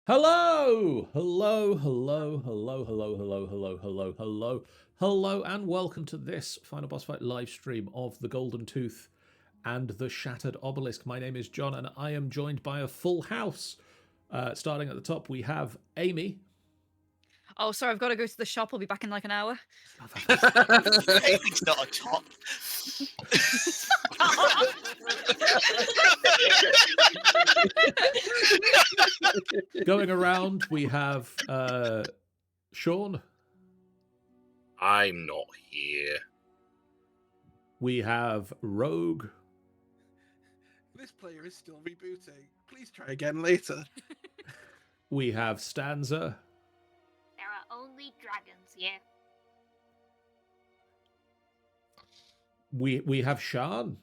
Hello, hello, hello, hello, hello, hello, hello, hello, hello, hello, and welcome to this Final Boss Fight live stream of the Golden Tooth and the Shattered Obelisk. My name is John, and I am joined by a full house. Starting at the top, we have Amy. Oh, sorry, I've got to go to the shop. I'll be back in like an hour. Amy's not a top. Going around, we have Sean. I'm not here. We have Rogue. This player is still rebooting. Please try again later. We have Stanza. There are only dragons here. We have Shan.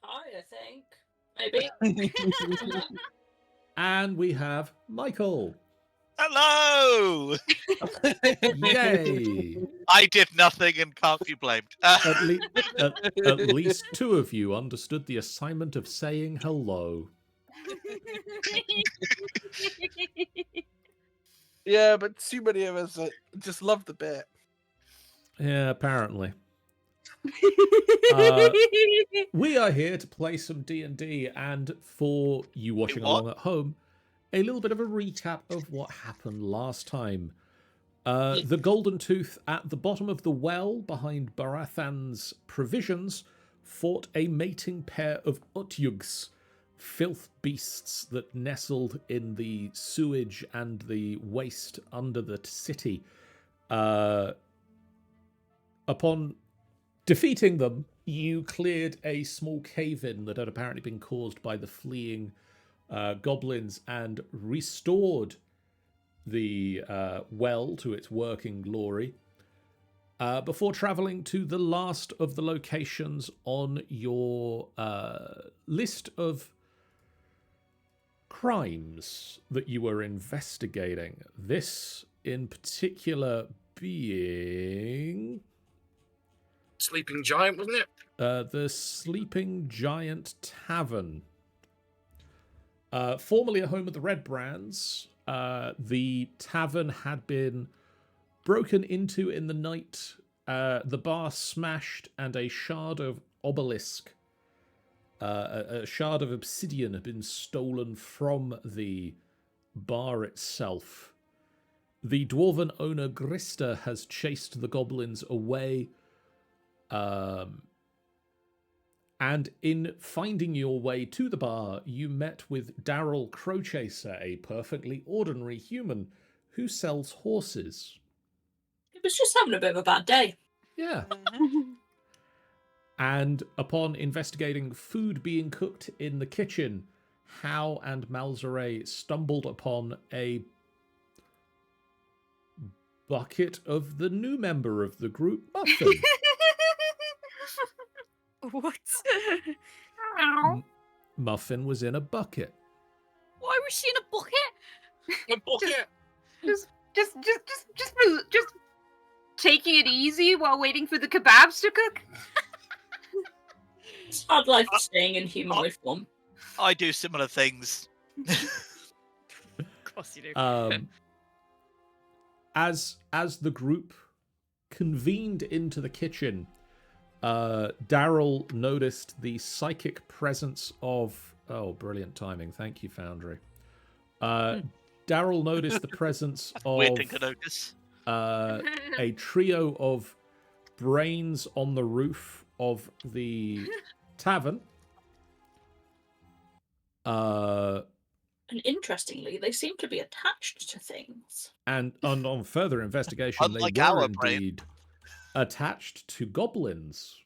Hi, I think. Maybe. And we have Michael. Hello! Yay! I did nothing and can't be blamed. At least two of you understood the assignment of saying hello. Yeah, but too many of us just love the bit. Yeah, apparently. We are here to play some D&D, and for you watching along at home, a little bit of a recap of what happened last time. The Golden Tooth at the bottom of the well behind Barathan's provisions fought a mating pair of Utyugs, filth beasts that nestled in the sewage and the waste under the city. Upon defeating them, you cleared a small cave-in that had apparently been caused by the fleeing goblins and restored the well to its working glory before traveling to the last of the locations on your list of crimes that you were investigating. This in particular being Sleeping Giant, wasn't it? the Sleeping Giant Tavern. Formerly a home of the Red Brands, the tavern had been broken into in the night, the bar smashed, and a shard of obelisk, a shard of obsidian had been stolen from the bar itself. The dwarven owner Grista has chased the goblins away, and in finding your way to the bar, you met with Daryl Crowchaser, a perfectly ordinary human who sells horses. He was just having a bit of a bad day. Yeah. And upon investigating food being cooked in the kitchen, Hal and Malzare stumbled upon a bucket of the new member of the group, Muffin. What? Muffin was in a bucket. Why was she in a bucket? A bucket. Just taking it easy while waiting for the kebabs to cook. It's hard life staying in humanoid form. I do similar things. Of course you do. As the group convened into the kitchen, Daryl noticed the psychic presence of... Oh, brilliant timing. Thank you, Foundry. Daryl noticed the presence of Weird thing to notice. a trio of brains on the roof of the tavern. And interestingly, they seem to be attached to things. And on further investigation, Unlike they were our brain. indeed attached to goblins.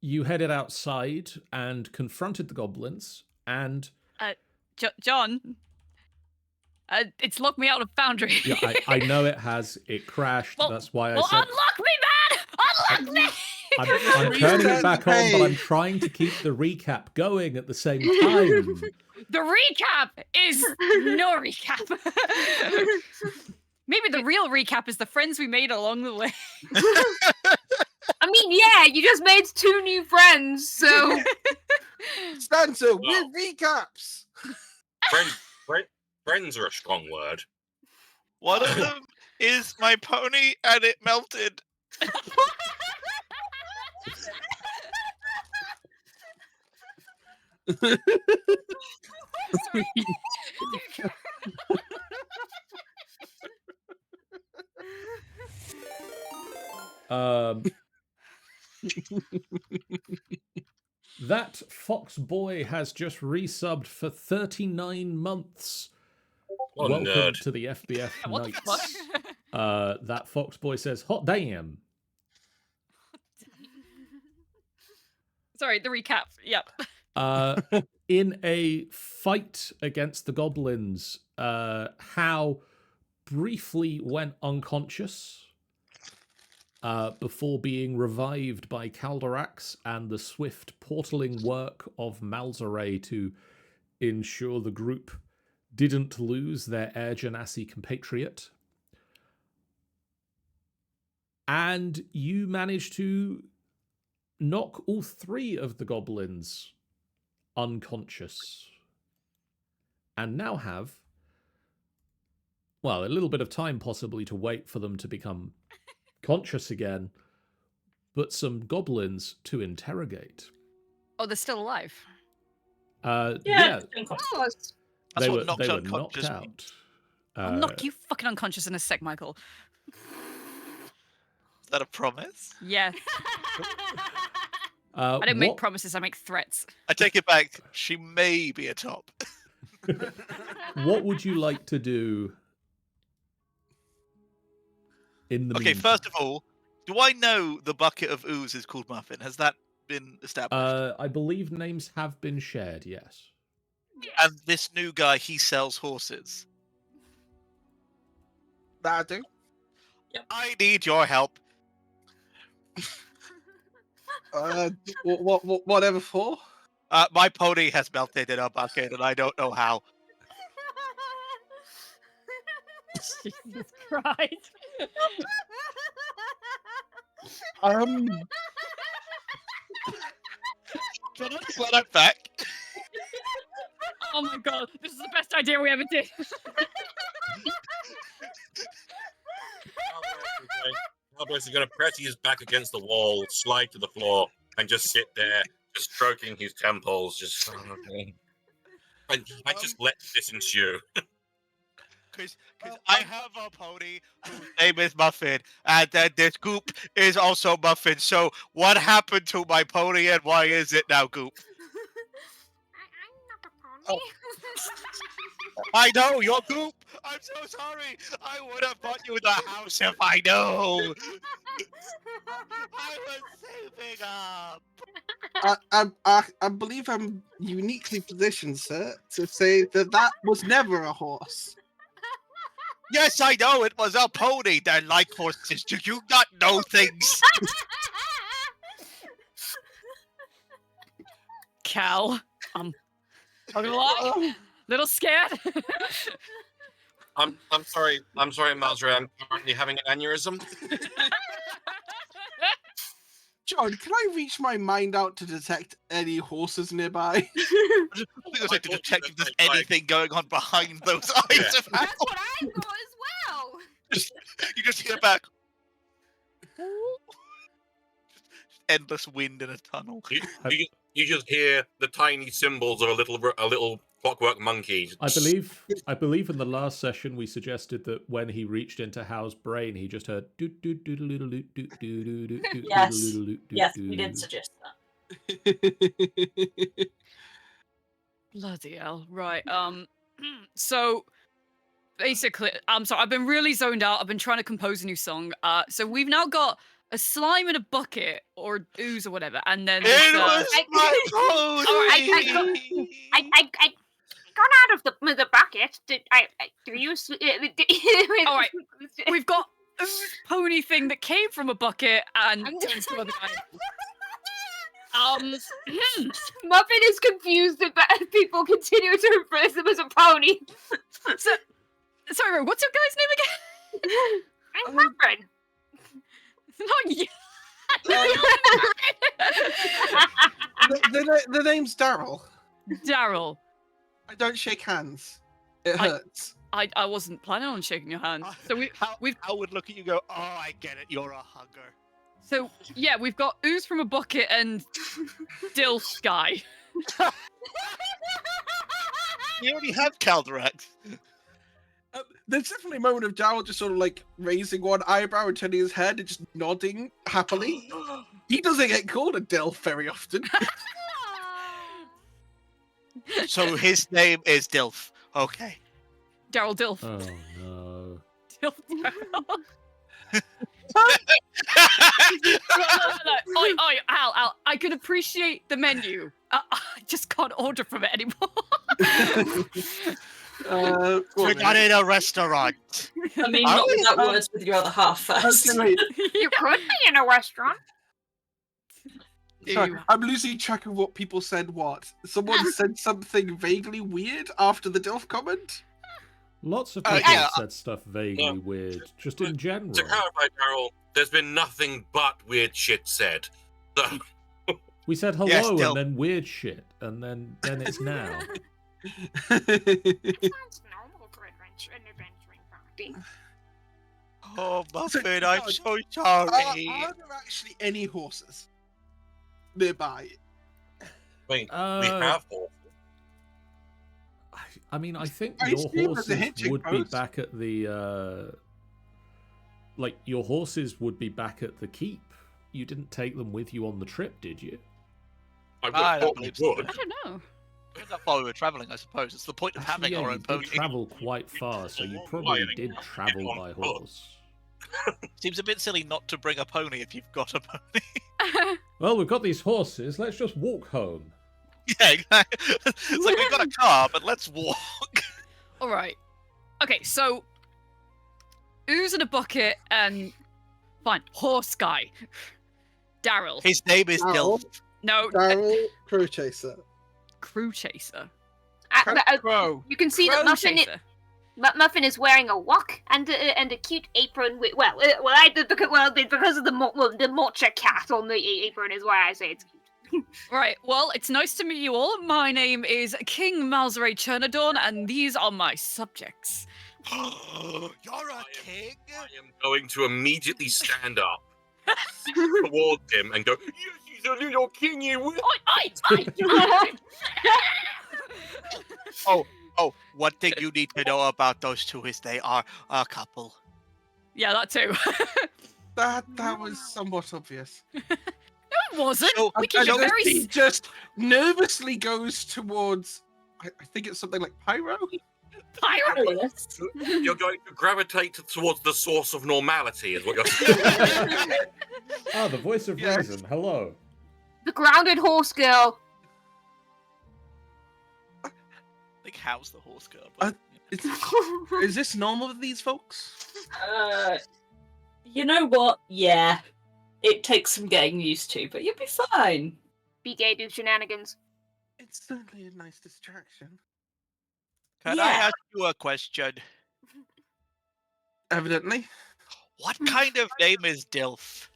You headed outside and confronted the goblins, and John, it's locked me out of Foundry. yeah, I know it has. It crashed. Well- That's why I Well, said unlock me, man! Unlock me! I'm turning it back on, but I'm trying to keep the recap going at the same time. The recap is no recap. Maybe the real recap is the friends we made along the way. I mean, yeah, you just made 2 new friends, so Stanza with recaps. Friends are a strong word. One of them is my pony, and it melted. That Fox Boy has just resubbed for 39 months. What a Welcome nerd. to the FBF What the fuck? Nights. That Fox Boy says, hot damn. Sorry, the recap. Yep. In a fight against the goblins, Hal briefly went unconscious before being revived by Calderax and the swift portaling work of Malzaray to ensure the group didn't lose their Air Genasi compatriot. And you managed to knock all three of the goblins unconscious. And now have, well, a little bit of time possibly to wait for them to become conscious again, but some goblins to interrogate. Oh, they're still alive. Yeah, Almost. That's they what were knocks knocked unconscious out. means. I'll knock you fucking unconscious in a sec, Michael. Is that a promise? Yeah. I don't make what- promises, I make threats. I take it back. She may be a top. What would you like to do in the Okay, meantime? first of all, do I know the bucket of ooze is called Muffin? Has that been established? I believe names have been shared, yes. And this new guy, he sells horses. That I do. I need your help. Whatever for. My pony has melted in a bucket, and I don't know how. Jesus Christ. Can I glad I'm back? Oh my god, this is the best idea we ever did. Albus is going to press his back against the wall, slide to the floor, and just sit there, just stroking his temples, just. And I just let this ensue. Because I have a pony whose name is Muffin, and then this Goop is also Muffin. So what happened to my pony, and why is it now Goop? I'm not a pony. I know, you're Goop! I'm so sorry! I would have bought you the house if I knew! I was saving up! I believe I'm uniquely positioned, sir, to say that was never a horse. Yes, I know, it was a pony! They're like horses, do you not know things? Cal, not gonna lie, little scared. I'm sorry, Malzra. I'm currently having an aneurysm. John, can I reach my mind out to detect any horses nearby? I think it was like to detect if there's anything going on behind those eyes of Hal. That's what I thought as well. You just hear back. Endless wind in a tunnel. You just hear the tiny symbols of a little clockwork monkey. I believe in the last session we suggested that when he reached into Hal's brain, he just heard doot doot doot doot doot doot doot doot doot. Yes, we did suggest that. Bloody hell. Right. So basically, I'm sorry, I've been really zoned out. I've been trying to compose a new song. So we've now got a slime in a bucket or ooze or whatever, and then It was my pony! I got out of the bucket. Do you? All right. We've got a pony thing that came from a bucket and turned to other guy. Muffin is confused that people continue to refer to him as a pony. Sorry, what's your guy's name again? I'm Muffin. Not you. The name's Daryl. Daryl. I don't shake hands. It hurts. I wasn't planning on shaking your hand. So I would look at you and go, oh, I get it. You're a hugger. So yeah, we've got ooze from a bucket and Dilf guy. You already have Caldrax. There's definitely a moment of Daryl just sort of like raising one eyebrow and turning his head and just nodding happily. He doesn't get called a Dilf very often. So his name is Dilf. Okay. Daryl Dilf. Oh no. Dilf Daryl. No. Oi, Al, I can appreciate the menu. I just can't order from it anymore. We're not in a restaurant. I mean, not without words with your other half first. You could be in a restaurant. Sorry, I'm losing track of what people said. What? Someone said something vaguely weird after the Dilf comment? Lots of people said stuff vaguely weird, just in general. To clarify, Daryl, there's been nothing but weird shit said. So... We said hello and then weird shit, and then it's now. Sounds normal for an adventuring party. Oh, Muffin, I'm so sorry. Are there actually any horses nearby? Wait, we have horses. I mean, I think I your assume there's a horses hitching would be post. back at the your horses would be back at the keep. You didn't take them with you on the trip, did you? I don't would believe thought so. we I would. don't know. Depends how far we were traveling, I suppose. It's the point of Actually, having our you own did pony. travel quite far, so you probably did travel by horse. Seems a bit silly not to bring a pony if you've got a pony. Well, we've got these horses. Let's just walk home. Yeah, exactly. It's like we've got a car, but let's walk. All right. Okay, so ooze in a bucket and fine horse guy. Daryl. His name is Daryl? Dilf. No, Daryl Crow Chaser. crew chaser. Crow. You can see that Crow Muffin. chaser. Muffin is wearing a wok and a cute apron. With, because of the Mocha cat on the apron is why I say it's cute. Right. Well, it's nice to meet you all. My name is King Malzray Chernadorn, and these are my subjects. You're a king? I am going to immediately stand up towards him and go, yes, he's a little king, you will. Oh, one thing you need to know about those two is they are a couple. Yeah, that too. That was somewhat obvious. It wasn't. So, We keep it very. He just nervously goes towards. I think it's something like pyro. Pyro. You're going to gravitate towards the source of normality, is what you're saying. Ah, the voice of Yes. reason. Hello. The grounded horse girl. Like, how's the horse girl? But, Is this normal with these folks? You know what? Yeah. It takes some getting used to, but you'll be fine. Be gay, do shenanigans. It's certainly a nice distraction. Can I ask you a question? Evidently. What kind of name is Dilf?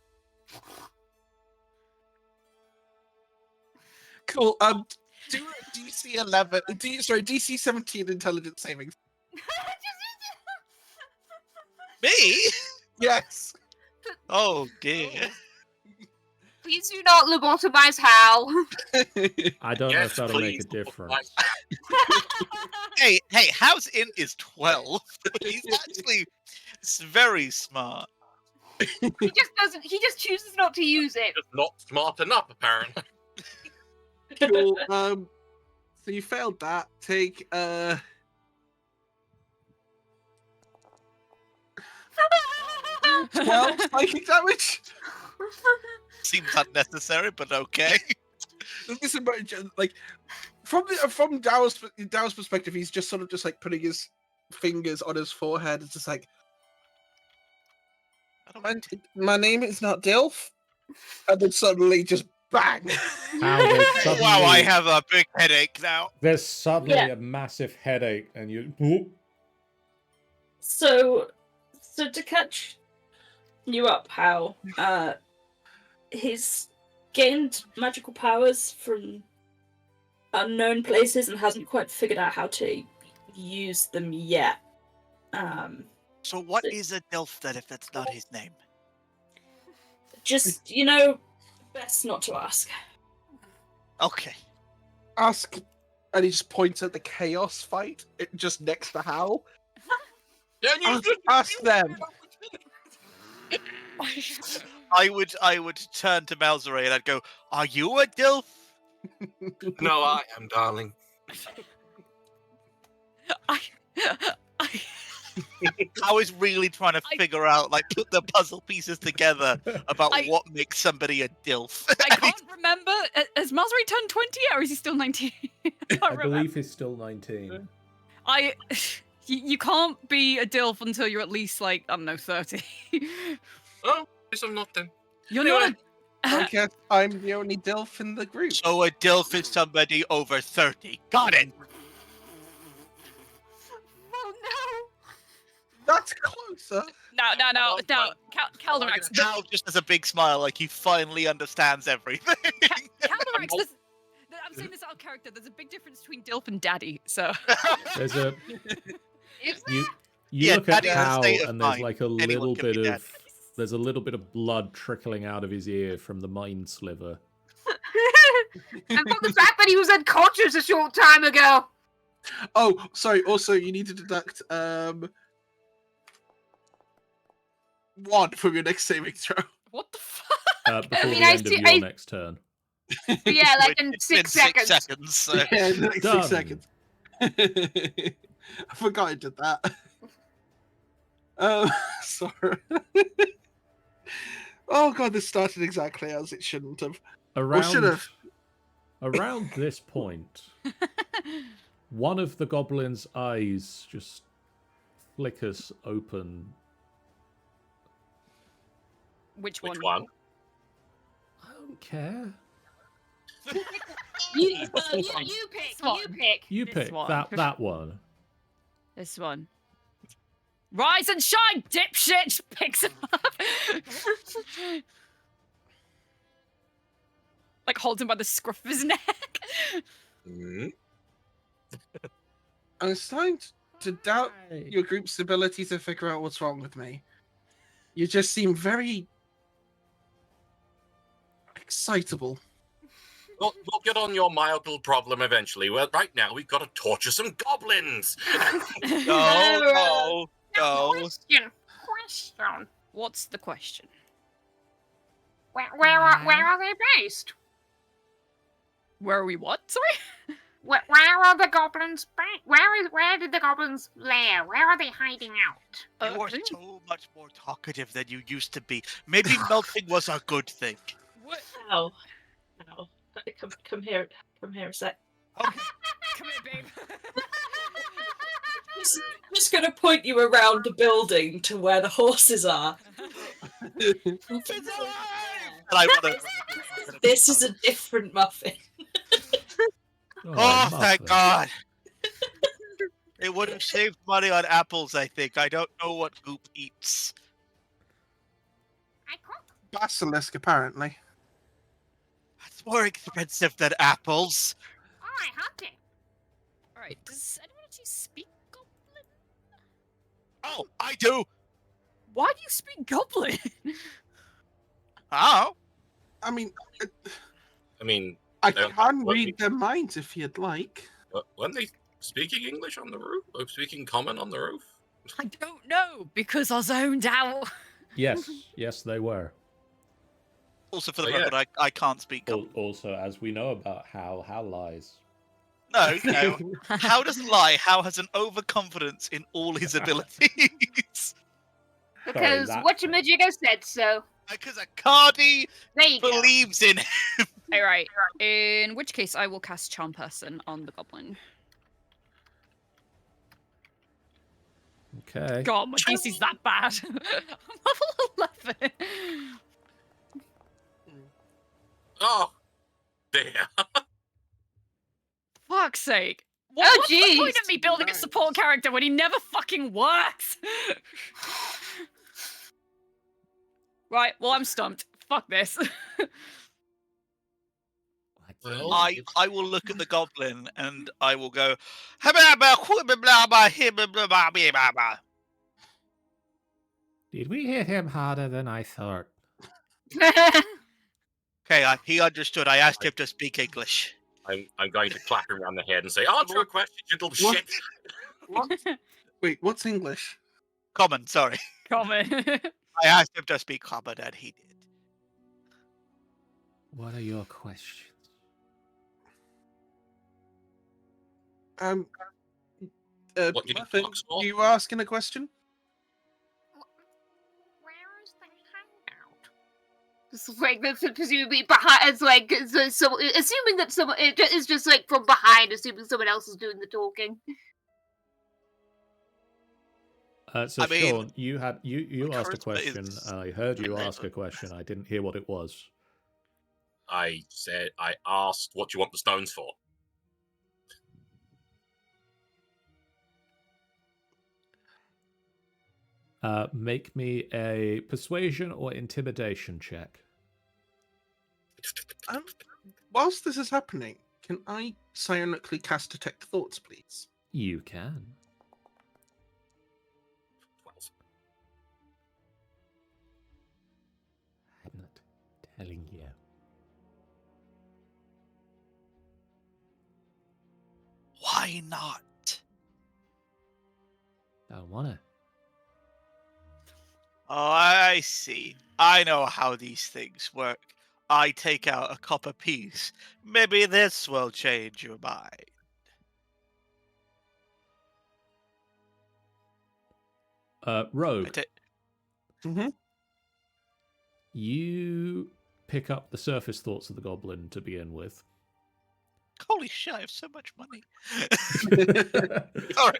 Cool. Do a DC 11. DC 17 intelligence savings. Me? Yes. Oh dear. Please do not lobotomize Hal. I don't know if Yes, that'll make a please. difference. Hey, How's Int is 12. He's actually very smart. He just chooses not to use it. Just not smart enough, apparently. Cool. So you failed that. Take 12 psychic damage. Seems unnecessary, but okay. This is like from Daryl's perspective, he's just sort of just like putting his fingers on his forehead. It's just like, my name is not Dilf, and then suddenly just bang. How there's suddenly, Wow, I have a big headache now. there's suddenly Yeah. a massive headache, and you. Whoop. So to catch you up, Hal, he's gained magical powers from unknown places and hasn't quite figured out how to use them yet. So what is a Dilf then, if that's not his name? Just, best not to ask. Okay. Ask, and he just points at the chaos fight just next to Hal. Ask them. I would turn to Malzere and I'd go, "Are you a Dilf?" No, I am, darling. I I was really trying to figure out, like, put the puzzle pieces together about what makes somebody a Dilf. I can't remember. Has Malzere turned 20 or is he still 19? I believe he's still 19. You can't be a DILF until you're at least, like, I don't know, 30. Oh, yes, I'm not then. You're Anyway. I guess I'm the only Dilf in the group. So a Dilf is somebody over 30. Got it. Oh no! That's closer. No. Caldorax. Hal just has a big smile, like he finally understands everything. Caldorax, I'm saying this out of character. There's a big difference between DILF and Daddy, so. There's a Is you Yeah, look at Daddy has a Hal state of and there's mind. like a Anyone little can be bit Daddy. of there's a little bit of blood trickling out of his ear from the mind sliver. and from the fact that he was unconscious a short time ago. Oh, sorry. Also, you need to deduct 1 from your next saving throw. What the fuck? Before mean, the I end of see- your I- next turn. Yeah, like Which in is 6 6 seconds. So. Yeah, the next Done. 6 seconds. I forgot I did that. Sorry. Oh god, this started exactly as it shouldn't have. Or should have. Around this point, one of the goblin's eyes just flickers open. Which Which one? one? I don't care. You pick. one. You pick. You This pick one. that one. This one. Rise and shine, dipshit! Picks him up. Like holds him by the scruff of his neck. Hmm? I'm starting to doubt your group's ability to figure out what's wrong with me. You just seem very excitable. We'll get on your mild little problem eventually. Well, right now we've got to torture some goblins. No. Question. What's the question? Where are they based? Where are we what? Sorry? Where are the goblins based? Where did the goblins lair? Where are they hiding out? You are so much more talkative than you used to be. Maybe melting was a good thing. What? Ow. Come here a sec. Okay. Come here, babe. Just gonna point you around the building to where the horses are. And I wanna... This is a different muffin. Oh, thank muffin. God. It would have saved money on apples, I think. I don't know what Goop eats. I cook. Basilisk, apparently. That's more expensive than apples. Oh, I hunt it. Alright, does anyone actually speak Goblin? Oh, I do. Why do you speak Goblin? Oh. I mean, I mean, I No, can what read their minds if you'd like. weren't they speaking English on the roof? Or speaking common on the roof? I don't know, because I zoned out. Yes, they were. Also, for the Oh, yeah. record, I can't speak. Also, as we know about Hal lies. No. How doesn't lie? How has an overconfidence in all his abilities? Because that- whatchamajigga said so. Because Cardi There you go. believes in him. Alright, in which case I will cast Charm Person on the Goblin. Okay. God, my DC's that bad. I'm level 11. Oh, dear. Fuck's sake. Oh, What's the jeez. point of me building a support character when he never fucking works? Right, well, I'm stumped. fuck this. Well, I will look at the goblin and I will go. Did we hit him harder than I thought? Okay, he understood. I asked him to speak English. I'm going to clap him around the head and say, answer a question, you little What? shit. What? Wait, what's English? Common, sorry. Comment. I asked him to speak common and he did. What are your questions? What, you Muffin, talk small? you were asking a question? Where is the hangout? Just like that's presumably behind. It's like so assuming that someone it is just like from behind, assuming someone else is doing the talking. So I mean, Sean, you asked a charisma question. is- I heard you ask a question. I didn't hear what it was. I asked, what do you want the stones for? Make me a persuasion or intimidation check. Whilst this is happening, can I psionically cast Detect Thoughts, please? You can. 12. I'm not telling you. Why not? Don't wanna. Oh, I see. I know how these things work. I take out a copper piece. Maybe this will change your mind. Rogue, Mm-hmm. you pick up the surface thoughts of the goblin to begin with. Holy shit, I have so much money. Sorry.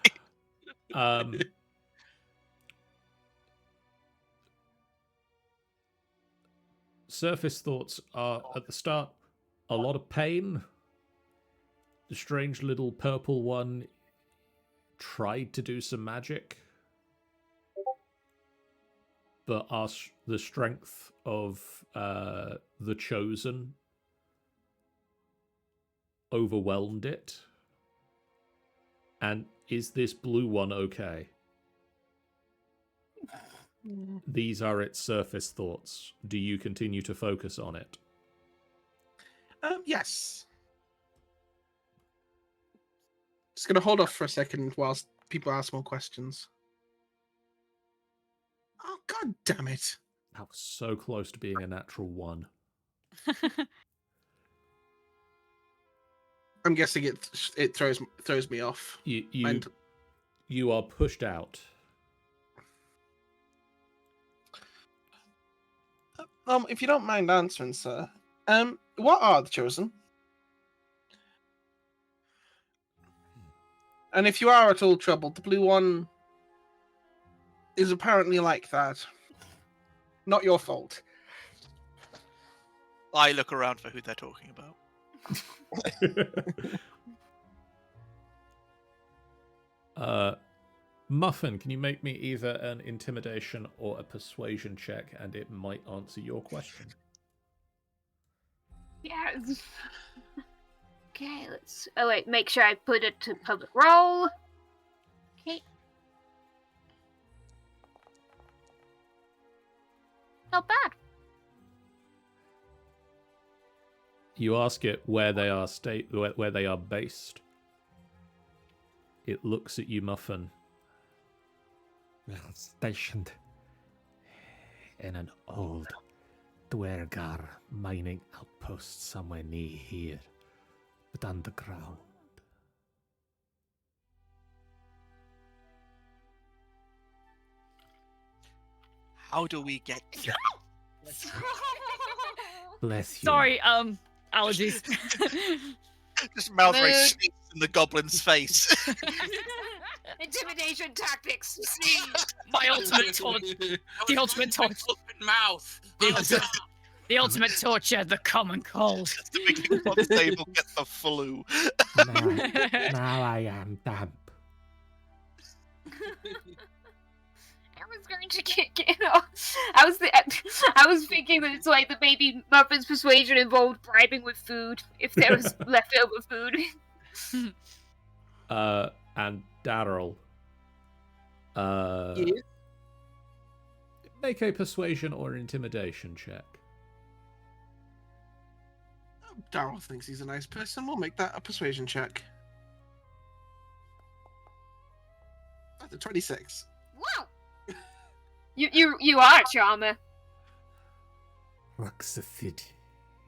Surface thoughts are, at the start, a lot of pain. The strange little purple one tried to do some magic, but the strength of the Chosen overwhelmed it. And is this blue one okay? These are its surface thoughts. Do you continue to focus on it? Yes. Just gonna hold off for a second whilst people ask more questions. Oh, god damn it. That was so close to being a natural one. I'm guessing it throws me off. You are pushed out. If you don't mind answering, sir, what are the Chosen? And if you are at all troubled, the blue one is apparently like that. Not your fault. I look around for who they're talking about. Muffin, can you make me either an intimidation or a persuasion check, and it might answer your question? Yeah. Okay, let's. Oh wait, make sure I put it to public roll. Okay. Not bad. You ask it where they are where they are based. It looks at you, Muffin. We're stationed in an old Dwergar mining outpost somewhere near here, but underground. How do we get there? Bless you. Sorry, allergies. Just Malfoy sneaks in the goblin's face. Intimidation tactics. My ultimate torture. The ultimate torture. Open mouth. The ultimate torture, the common cold. Just to make him unstable, get the flu. Now I am damp. I was going to get I was thinking that it's like that maybe Muffin's persuasion involved bribing with food if there was leftover food. And Daryl. Yeah. Make a persuasion or intimidation check. Daryl thinks he's a nice person. We'll make that a persuasion check. That's a 26. Wow. You are a charmer. Ruxafid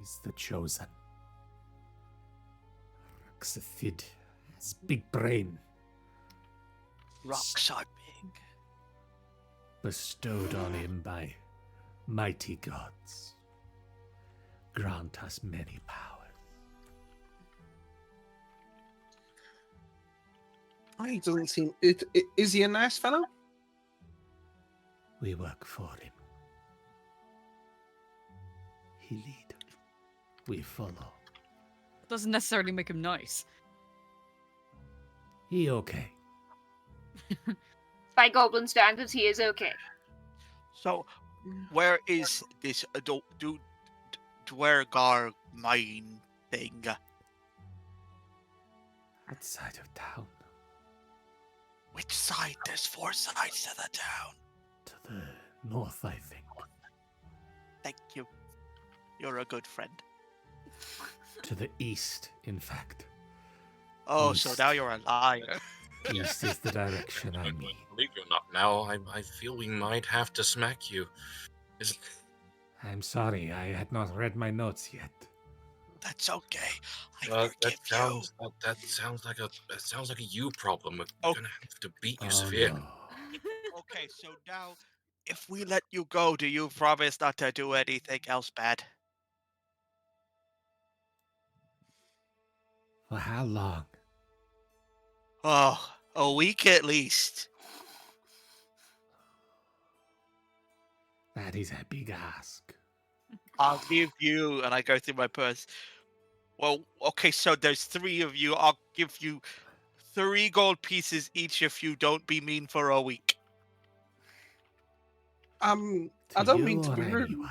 is the chosen. Ruxafid has big brain. Rocks are big. Bestowed on him by mighty gods. Grant us many powers. Oh, he doesn't seem... Is he a nice fellow? We work for him. He lead. We follow. Doesn't necessarily make him nice. He okay. By goblin standards, he is okay. So, where is this Dwergar mine thing? Outside of town. Which side? There's 4 sides to the town. To the north, I think. Thank you. You're a good friend. To the east, in fact. Oh, so East. now you're a liar. East is the direction I mean. Believe it or not, now I feel we might have to smack you. Is I'm sorry, I had not read my notes yet. That's okay. I that forgive you. sounds like a you problem. We're Oh. gonna have to beat you Oh, severe. no. Okay, so now, if we let you go, do you promise not to do anything else bad? For how long? Oh, a week at least. That is a big ask. I'll give you, and I go through my purse. Well, okay, so there's 3 of you. I'll give you 3 gold pieces each if you don't be mean for a week. I To don't you mean to or be rude. anyone.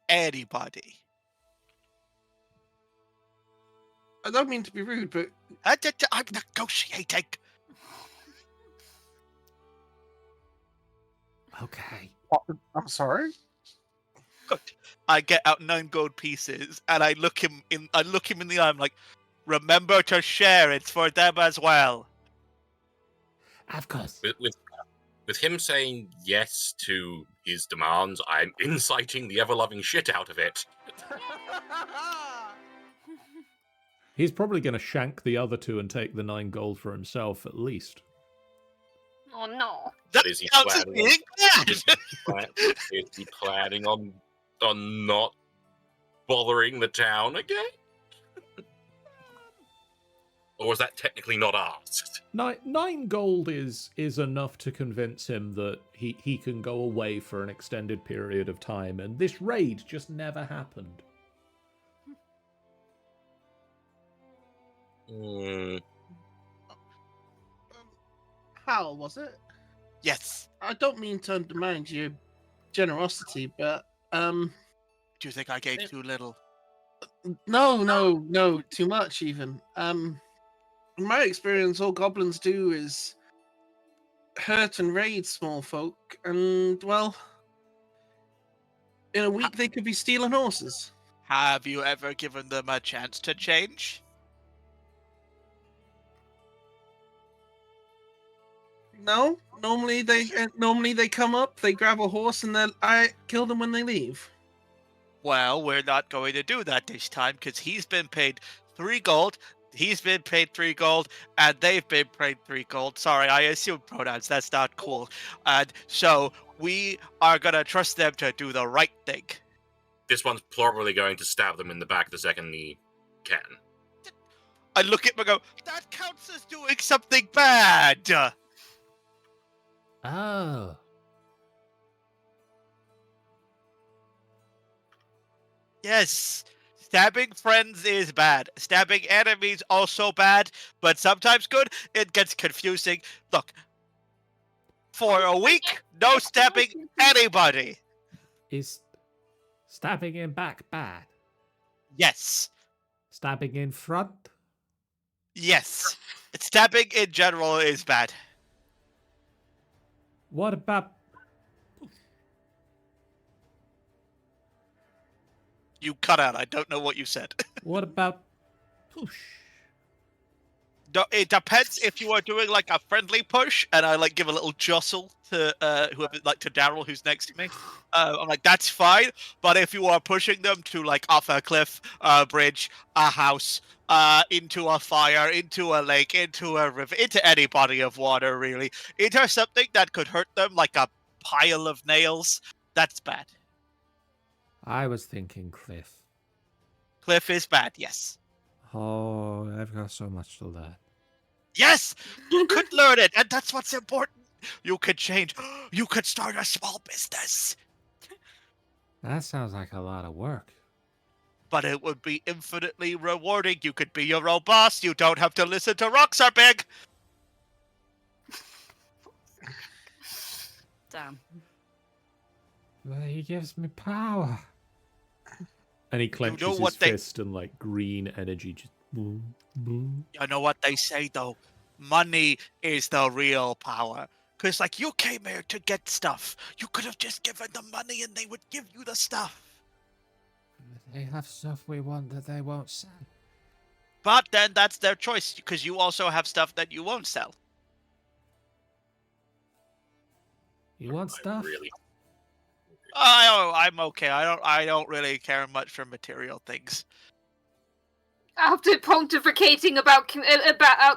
Anybody. I don't mean to be rude, but I'm negotiating. Okay. I'm sorry. Good. I get out 9 gold pieces, and I look him in the eye. I'm like, remember to share. It's for them as well. Of course. With him saying yes to his demands, I'm inciting the ever-loving shit out of it. He's probably going to shank the other 2 and take the 9 gold for himself, at least. Oh no. That Is he counts as planning on- being bad. Is he planning on not bothering the town again? Or was that technically not asked? 9 gold is enough to convince him that he can go away for an extended period of time, and this raid just never happened. Hal, was it? Yes. I don't mean to undermine your generosity, but Do you think I gave too little? no, too much even. In my experience, all goblins do is hurt and raid small folk, and well, in a week they could be stealing horses. Have you ever given them a chance to change? No, normally they come up, they grab a horse, and then I kill them when they leave. Well, we're not going to do that this time because he's been paid 3 gold. He's been paid 3 gold, and they've been paid 3 gold. Sorry, I assume pronouns. That's not cool. And so we are gonna trust them to do the right thing. This one's probably going to stab them in the back the second he can. I look at him and go, that counts as doing something bad. Oh. Yes. Stabbing friends is bad. Stabbing enemies also bad, but sometimes good. It gets confusing. Look, For a week, no stabbing anybody. Is stabbing in back bad? Yes. Stabbing in front? Yes. Stabbing in general is bad. What about... You cut out. I don't know what you said. What about push? No, it depends if you are doing like a friendly push, and I like give a little jostle to whoever, like to Daryl, who's next to me. I'm like, that's fine. But if you are pushing them to like off a cliff, a bridge, a house, into a fire, into a lake, into a river, into any body of water, really, into something that could hurt them, like a pile of nails, that's bad. I was thinking cliff. Cliff is bad, yes. Oh, I've got so much to learn. Yes, you could learn it, and that's what's important. You could change. You could start a small business, That sounds like a lot of work. but it would be infinitely rewarding. You could be your own boss. You don't have to listen to rocks are big. Damn. Well, he gives me power. And he clenches know his what they- fist and like green energy just boom, boom. You know what they say though? Money is the real power. Cause like you came here to get stuff. You could have just given them money and they would give you the stuff. They have stuff we want that they won't sell. But then that's their choice, because you also have stuff that you won't sell. You want stuff? Really? I'm okay. I don't really care much for material things. After pontificating about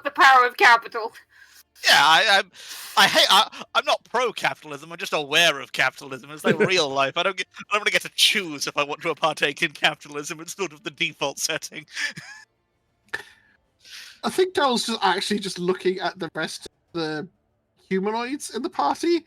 the power of capital. Yeah, I'm not pro-capitalism. I'm just aware of capitalism. It's like real life. I don't really get to choose if I want to partake in capitalism. It's sort of the default setting. I think Daryl's just looking at the rest of the humanoids in the party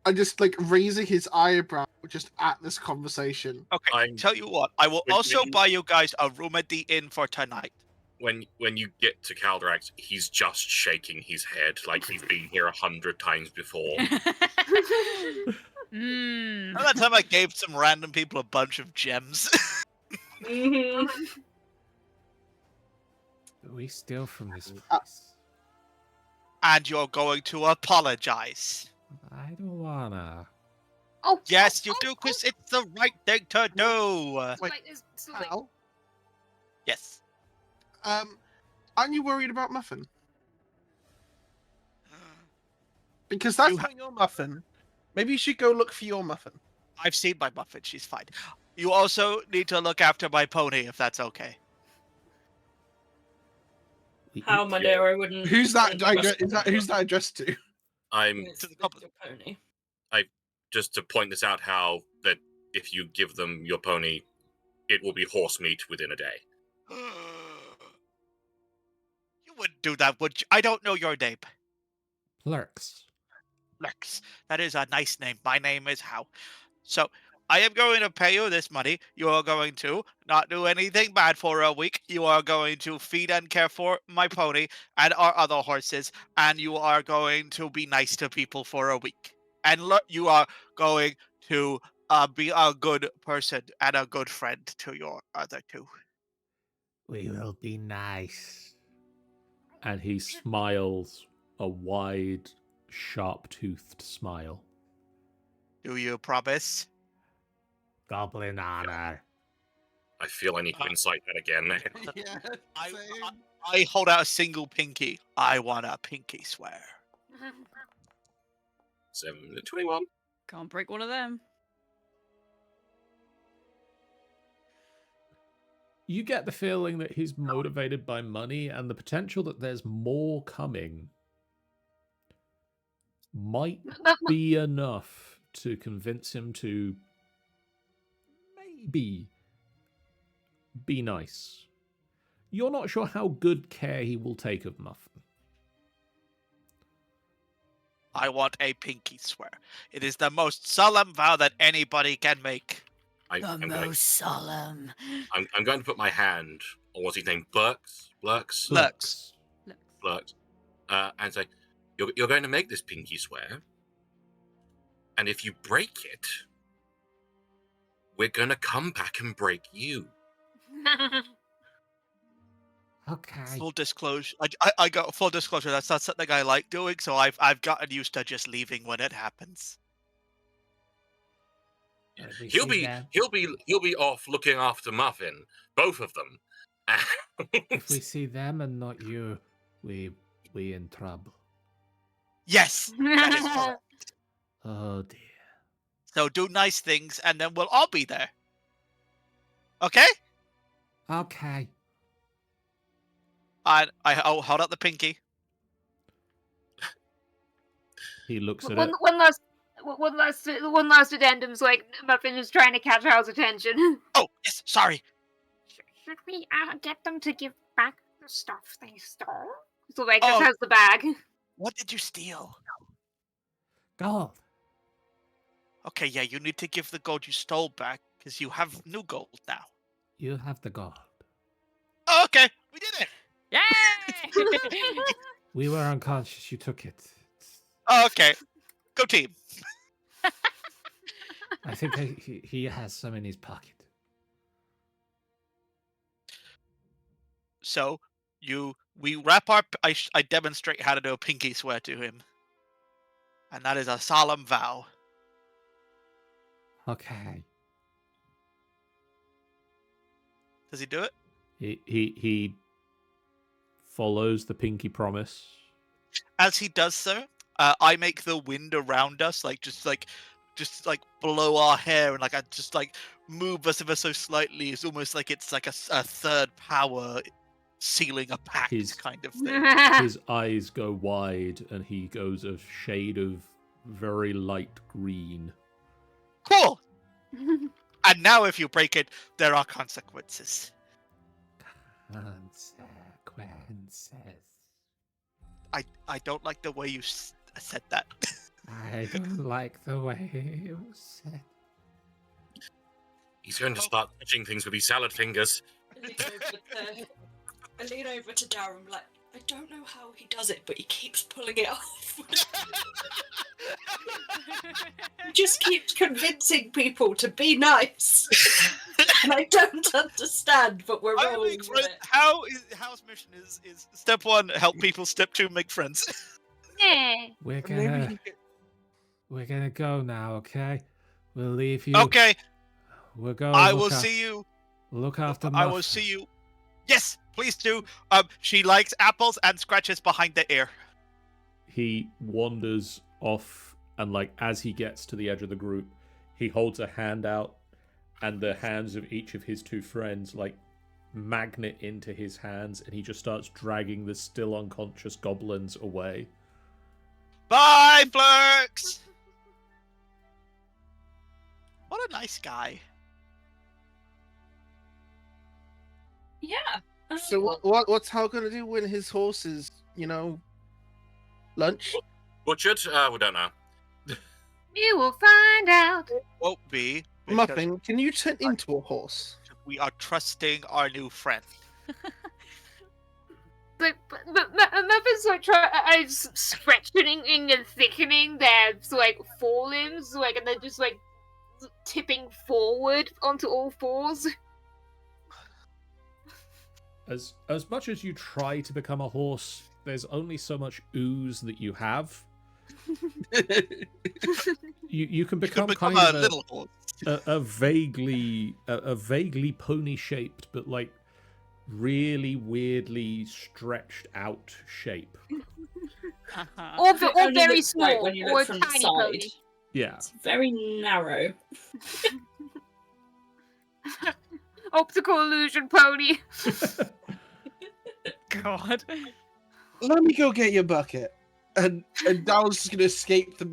and just like raising his eyebrow just at this conversation. Okay, tell you what, I will When also you- buy you guys a room at the inn for tonight. When you get to Caldrax, he's just shaking his head like he's been here 100 times before. Mm. That time I gave some random people a bunch of gems. Mhm. We steal from this place. And you're going to apologize. I don't wanna. Oh Yes, you do, because it's the right thing to do. Al, Yes. aren't you worried about Muffin? Because that's You not your Muffin. Maybe you should go look for your Muffin. I've seen my Muffin. She's fine. You also need to look after my pony, if that's okay. How, my dear, I wouldn't. Who's that? think Who's that addressed to? I'm It's To the with goblin. your pony. just to point this out how that if you give them your pony, it will be horse meat within a day. You wouldn't do that, would you? I don't know your name. Lurks. Lex. That is a nice name. My name is How. So, I am going to pay you this money. You are going to not do anything bad for a week. You are going to feed and care for my pony and our other horses. And you are going to be nice to people for a week. And you are going to be a good person and a good friend to your other two. We will be nice. And he smiles a wide, sharp-toothed smile. Do you promise? Goblin honor. I feel I need to incite that again. Yeah, I- same. I hold out a single pinky. I want a pinky swear. 7 to 21. Can't break one of them. You get the feeling that he's motivated by money and the potential that there's more coming might be enough to convince him to maybe be nice. You're not sure how good care he will take of Muffin. I want a pinky swear. It is the most solemn vow that anybody can make. I'm going, solemn. I'm going to put my hand on what's his name, Blurks, Lux. and say, you're going to make this pinky swear, And if you break it, we're gonna come back and break you. Okay. Full disclosure, I got full disclosure. That's not something I like doing, so I've gotten used to just leaving when it happens. We He'll see be them. he'll be off looking after Muffin, both of them. If we see them and not you, we in trouble. Yes, that is correct. Oh dear. So do nice things, and then we'll all be there. Okay? Okay. I'll hold out the pinky. He looks at one, it. one last addendum's like Muffin is trying to catch Hal's attention. Oh, yes, sorry. Should we get them to give back the stuff they stole? So like, Oh. just has the bag. What did you steal? Gold. Okay, yeah, you need to give the gold you stole back, because you have new gold now. You have the gold. Oh, okay, we did it! Yay! We were unconscious. You took it. Oh, okay. Go team. I think he has some in his pocket. So, we wrap our... I demonstrate how to do a pinky swear to him. And that is a solemn vow. Okay. Does he do it? He follows the pinky promise. As he does so, I make the wind around us just blow our hair, and like I just like move us ever so slightly. It's almost like it's like a third power sealing a pact kind of thing. His eyes go wide, and he goes a shade of very light green. Cool. And now, if you break it, there are consequences. Consequences. I don't like the way you said that. I don't like the way you said. He's going to start touching things with his salad fingers. I lean over to Darren and be like, I don't know how he does it, but he keeps pulling it off. He just keeps convincing people to be nice. And I don't understand, but we're I rolling make with friends. it. How's mission is step 1, help people. Step 2, make friends. Yeah. We're gonna go now, okay? We'll leave you. Okay, We'll go. I will see you. Look after I will Muff. see you. Yes, please do. She likes apples and scratches behind the ear. He wanders off, and like as he gets to the edge of the group, he holds a hand out, and the hands of each of his two friends like magnet into his hands, and he just starts dragging the still unconscious goblins away. Bye, Flurks. What a nice guy. Yeah. So what's Hal gonna do when his horse is, lunch? Butchered? We don't know. You will find out. Won't be. because Muffin, can you turn into a horse? We are trusting our new friend. But Muffin's like stretching and thickening their like forelimbs, like, and they're just like tipping forward onto all fours. As much as you try to become a horse, there's only so much ooze that you have. You can become kind a of little horse. a vaguely pony shaped, but like really weirdly stretched out shape. Or Only very looks right small, when you or look from the tiny side. pony. Yeah. It's very narrow. Optical illusion pony. God. Let me go get your bucket. And Dow's just gonna escape the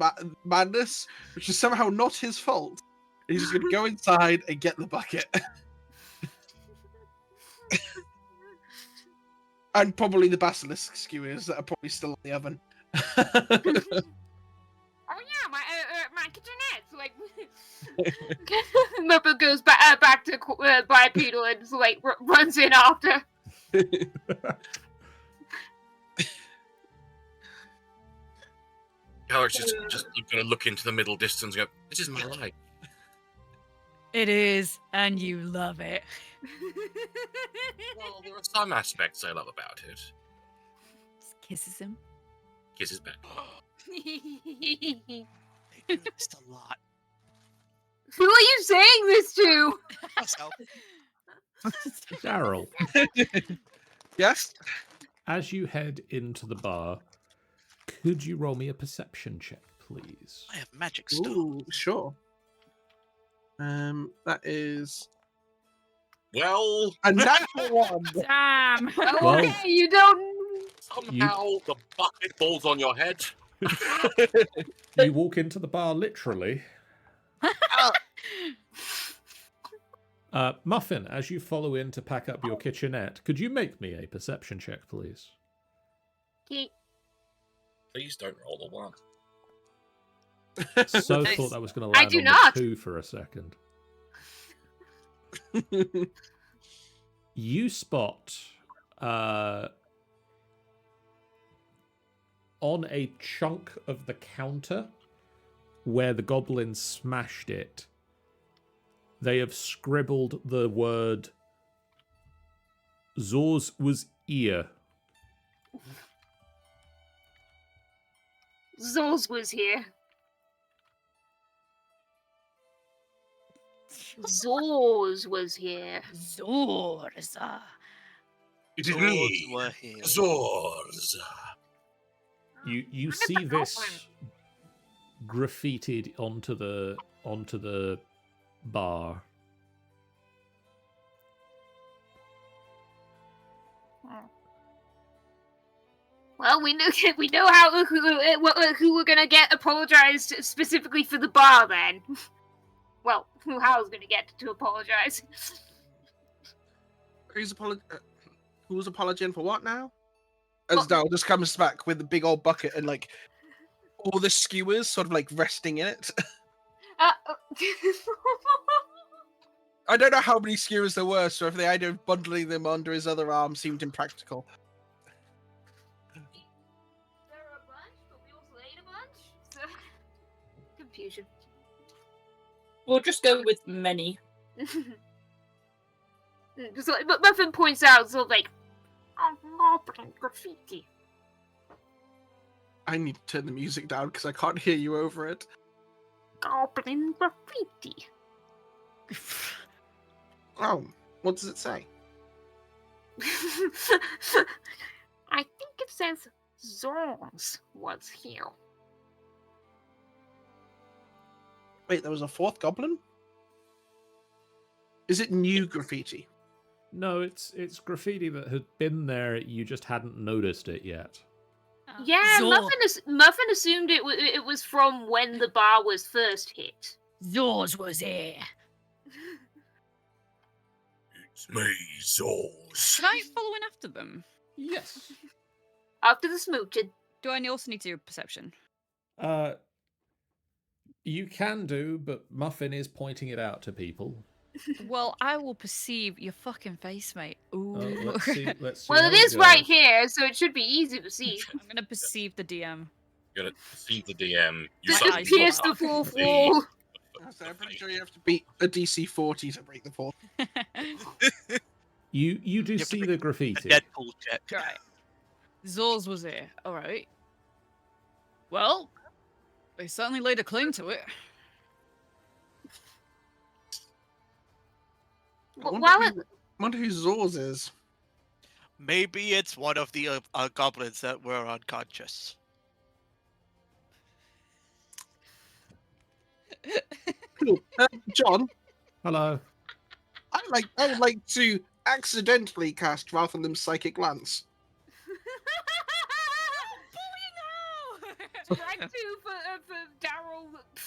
madness, which is somehow not his fault. He's just gonna go inside and get the bucket. And probably the basilisk skewers that are probably still in the oven. Oh yeah, my kitchenette. So, like, Muffin goes back to bipedal and so, like runs in after. Alex is just going to look into the middle distance and go, this is my life. It is, and you love it. Well, there are some aspects I love about it. Just kisses him. Kisses back. They do this a lot. Who are you saying this to? Myself. Daryl, Yes. as you head into the bar, could you roll me a perception check, please? I have magic stuff. Ooh, sure. That is Well, a natural one. Damn. Oh, Well- okay, you don't. somehow the bucket falls on your head. You walk into the bar literally. Muffin, as you follow in to pack up your kitchenette, could you make me a perception check, please? Please don't roll the one. So Nice. thought that was going to I land do on not. the 2 for a second. You spot on a chunk of the counter where the goblins smashed it, they have scribbled the word Zor's was ear. Zols was here. Zors was here. Zorza. It is Zords me, were here. Zors. You see this graffitied onto the bar. Well, we know how who we're gonna get apologized specifically for the bar then. Well, who Hal's gonna get to apologize. Who's apologizing for what now? As Dal just comes back with a big old bucket and like all the skewers sort of like resting in it. I don't know how many skewers there were, so if the idea of bundling them under his other arm seemed impractical. There are a bunch, but we also ate a bunch. So confusion. We'll just go with many. So, but Muffin points out, so like, goblin graffiti. I need to turn the music down because I can't hear you over it. Goblin graffiti. Oh, what does it say? I think it says Zorns was here. Wait, there was a fourth goblin? Is it new graffiti? No, it's graffiti that had been there. You just hadn't noticed it yet. Yeah, Zor. Muffin assumed it was from when the bar was first hit. Zorz was here. It's me, Zors. Can I follow in after them? Yes. After the smooching. Do I also need to do perception? You can do, but Muffin is pointing it out to people. Well, I will perceive your fucking face, mate. Ooh. Let's see. Let's see. Well, how it is goes. right here, so it should be easy to see. I'm gonna perceive the DM. You're going to see the DM. You My Just suddenly eyes pierce look the up fourth the- wall. So I'm pretty sure you have to beat a DC 40 to break the fourth. You do You have to see make the A graffiti. Deadpool check. Right. Zorz was here. Alright. Well, they certainly laid a claim to it. Wonder who Zorz is. Maybe it's one of the goblins that were unconscious. Cool. John, Hello. I would like to accidentally cast Ralpham's Psychic Lance. Strike two for Daryl.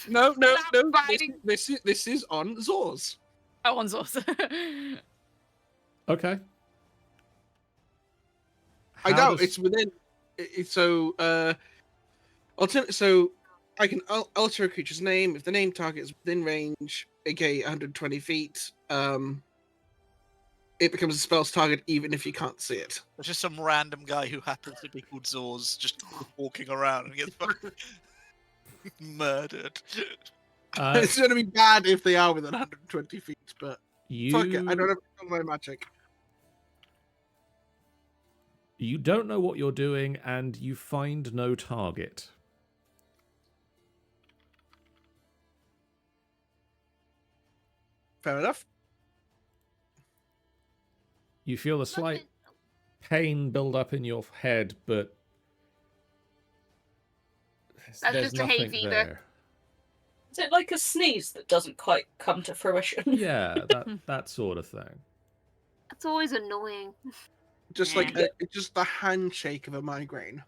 No. Stop fighting. This is on Zorz. That one's awesome. Okay. I How doubt does- it's within. So I can alter a creature's name if the name target is within range, aka 120 feet. It becomes a spell's target even if you can't see it. There's just some random guy who happens to be called Zorz just walking around and gets fucking... Murdered. It's going to be bad if they are within 120 feet, but fuck it. I don't You have my magic. you don't know what you're doing, and you find no target. Fair enough. You feel a slight pain build up in your head, but That's there's just a hay nothing fever. there. Is it like a sneeze that doesn't quite come to fruition? Yeah, that sort of thing. That's always annoying. Just like Yeah. just the handshake of a migraine.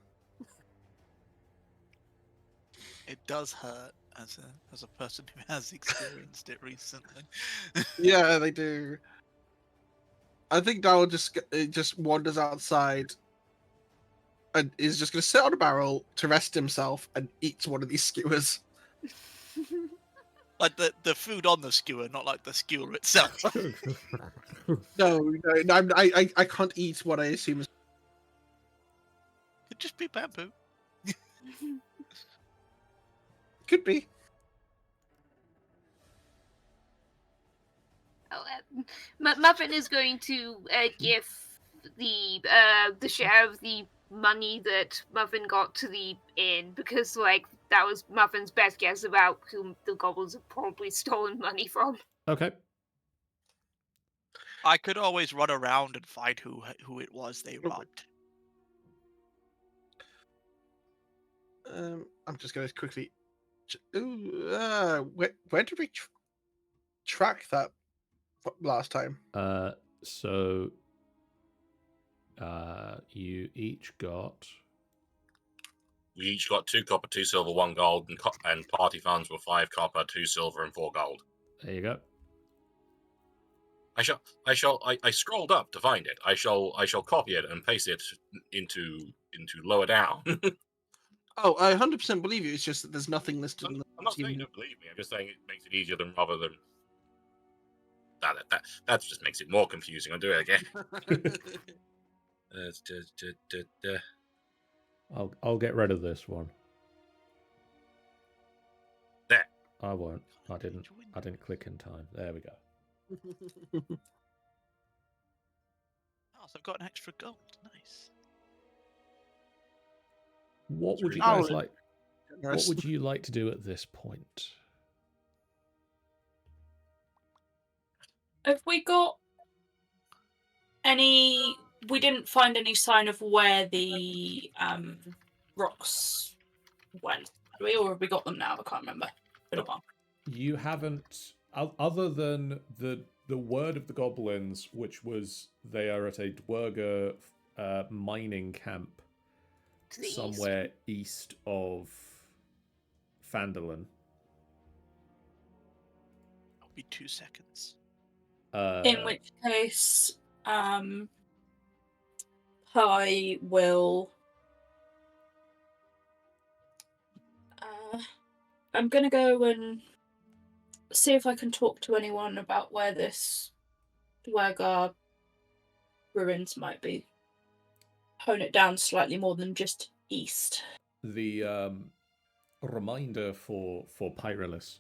It does hurt as a person who has experienced it recently. Yeah, they do. I think Daryl just wanders outside and is just going to sit on a barrel to rest himself and eats one of these skewers. Like the food on the skewer, not like the skewer itself. No, I can't eat what I assume is. Could just be bamboo. Could be. Muffin is going to give the share of the money that Muffin got to the inn, because like that was Muffin's best guess about whom the goblins have probably stolen money from. Okay. I could always run around and find who it was they robbed. I'm just going to quickly. Where did we track that last time? So you each got. We each got 2 copper, 2 silver, 1 gold, and party funds were 5 copper, 2 silver, and 4 gold. There you go. I scrolled up to find it. I shall copy it and paste it into lower down. Oh, I 100% believe you. It's just that there's nothing listed in the. I'm not saying you don't believe me. I'm just saying it makes it easier than rather than that just makes it more confusing. I'll do it again. I'll get rid of this one. There. I won't. I didn't click in time. There we go. Oh, so I've got an extra gold. Nice. What would you Oh, guys like? What Generous. would you like to do at this point? Have we got any? We didn't find any sign of where the rocks went, did we, or have we got them now? I can't remember. Been a while. You haven't, other than the word of the goblins, which was they are at a Dwerger mining camp To the east. somewhere east of Phandalin. I'll be 2 seconds. In which case, I will. I'm gonna go and see if I can talk to anyone about where this Dwergar ruins might be. Hone it down slightly more than just east. The reminder for Pyrillus.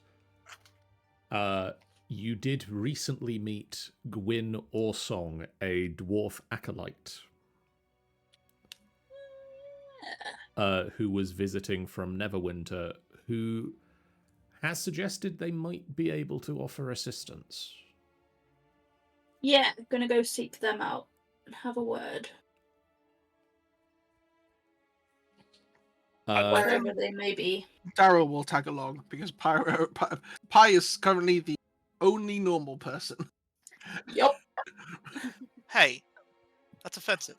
You did recently meet Gwyn Orsong, a dwarf acolyte, who was visiting from Neverwinter, who has suggested they might be able to offer assistance. Yeah, gonna go seek them out and have a word. Wherever they may be. Daryl will tag along because Pi is currently the only normal person. Yup. Hey, that's offensive.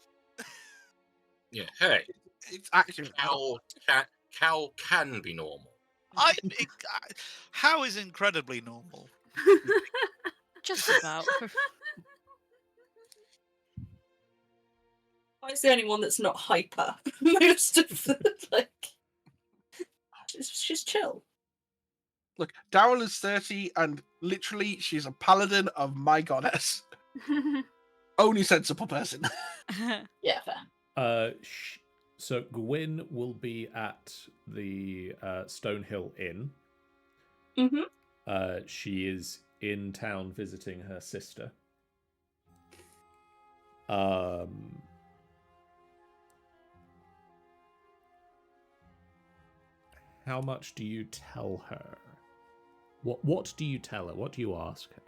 Yeah. Hey, It's accurate. cow can be normal. How is incredibly normal? Just about. I's the only one that's not hyper. Most of the she's chill. Look, Daryl is 30 and literally she's a paladin of my goddess. Only sensible person. Yeah, fair. So Gwyn will be at the Stonehill Inn. Mm-hmm. She is in town visiting her sister. How much do you tell her? What do you tell her? What do you ask her?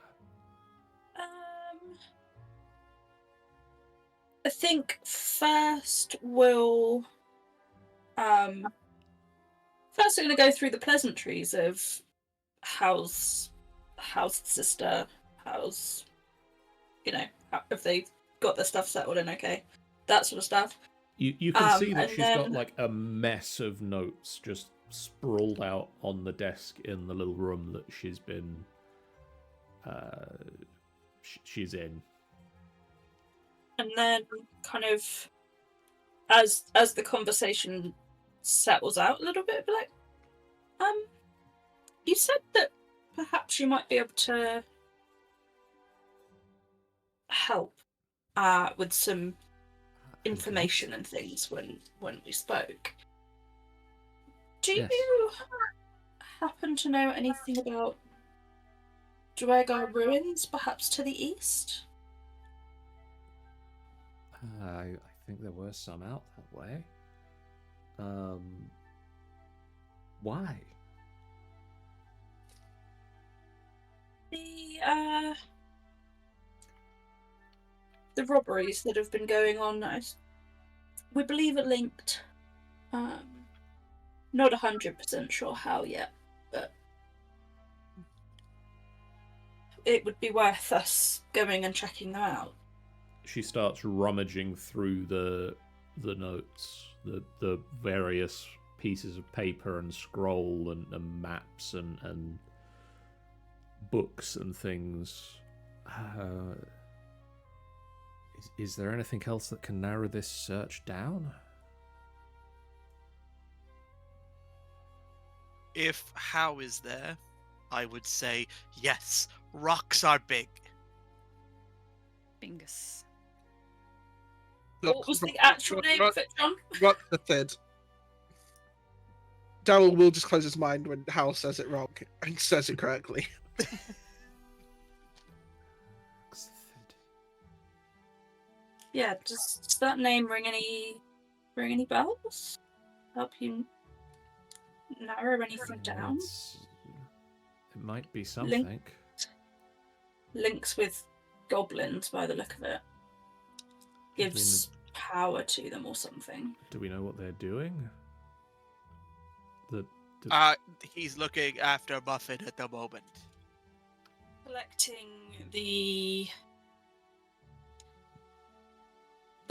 I think first we're going to go through the pleasantries of how's the sister, how's, if they've got their stuff settled in okay, that sort of stuff. You can see that and she's got then- like a mess of notes just sprawled out on the desk in the little room that she's been she's in. And then kind of as the conversation settles out a little bit, be like, you said that perhaps you might be able to help with some information and things when we spoke. Do Yes. you happen to know anything about Dwegar ruins, perhaps to the east? I think there were some out that way. Why? The robberies that have been going on, we believe are linked. Not 100% sure how yet, but it would be worth us going and checking them out. She starts rummaging through the notes, the various pieces of paper and scroll and maps and books and things. Is there anything else that can narrow this search down? If How is there, I would say yes. Rocks are big. Bingus. What was the actual name of it, John? Rock the third. Daryl will just close his mind when Hal says it wrong and says it correctly. Yeah, does that name ring any bells? Help you narrow anything down? It might be something. Links with goblins by the look of it. Gives power to them or something. Do we know what they're doing? He's looking after Muffin at the moment. Collecting the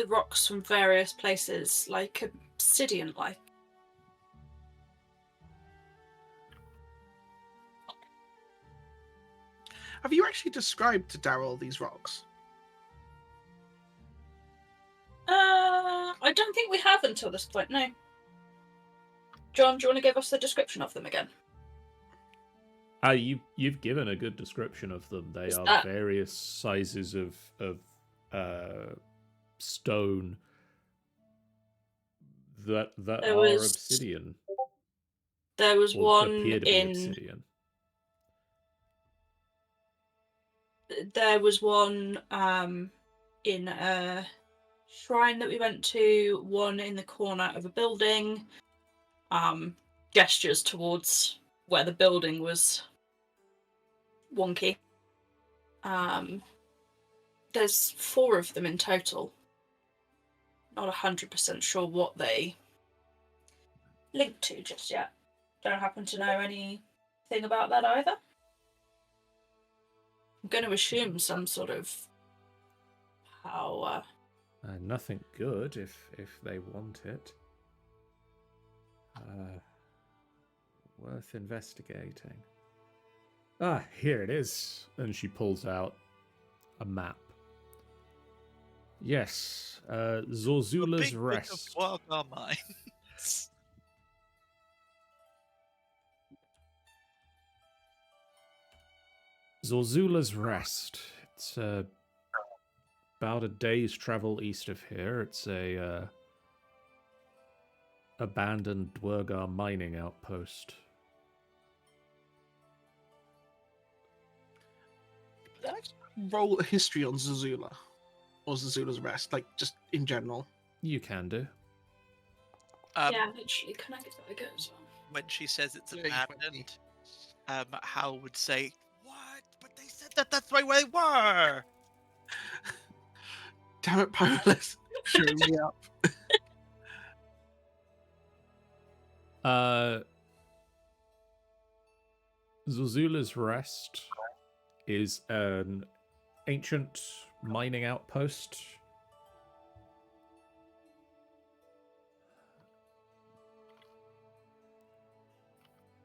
rocks from various places, like obsidian-like. Have you actually described to Daryl these rocks? I don't think we have until this point, no. John, do you want to give us the description of them again? You've given a good description of them. They Is are that- various sizes of stone that There are was- obsidian. There was Or one appear to be in. obsidian. There was one in a shrine that we went to. One in the corner of a building. Gestures towards where the building was wonky. There's 4 of them in total. Not 100% sure what they link to just yet. Don't happen to know anything about that either. I'm going to assume some sort of power. Nothing good if they want it. Worth investigating. Ah, here it is. And she pulls out a map. Yes, Zorzula's Big Rest. bit of work on mine. Zorzula's Rest. It's about a day's travel east of here. It's a abandoned Dwergar mining outpost. Let's roll a history on Zazula. Or Zazula's rest, like, just in general. You can do. Yeah, literally. Can I give that a go as well? When she says it's Yeah, abandoned, Hal would say, "What? But they said that that's right where they were." Damn it, Powerless. Showing me up. Zazula's Rest is an ancient mining outpost.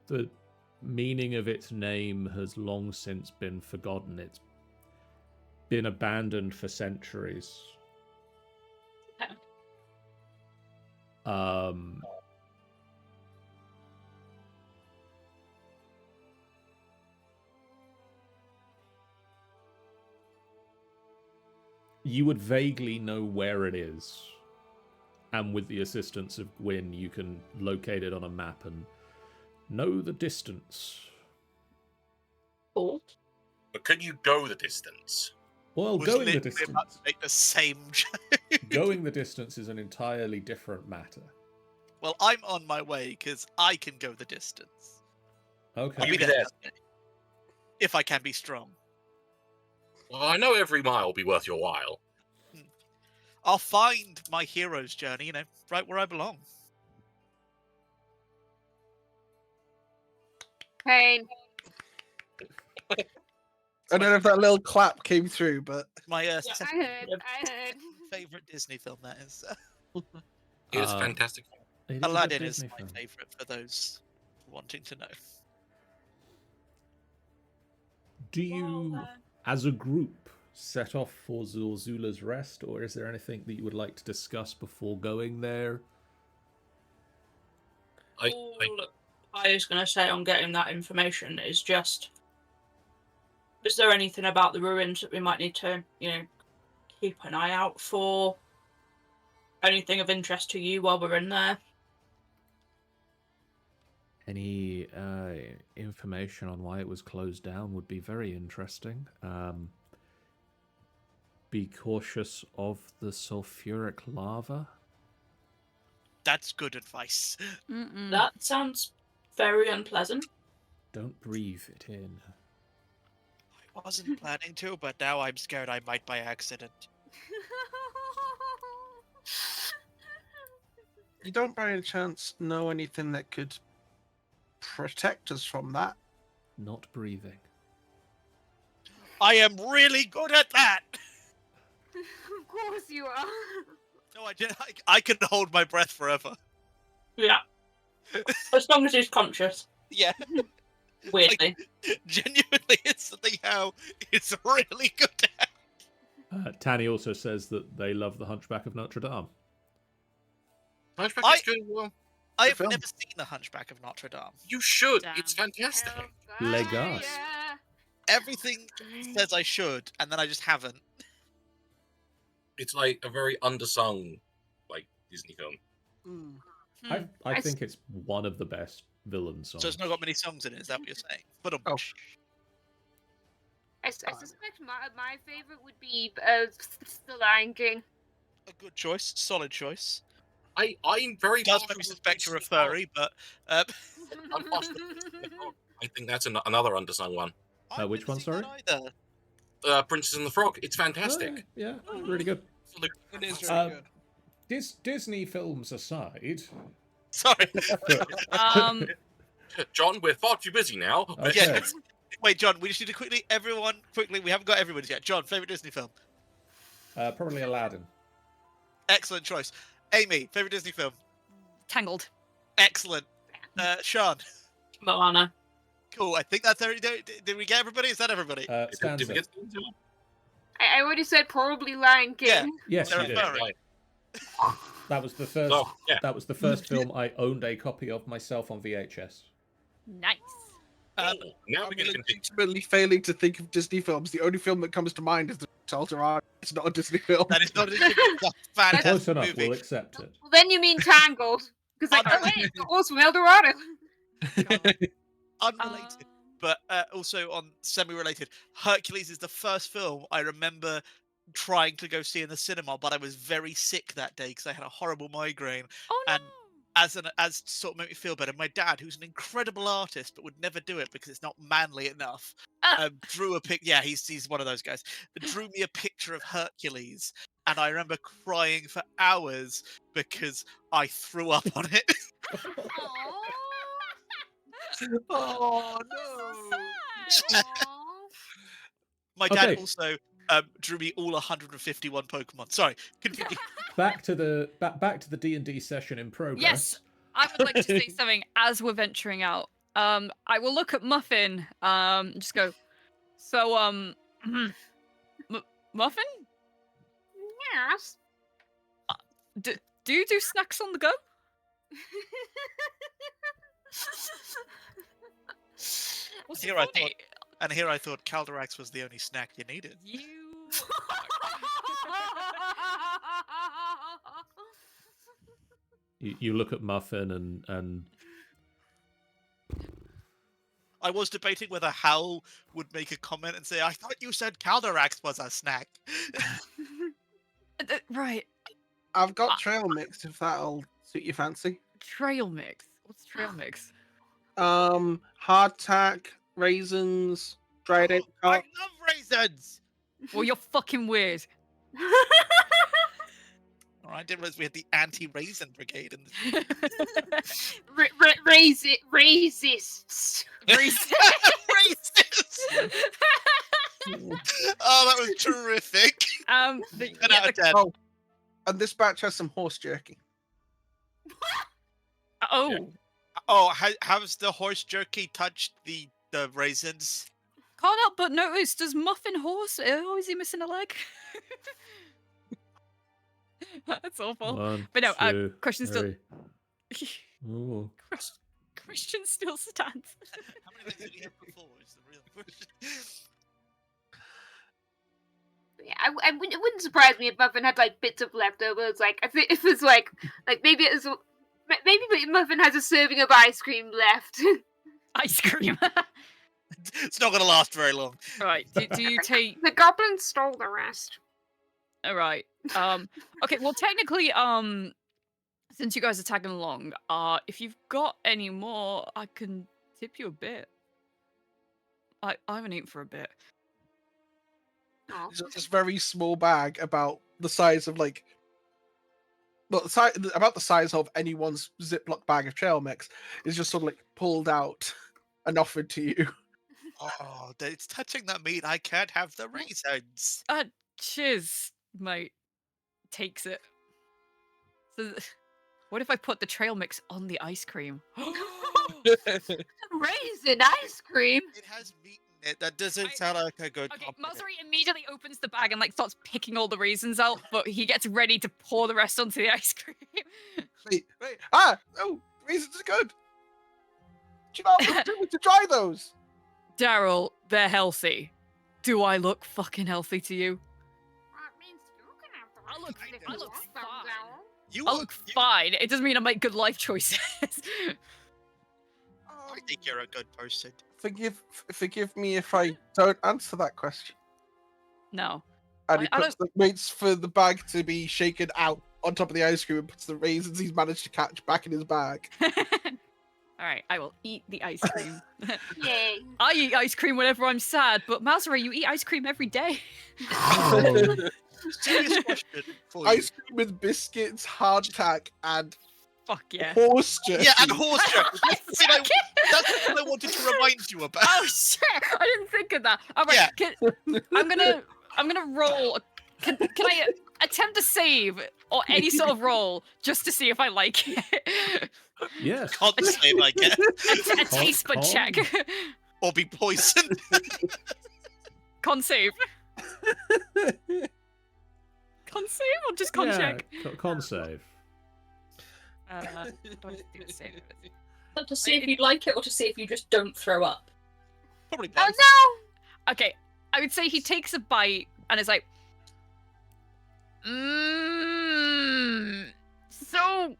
The meaning of its name has long since been forgotten. It's been abandoned for centuries. You would vaguely know where it is, and with the assistance of Gwyn, you can locate it on a map and know the distance. Cool. But can you go the distance? Well, Was going the literally about distance. to make the same joke. Going the distance is an entirely different matter. Well, I'm on my way because I can go the distance. Okay. I'll You be be there there. someday. If I can be strong. Well, I know every mile will be worth your while. I'll find my hero's journey, right where I belong. Pain. I don't know if that little clap came through, but My Yeah. I second heard. favorite Disney film, that is. It was Um, fantastic. It is a good Aladdin is Disney my film. favorite for those wanting to know. Do you, as a group, set off for Zula's Rest, or is there anything that you would like to discuss before going there? All I was going to say on getting that information is just, is there anything about the ruins that we might need to, keep an eye out for? Anything of interest to you while we're in there? Any information on why it was closed down would be very interesting. Be cautious of the sulfuric lava. That's good advice. Mm-mm. That sounds very unpleasant. Don't breathe it in. I wasn't planning to, but now I'm scared I might by accident. you don't by any chance know anything that could protect us from that. Not breathing. I am really good at that! Of course you are. No, I can hold my breath forever. Yeah. As long as he's conscious. Yeah, Weirdly. genuinely, it's something how it's really good at. Tanny also says that they love The Hunchback of Notre Dame. Hunchback is good. Well, I have film. never seen The Hunchback of Notre Dame. you should. Damn. It's fantastic. Legas. Yeah. Everything says I should, and then I just haven't. It's like a very undersung, Disney film. Hmm. I think it's one of the best villain songs. So it's not got many songs in it, is that what you're saying? But Oh. I suspect my favorite would be The Lion King. a good choice, solid choice. I'm very Does partial make me to suspect you're a Princess furry, but I'm partial to I think that's another undersung one. I've which never one, seen sorry? that either. Princess and the Frog. It's fantastic. Yeah, really good. It is Uh, very good. Disney films aside, Sorry. John, we're far too busy now. Okay. Yeah. Wait, John, we just need to quickly, we haven't got everyone's yet. John, favorite Disney film? probably Aladdin. Excellent choice. Amy, favorite Disney film? Tangled. Excellent. Sean, Moana. cool. I think that's everybody. Did we get everybody? Is that everybody? Did we Stanza. get- I already said probably Lion King. Yeah. Yes, They're you did. a furry. Right. That was the first. So, yeah. That was the first film I owned a copy of myself on VHS. Nice. Um, Now I'm we're going to continue. legitimately failing to think of Disney films. The only film that comes to mind is The Shelter. It's not a Disney film. that is not a Disney film. That's a fantastic Close enough. movie. We'll accept it. Well, then you mean Tangled. Because like, oh wait, it's also El Dorado. Unrelated, but also on semi-related, Hercules is the first film I remember trying to go see in the cinema, but I was very sick that day because I had a horrible migraine. Oh no! And as to sort of make me feel better, my dad, who's an incredible artist but would never do it because it's not manly enough, drew a pic. Yeah, he's one of those guys. Drew me a picture of Hercules, and I remember crying for hours because I threw up on it. Oh So sad. My dad Okay. also drew me all 151 Pokemon. Sorry, continue. Back to the D&D session in progress. Yes, I would like to say something as we're venturing out. I will look at Muffin. Just go. So, Muffin, Yes. do you do snacks on the go? What's Here so I funny? And here I thought Calderax was the only snack you needed. You. You look at Muffin and I was debating whether Hal would make a comment and say, "I thought you said Calderax was a snack." Right. I've got trail mix if that'll suit your fancy. Trail mix. What's trail mix? Hardtack, raisins, dried I apricot. love raisins. Well, you're fucking weird. All right, I didn't realize we had the anti-raisin brigade in the Racists. Racists! Oh, that was terrific. 10 out of 10. Oh, and this batch has some horse jerky. Oh, Oh, has the horse jerky touched the raisins? can't help but notice. Does Muffin horse? Oh, is he missing a leg? That's awful. 1, But no, 2, question still. 3. Ooh. Christian still stands. How many legs did he have before? Is the real question. Yeah, it wouldn't surprise me if Muffin had like bits of leftovers. Like I think if it's like maybe it was maybe Muffin has a serving of ice cream left. Ice cream. It's not going to last very long. Right. Do you take? The goblins stole the rest. All right. Okay. Well, technically, since you guys are tagging along, if you've got any more, I can tip you a bit. I haven't eaten for a bit. Oh. It's just this very small bag about the size of like, well, about the size of anyone's Ziploc bag of trail mix is just sort of like pulled out and offered to you. Oh, it's touching that meat. I can't have the raisins. Cheers, mate. Takes it. So, what if I put the trail mix on the ice cream? Raisin ice cream. It has meat in it. That doesn't sound like a good Okay, compliment. Matsuri immediately opens the bag and like starts picking all the raisins out, but he gets ready to pour the rest onto the ice cream. Wait. Oh, raisins are good. Do you know how to dry those? Daryl, they're healthy. Do I look fucking healthy to you? That means you can have the I look- raisin if I you look want them, fine. Daryl. You I look look fine. It doesn't mean I make good life choices. I think you're a good person. Forgive me if I don't answer that question. No. And he I waits for the bag to be shaken out on top of the ice cream and puts the raisins he's managed to catch back in his bag. All right, I will eat the ice cream. Yay. I eat ice cream whenever I'm sad, but Matsuri, you eat ice cream every day. Serious question for you. Ice cream with biscuits, hardtack, and Fuck yeah. horse jerky. Yeah, and horse jerky. That's the Jacket! that's what I wanted to remind you about. Oh shit! I didn't think of that. All right, Yeah. I'm gonna roll. Can I attempt a save or any sort of roll just to see if I like it? Yes. Can't say I guess. A taste bud Con? check. Or be poisoned. Con save. Con save or just con check? Con save. Do I do the save? To see if you like it or to see if you just don't throw up. Probably both. Oh Okay, I would say he takes a bite and is like, so good.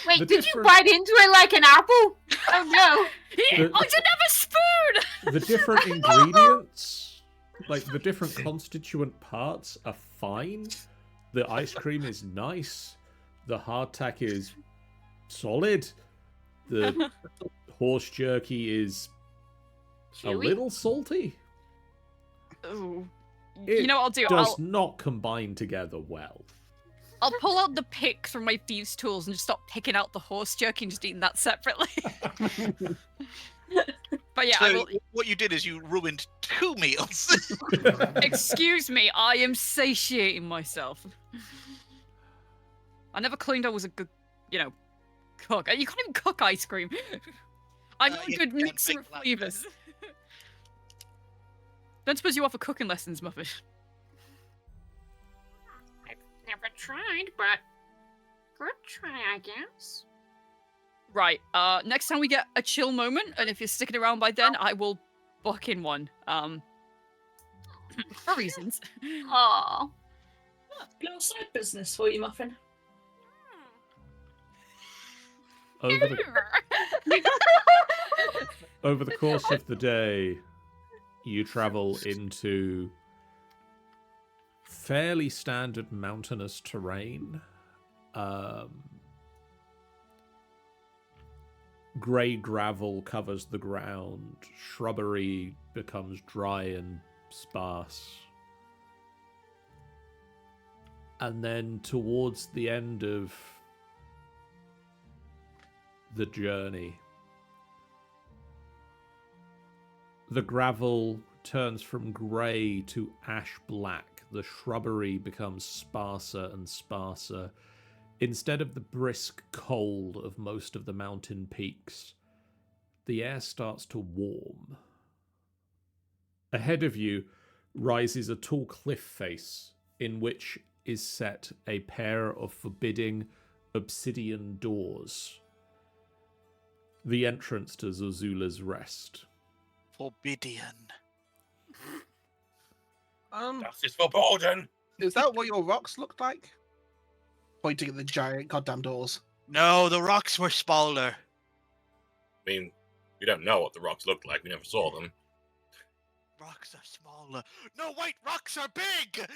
Wait, The did you different- bite into it like an apple? Oh no. The- I didn't have a spoon! The different ingredients, like the different constituent parts, are fine. The ice cream is nice. The hardtack is solid. The horse jerky is a Chewy? little salty. Ooh. It You know what I'll do? does not combine together well. I'll pull out the pick from my thieves' tools and just stop picking out the horse jerky and just eating that separately. But yeah, I So will... what you did is you ruined 2 meals. Excuse me, I am satiating myself. I never claimed I was a good, cook. You can't even cook ice cream. I'm not a you good can't mixer make of that. flavors. Don't suppose you offer cooking lessons, Muffin? I've never tried, but good try, I guess. Right. Next time we get a chill moment, and if you're sticking around by then, I will book in one. For reasons. Aw. Little side business for you, Muffin. Over the course of the day, you travel into fairly standard mountainous terrain. Grey gravel covers the ground. Shrubbery becomes dry and sparse. And then towards the end of the journey, the gravel turns from grey to ash black. The shrubbery becomes sparser and sparser. Instead of the brisk cold of most of the mountain peaks, the air starts to warm. Ahead of you rises a tall cliff face in which is set a pair of forbidding obsidian doors. The entrance to Zozula's Rest. Forbidian. Das ist verboten. Is that what your rocks looked like? Pointing at the giant goddamn doors. No, the rocks were smaller. I mean, we don't know what the rocks looked like. We never saw them. Rocks are smaller. No, wait, rocks are big!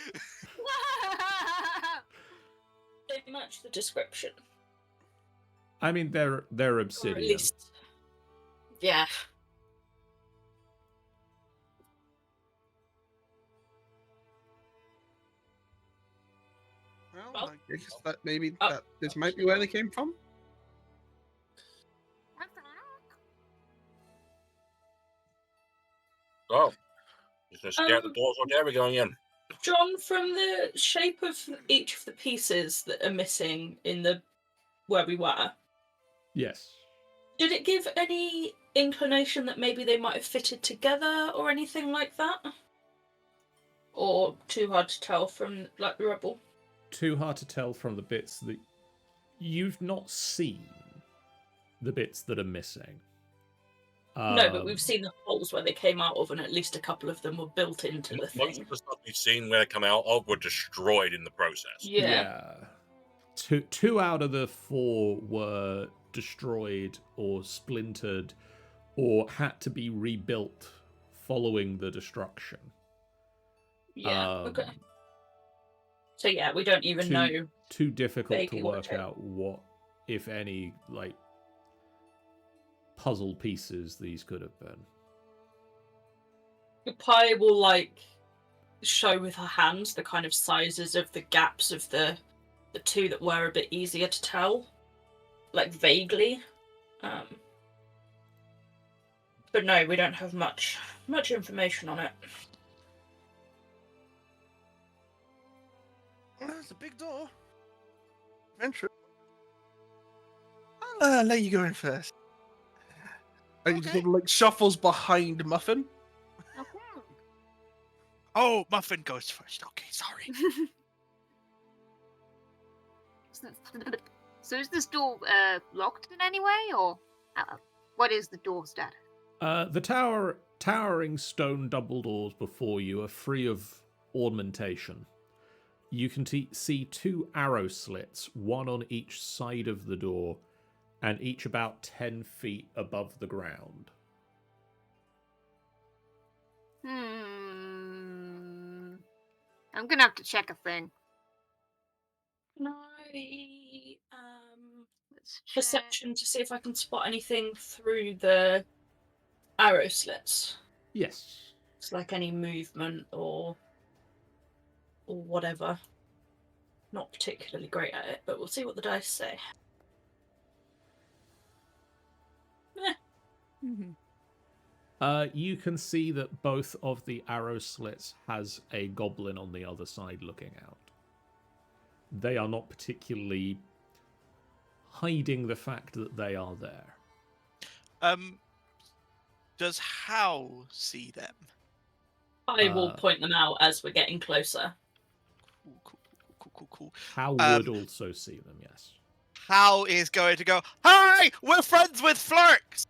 They match the description. I mean, they're Or at obsidian. least. Yeah. Well, I guess that maybe that this might be where they came from. Oh, just gonna stare at the doors all day. We're going in. John, from the shape of each of the pieces that are missing in the where we were, Yes. did it give any inclination that maybe they might have fitted together or anything like that? Or too hard to tell from like the rubble? Too hard to tell from the bits that you've not seen. The bits that are missing. No, but we've seen the holes where they came out of, and at least a couple of them were built into the Most thing. of the stuff we've seen where they come out of were destroyed in the process. Yeah. Two out of the 4 were destroyed or splintered or had to be rebuilt following the destruction. Yeah. Um, Okay. So yeah, we don't even know. Too difficult to vaguely what work type. out what, if any, like puzzle pieces these could have been. Pi will like show with her hands the kind of sizes of the gaps of the two that were a bit easier to tell, like vaguely. But no, we don't have much information on it. Well, it's a big door. Entrance. I'll let you go in first. And he just sort of like shuffles behind Muffin. Oh, Muffin goes first. Okay, sorry. So is this door locked in any way, or what is the door status? The towering stone double doors before you are free of ornamentation. You can see 2 arrow slits, one on each side of the door, and each about 10 feet above the ground. I'm gonna have to check a thing. Can I Let's check. perception to see if I can spot anything through the arrow slits? Yes. It's like any movement or whatever. Not particularly great at it, but we'll see what the dice say. You can see that both of the arrow slits has a goblin on the other side looking out. They are not particularly hiding the fact that they are there. Does How see them? I will point them out as we're getting closer. Cool. How would also see them, yes. How is going to go, hi, we're friends with Flirks!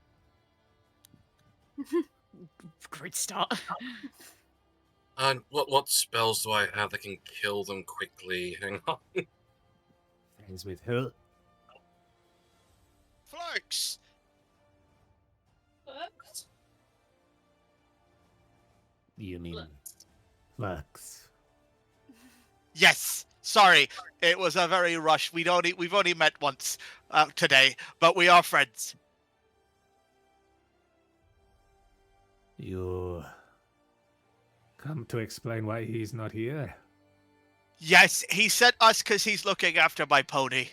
Great start. And what spells do I have that can kill them quickly? Hang on. Friends with who? Flirks! You mean Flux? Yes, sorry, it was a very rush. We've only met once today, but we are friends. You come to explain why he's not here? Yes, he sent us because he's looking after my pony.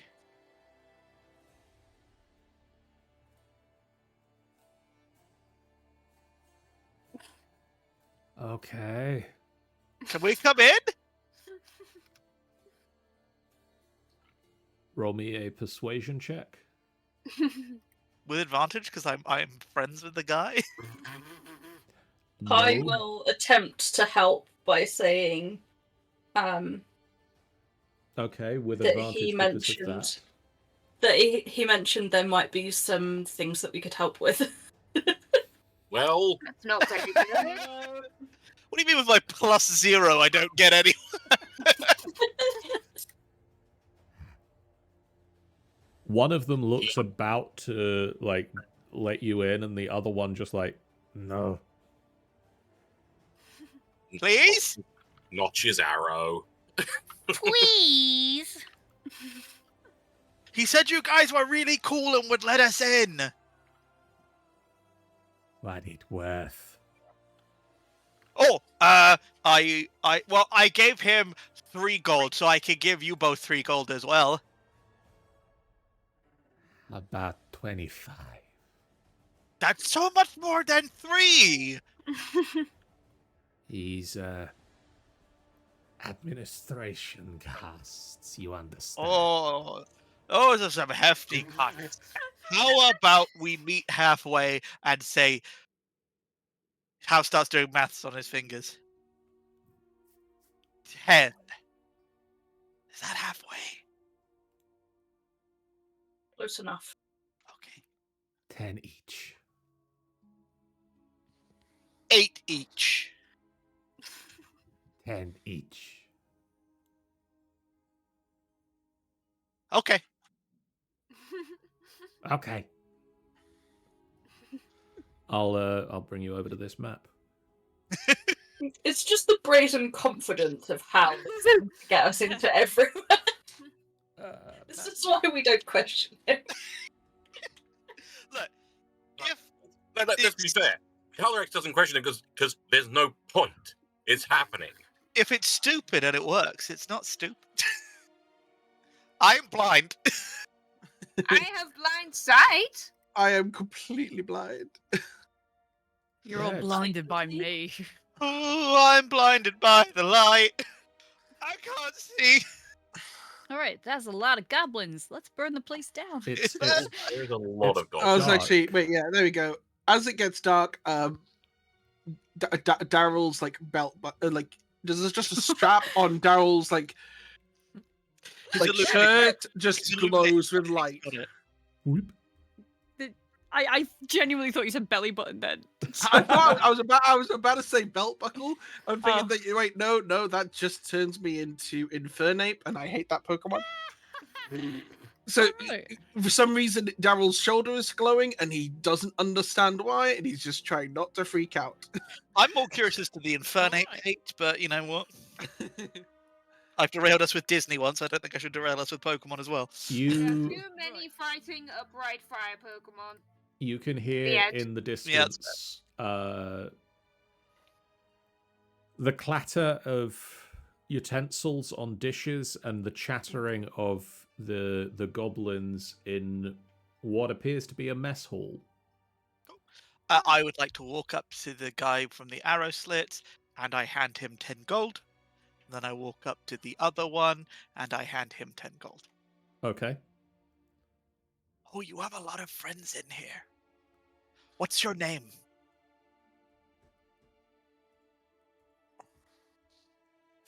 Okay. Can we come in? Roll me a persuasion check. With advantage because I'm friends with the guy. I No. will attempt to help by saying Okay, with that advantage he because mentioned of that. that he mentioned there might be some things that we could help with. Well, That's not very good. What do you mean with my +0? I don't get any. One of them looks about to like let you in, and the other one just like, no. Please? notch his arrow. Please. He said you guys were really cool and would let us in. What it worth? Oh, I gave him 3 gold, so I can give you both 3 gold as well. About 25. That's so much more than 3. He's administration costs, you understand. Oh, those are some hefty costs. How about we meet halfway and say, Hal starts doing maths on his fingers. 10. Is that halfway? Close enough. Okay. 10 each. 8 each. 10 each. Okay. Okay. I'll bring you over to this map. It's just the brazen confidence of how this is to get us into everywhere. This is why we don't question him. Look, if Let's be fair. Calrex doesn't question it because there's no point. It's happening. if it's stupid and it works, it's not stupid. I'm blind. I have blind sight. I am completely blind. You're all Yes. blinded by me. Oh, I'm blinded by the light. I can't see. All right, that's a lot of goblins. Let's burn the place down. It's There's a lot of I gold. was Dark. actually wait, yeah, there we go. As it gets dark, Daryl's like belt, like there's just a strap on Daryl's like illuminated. shirt just He's illuminated. glows with light. Got it. Whoop. I genuinely thought you said belly button then. I was about to say belt buckle. I'm thinking Oh. that wait, no, that just turns me into Infernape, and I hate that Pokemon. So Right. for some reason, Daryl's shoulder is glowing, and he doesn't understand why, and he's just trying not to freak out. I'm more curious as to the Infernate Alright. hate, but you know what? I've derailed us with Disney once. I don't think I should derail us with Pokemon as well. You Too many fighting a bright fire Pokemon. you can hear Yeah, in the Yeah, that's distance the clatter of utensils on dishes and the chattering of the goblins in what appears to be a mess hall. I would like to walk up to the guy from the arrow slits, and I hand him 10 gold. Then I walk up to the other one, and I hand him 10 gold. Okay. Oh, you have a lot of friends in here. What's your name?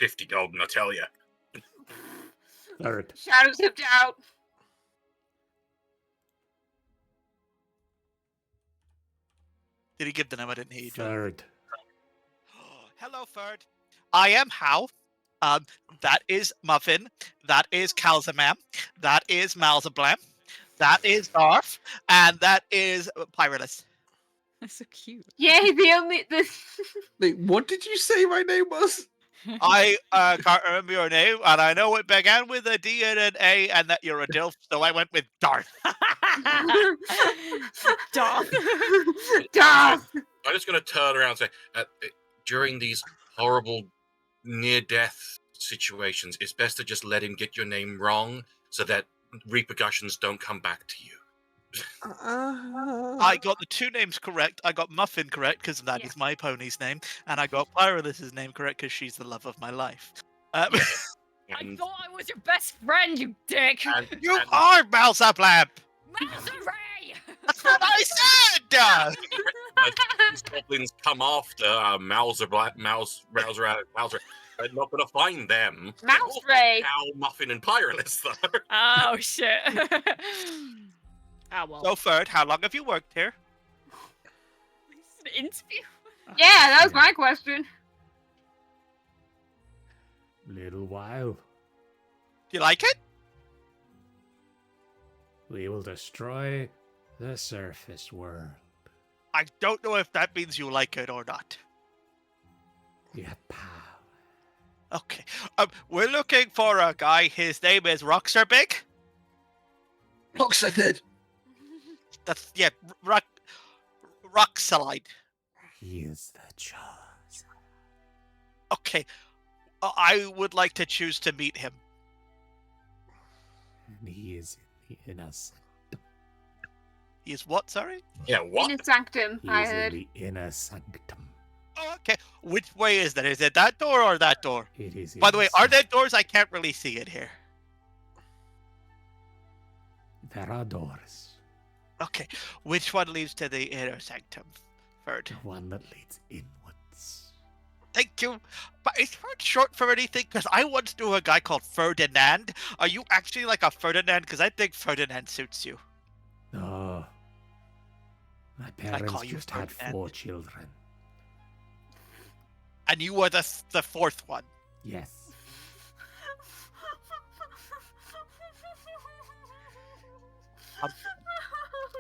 $50 gold, I tell you. Third. Shadows of Doubt. Did he give the name? I didn't hear you, John. Third. Hello, Ferd. I am Hal. That is Muffin. That is Calzamam. That is Malzablam. That is Darf. And that is Pyrillus. That's so cute. Yay, the Wait, what did you say my name was? I can't remember your name, and I know it began with a D and an A, and that you're a DILF, so I went with Darth. Darth. Darth. I'm just going to turn around and say, during these horrible near-death situations, it's best to just let him get your name wrong so that repercussions don't come back to you. I got the 2 names correct. I got Muffin correct, because that is my pony's name, and I got Pyrillus's name correct, because she's the love of my life. I And, thought I was your best friend, you dick. You are Malzablam! Malzaray! That's what I said! these goblins come after Mouser, they're not going to find them. Mouse Ray. Cow, Muffin, and Pyrillus, though. Oh, shit. Oh, well. So, Ferd, how long have you worked here? It's an interview. Yeah, that was my question. Little while. Do you like it? We will destroy the surface world. I don't know if that means you like it or not. We have power. Okay. We're looking for a guy. His name is Roxerbig. Roxanne. That's, yeah, Roxalide. He is the chosen. Okay. I would like to choose to meet him. And he is in the inner sanctum. He is what, sorry? Yeah, what? In a sanctum, He I is heard. in the inner sanctum. Oh, okay. Which way is that? Is it that door or that door? It is. By the way, are there doors? I can't really see it here. There are doors. Okay. Which one leads to the inner sanctum, Ferd? The one that leads inwards. Thank you. But is Ferd short for anything? Because I once knew a guy called Ferdinand. Are you actually like a Ferdinand? Because I think Ferdinand suits you. No. My I parents call you just had Ferdinand? 4 children. And you were the 4th one. Yes.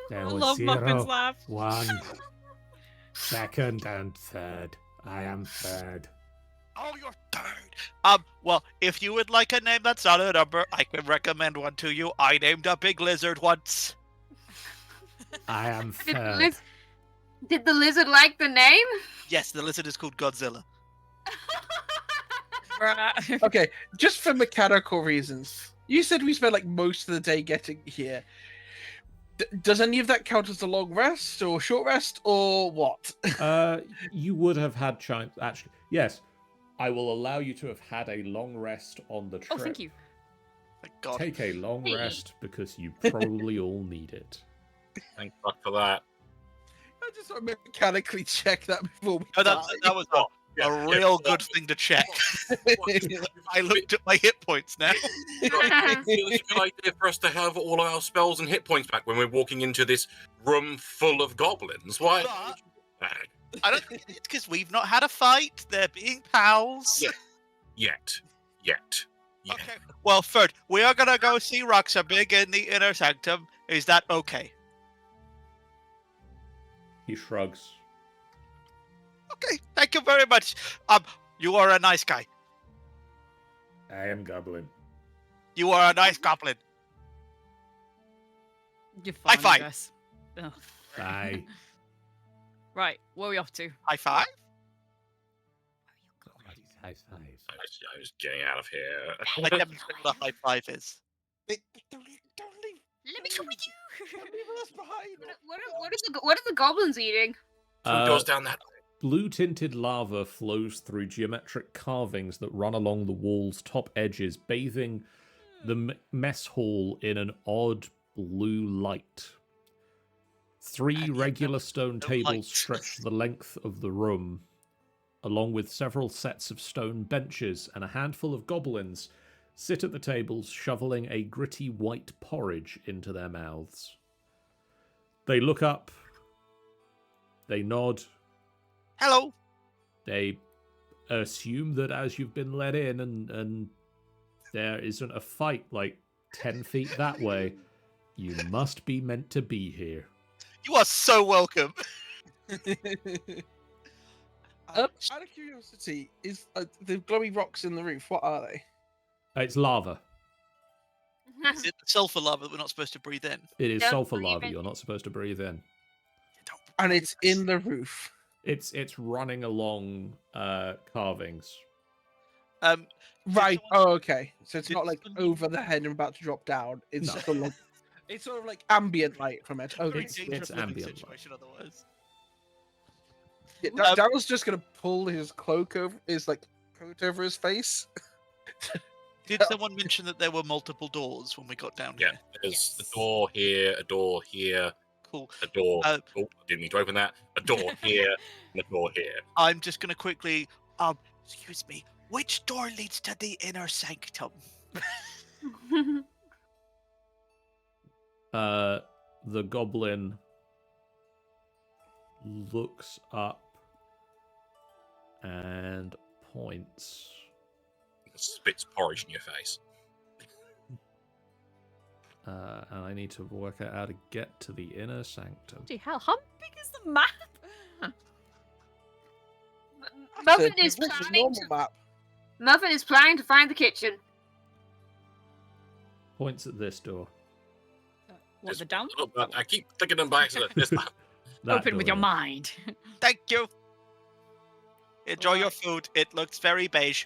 There I was love 0, Muffin's laugh. 1, 2nd, and 3rd. I am 3rd. Oh, you're 3rd. Well, if you would like a name that's not a number, I can recommend one to you. I named a big lizard once. I am Did the, 3rd. did the lizard like the name? Yes, the lizard is called Godzilla. Right. Okay, just for mechanical reasons. You said we spent like most of the day getting here. Does any of that count as a long rest or short rest or what? You would have had chance. Actually, yes. I will allow you to have had a long rest on the trip. Oh, thank you. Thank God. Take a long Hey. rest because you probably all need it. Thank fuck for that. I just want to mechanically check that before we No, die. that was a real good thing to check. I looked at my hit points now. It's a good idea for us to have all of our spells and hit points back when we're walking into this room full of goblins. Why? But I don't think it's because we've not had a fight. They're being pals. Yeah. Yet. Yeah. Okay. Well, Ferd, we are gonna go see Roxabig in the inner sanctum. Is that okay? He shrugs. Okay. Thank you very much. You are a nice guy. I am Goblin. You are a nice goblin. You're High fine, I five. guess. Ugh. Bye. Right, where are we off to? High five. High five. I was getting out of here. I demonstrate what a high five is. Don't leave. Let me come with you. Don't leave us behind. What are the goblins eating? Food goes down that way. Blue-tinted lava flows through geometric carvings that run along the wall's top edges, bathing the mess hall in an odd blue light. Three regular stone tables stretch the length of the room, along with several sets of stone benches, and a handful of goblins sit at the tables, shoveling a gritty white porridge into their mouths. They look up, they nod, Hello. they assume that as you've been let in and there isn't a fight like 10 feet that way, you must be meant to be here. You are so welcome. Out of curiosity, is the glowy rocks in the roof? What are they? It's lava. Is it sulfur lava that we're not supposed to breathe in? It is Don't sulfur breathe lava in. you're not supposed to breathe in. And it's in the roof. It's running along carvings. Right. Oh, okay. So it's did not like someone- over the head and about to drop down. It's No. just sort of like, it's sort of like ambient light from it. Okay. It's Dangerous living ambient light. situation otherwise. Yeah, Daryl's just gonna pull his cloak over his coat over his face. Did someone mention that there were multiple doors when we got down Yeah, here? there's a door here, a door here, Cool. a door. Uh, oh, I didn't mean to open that. A door here, and a door here. I'm just gonna quickly excuse me, which door leads to the inner sanctum? The goblin looks up and points. Spits porridge in your face. And I need to work out how to get to the inner sanctum. Bloody hell, how big is the map? Muffin It's is a planning normal to. map. Muffin is planning to find the kitchen. Points at this door. What, the down? Oh, but I keep thinking them by accident. This map. That Open with door your there. mind. Thank you. Enjoy your food. It looks very beige.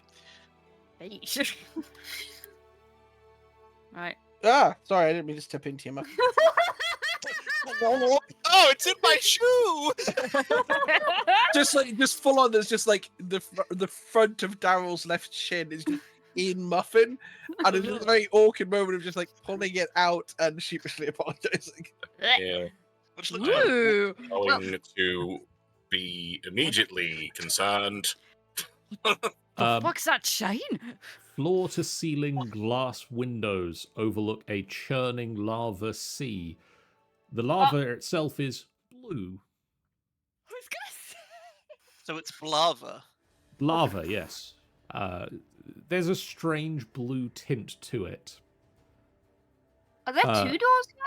Right. Ah, sorry, I didn't mean to step into your mouth. Oh, it's in my shoe. just full on. There's just like the front of Daryl's left shin is just in Muffin, and it's just a very awkward moment of just like pulling it out and sheepishly apologizing. Yeah. Which looks Ooh. Going to be immediately concerned. Fuck's that chain? Floor-to-ceiling glass windows overlook a churning lava sea. The lava itself is blue. I was gonna say. so it's lava. Lava, yes. There's a strange blue tint to it. Are there two doors here?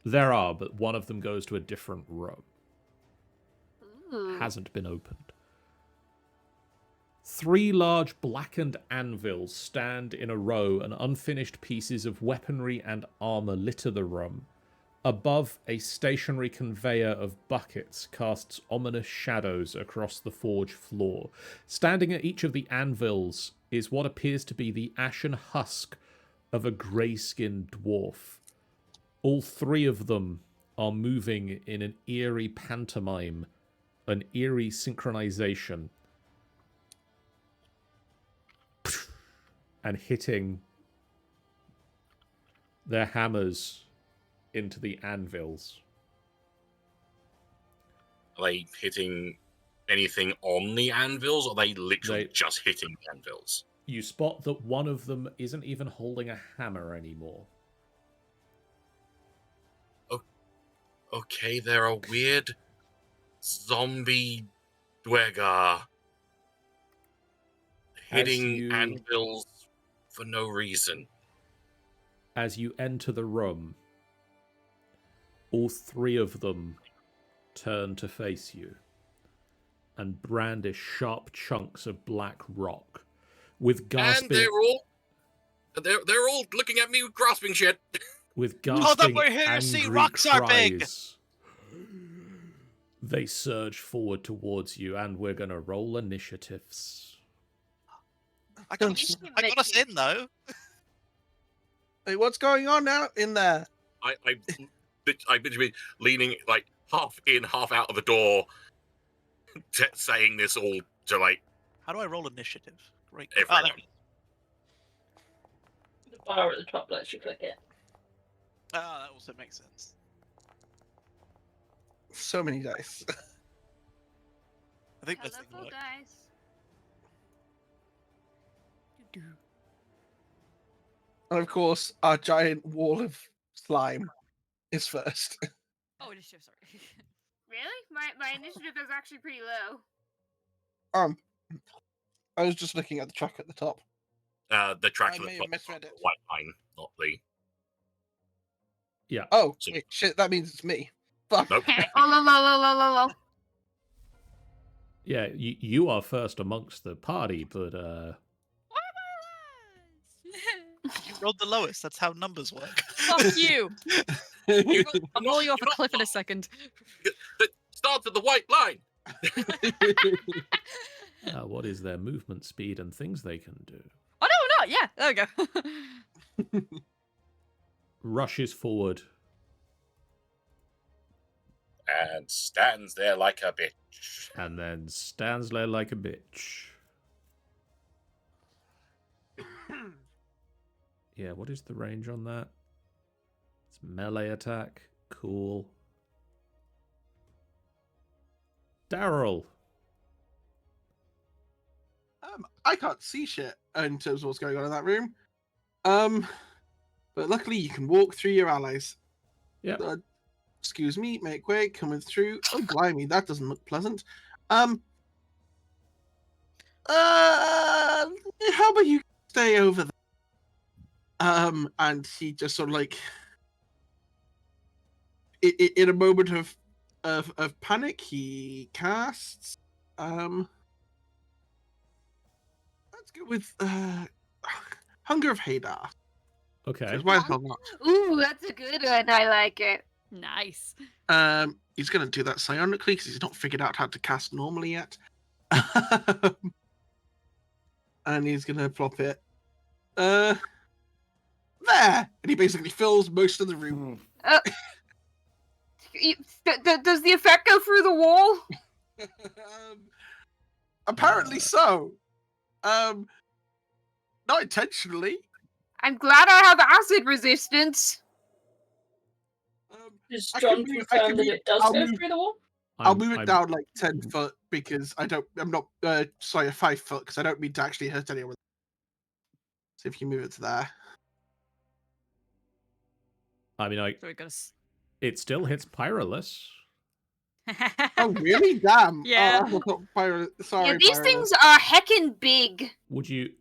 There are, but one of them goes to a different room. Ooh. Hasn't been opened. 3 large blackened anvils stand in a row, and unfinished pieces of weaponry and armor litter the room. Above, a stationary conveyor of buckets casts ominous shadows across the forge floor. Standing at each of the anvils is what appears to be the ashen husk of a grey-skinned dwarf. All 3 of them are moving in an eerie pantomime, an eerie synchronization, and hitting their hammers into the anvils. Are they hitting anything on the anvils, or are they literally just hitting the anvils? You spot that one of them isn't even holding a hammer anymore. Okay, there are weird zombie Dwegar hitting anvils for no reason. As you enter the room, all three of them turn to face you and brandish sharp chunks of black rock with gasping. And they're all looking at me with grasping shit. With gasping, we're here to see angry rocks are big. cries, they surge forward towards you, and we're gonna roll initiatives. I got us in though. Hey, what's going on out in there? I'm literally leaning like half in, half out of the door, saying this all to like. How do I roll initiative? Great. Everyone. The bar at the top lets you click it. Ah, that also makes sense. So many dice. I think that's Colorful dice. And of course, our giant wall of slime is first. Oh, initiative, sorry. Really? My initiative is actually pretty low. I was just looking at the track at the top. The track I at the may have top, misread it. white line, not the. Yeah. Oh, So- wait, shit, that means it's me. Fuck. Nope. Oh, Yeah, you are first amongst the party, but You rolled the lowest. That's how numbers work. Fuck you! I'll roll you off a cliff in a second. It starts at the white line. what is their movement speed and things they can do? Oh, no, not. Yeah, there we go. Rushes forward. And stands there like a bitch. And then stands there like a bitch. Yeah, what is the range on that? It's melee attack. Cool. Daryl. I can't see shit in terms of what's going on in that room. But luckily you can walk through your allies. Yep. Excuse me, make way, coming through. Oh, blimey, that doesn't look pleasant. How about you stay over there? And he just sort of like, in a moment of panic, he casts. Let's go with Hunger of Hadar. Okay. 'Cause why the hell not? Ooh, that's a good one. I like it. Nice. He's gonna do that psionically because he's not figured out how to cast normally yet. And he's gonna plop it. There, and he basically fills most of the room. Does the effect go through the wall? Apparently so. Not intentionally. I'm glad I have acid resistance. Does I John can move- confirm that it does I'll go move- through the wall? I'll move it down like 10 foot because I'm not 5 foot because I don't mean to actually hurt anyone. So if you move it to there. I mean, So we got it still hits Pyrolus. Oh really? Damn. Yeah. Sorry. Yeah, these Pyro. things are heckin' big. Would you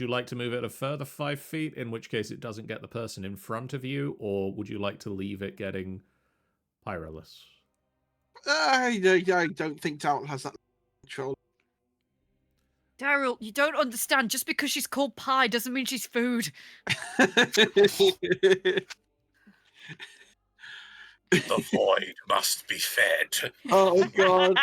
like to move it a further 5 feet, in which case it doesn't get the person in front of you, or would you like to leave it getting Pyrolus? I don't think Daryl has that control. Daryl, you don't understand. Just because she's called pie doesn't mean she's food. The void must be fed. Oh god.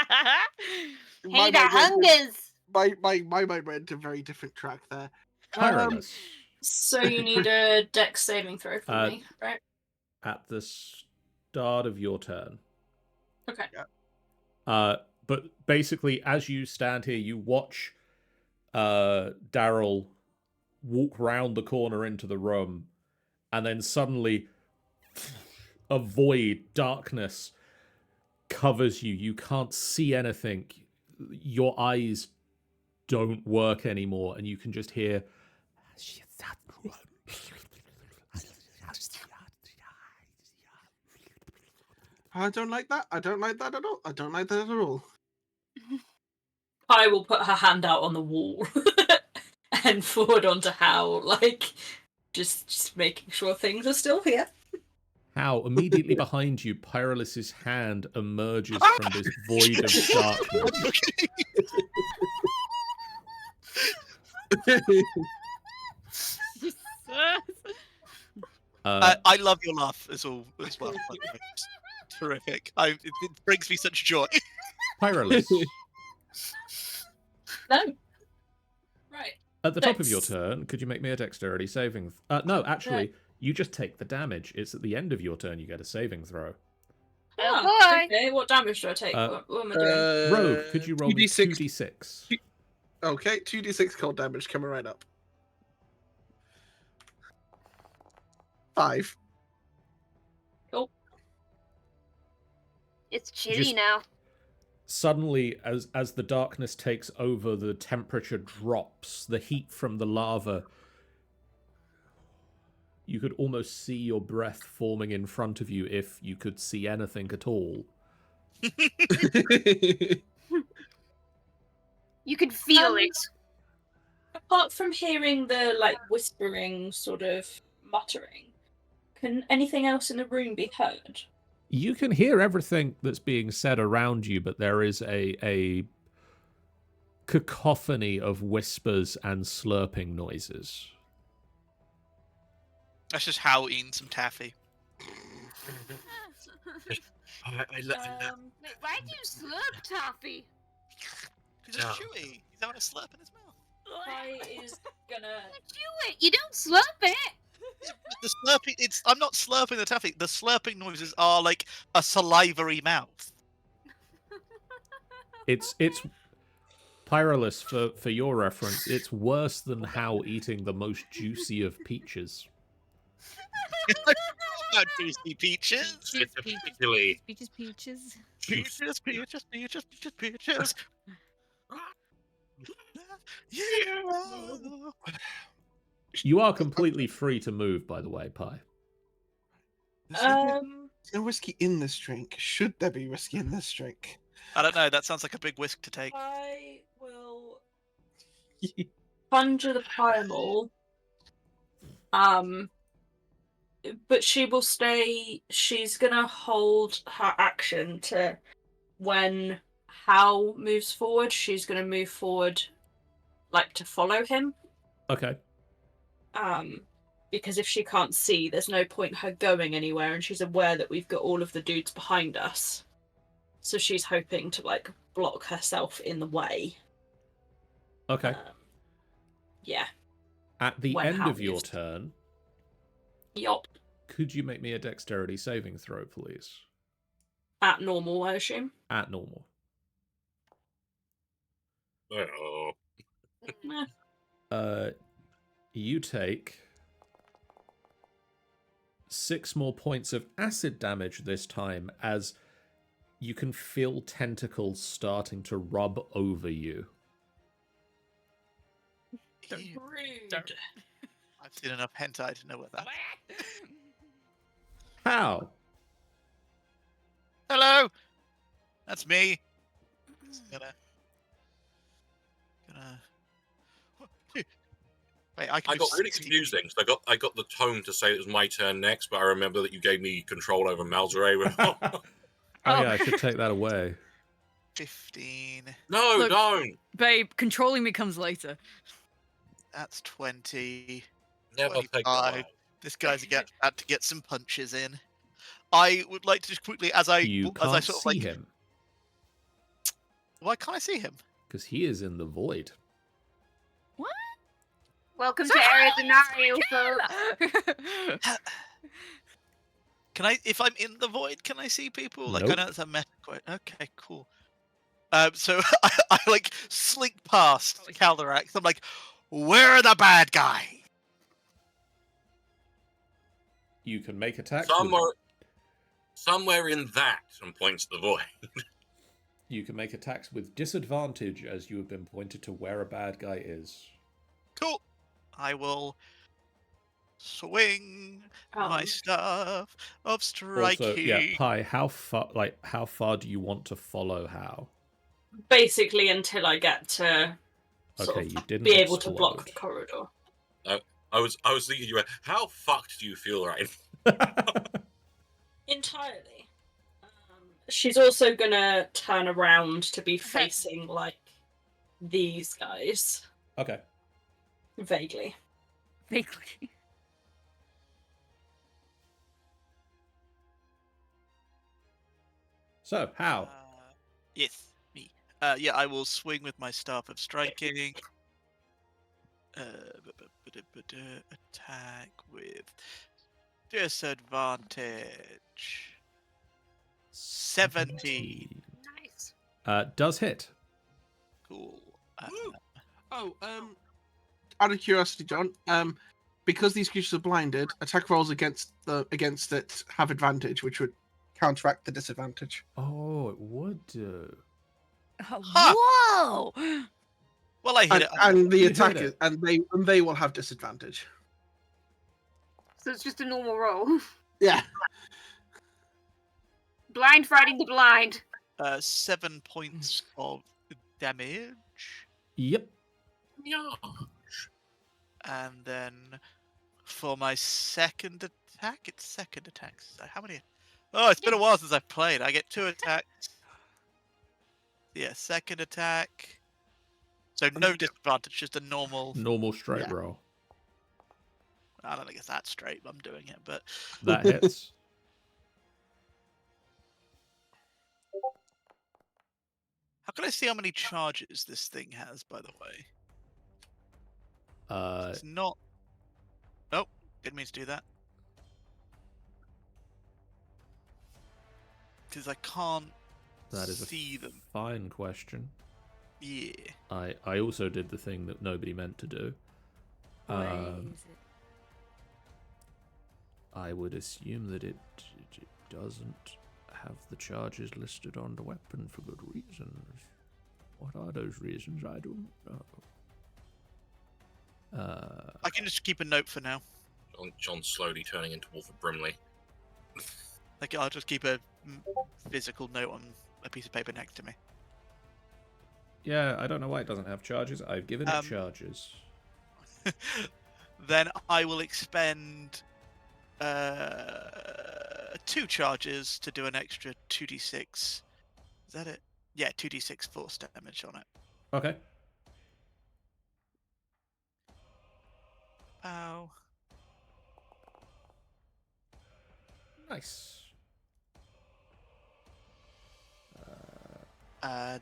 Hey, the hungers. My mind went to a very different track there. Pyrolus. So you need a dex saving throw from me, right? At the start of your turn. Okay. But basically, as you stand here, you watch Daryl walk round the corner into the room, and then suddenly a void, darkness covers you. You can't see anything. Your eyes don't work anymore, and you can just hear. I don't like that. I don't like that at all. I don't like that at all. I will put her hand out on the wall. then forward onto Hal, like just making sure things are still here. How immediately behind you, Pyrolus's hand emerges from this void of darkness. I love your laugh as well. Terrific. It brings me such joy. Pyrolus, No. Right. at the top of your Dex. turn, could you make me a dexterity saving? No, actually, you just take the damage. It's at the end of your turn you get a saving throw. Oh, boy. Okay, what damage do I take? What am I doing? Rogue, could you roll me 2d6. 2d6? Okay, 2d6 cold damage coming right up. 5. It's chilly Just- now. Suddenly, as the darkness takes over, the temperature drops, the heat from the lava. You could almost see your breath forming in front of you if you could see anything at all. You can feel it. Apart from hearing the like whispering sort of muttering, can anything else in the room be heard? You can hear everything that's being said around you, but there is a cacophony of whispers and slurping noises. That's just how eating some taffy. Wait, why do you slurp toffee? Because it's chewy. He's having a slurp in his mouth. Pi is gonna. Chew it. You don't slurp it. The slurping, I'm not slurping the taffy. The slurping noises are like a salivary mouth. It's Pyrolus, for your reference, it's worse than how eating the most juicy of peaches. Not juicy peaches. It's a particularly Peaches. Peaches, peaches, peaches, peaches, peaches. Yeah. You are completely free to move, by the way, Pi. There's no whiskey in this drink. Should there be whiskey in this drink? I don't know. That sounds like a big whisk to take. I will conjure the primal. But she will stay. She's gonna hold her action to when Hal moves forward. She's gonna move forward, like to follow him. Okay. Because if she can't see, there's no point her going anywhere, and she's aware that we've got all of the dudes behind us. So she's hoping to like block herself in the way. Okay. Yeah. At the when end Hal of your moves. turn, Yup. could you make me a dexterity saving throw, please? At normal, I assume. At normal. oh, Eh. You take 6 more points of acid damage this time as you can feel tentacles starting to rub over you. Rude. I've seen enough hentai to know what that. How? Hello, that's me. Gonna. Wait, I I got really confused then because I got the tone to say it was my turn next, but I remember that you gave me control over Malzere. Oh yeah, I should take that away. 15. No, Look. don't. Babe, controlling me comes later. That's 20. Never take that 25. away. This guy's about to get some punches in. I would like to just quickly, as I You as I can't sort of see like, him why can't I see him? because he is in the void. Welcome to Area Denario, folks. Can I, if I'm in the void, can I see people? Like, I Nope. know it's a meta quote. Okay, cool. So I like slink past Calderax. I'm like, where are the bad guys? You can make attacks. Somewhere in that, and points to the void. You can make attacks with disadvantage as you have been pointed to where a bad guy is. Cool. I will swing my stuff of striking. Also, yeah, Pi, how far do you want to follow Hal? Basically, until I get to sort Okay, of you didn't be able to block explode. the corridor. I was thinking you were, how fucked do you feel right Entirely. She's also gonna turn around to be facing like these guys Okay. vaguely. Vaguely. So, how? Yes, me. Yeah, I will swing with my staff of striking. Attack with disadvantage. 17. Nice. Does hit. Cool. Out of curiosity, John, because these creatures are blinded, attack rolls against it have advantage, which would counteract the disadvantage. Oh, it would do. Huh. Whoa! Well, I hit And, it. and the You hit attackers, it. and they will have disadvantage. So it's just a normal roll. Yeah. Blind fighting the blind. 7 points of damage. Yep. Yeah. And then for my second attack, it's second attacks. So how many? Oh, it's been a while since I've played. I get 2 attacks. Yeah, second attack. So no disadvantage, just a normal. Normal straight Yeah. roll. I don't think it's that straight. I'm doing it, but That hits. how can I see how many charges this thing has? By the way, it's not. Oh, didn't mean to do that. Because I can't that is see a them. fine question. Yeah. I also did the thing that nobody meant to do. I would assume that it doesn't have the charges listed on the weapon for good reasons. What are those reasons? I don't know. I can just keep a note for now. John slowly turning into Wolford Brimley. Like I'll just keep a physical note on a piece of paper next to me. Yeah, I don't know why it doesn't have charges. I've given it charges. Then I will expend 2 charges to do an extra 2d6. Is that it? Yeah, 2d6 force damage on it. Okay. Ow. Nice. And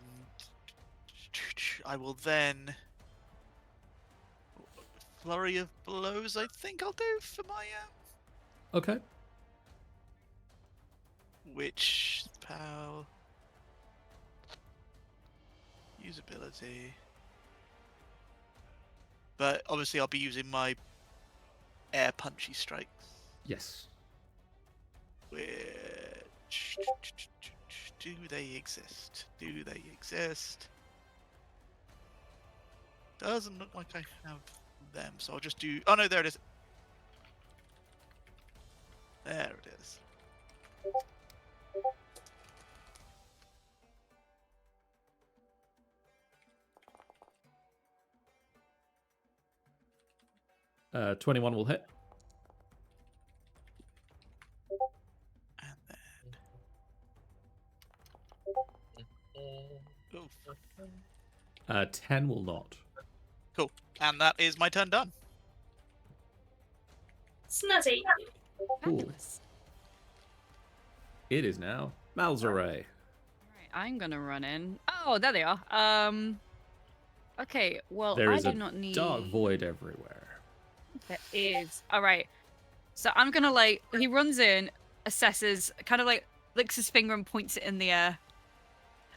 I will then flurry of blows. I think I'll do for my Okay. which pal usability. But obviously, I'll be using my air punchy strikes. Yes. Which do they exist? Do they exist? Doesn't look like I have them, so I'll just do. Oh no, there it is. There it is. Uh, 21 will hit. And then. Oof. 10 will not. Cool. And that is my turn done. Snazzy. Fabulous. It is now Malzare. Right, I'm gonna run in. Oh, there they are. Okay, well, There I is do a not need. dark void everywhere. There is. All right. So I'm gonna he runs in, assesses, kind of licks his finger and points it in the air,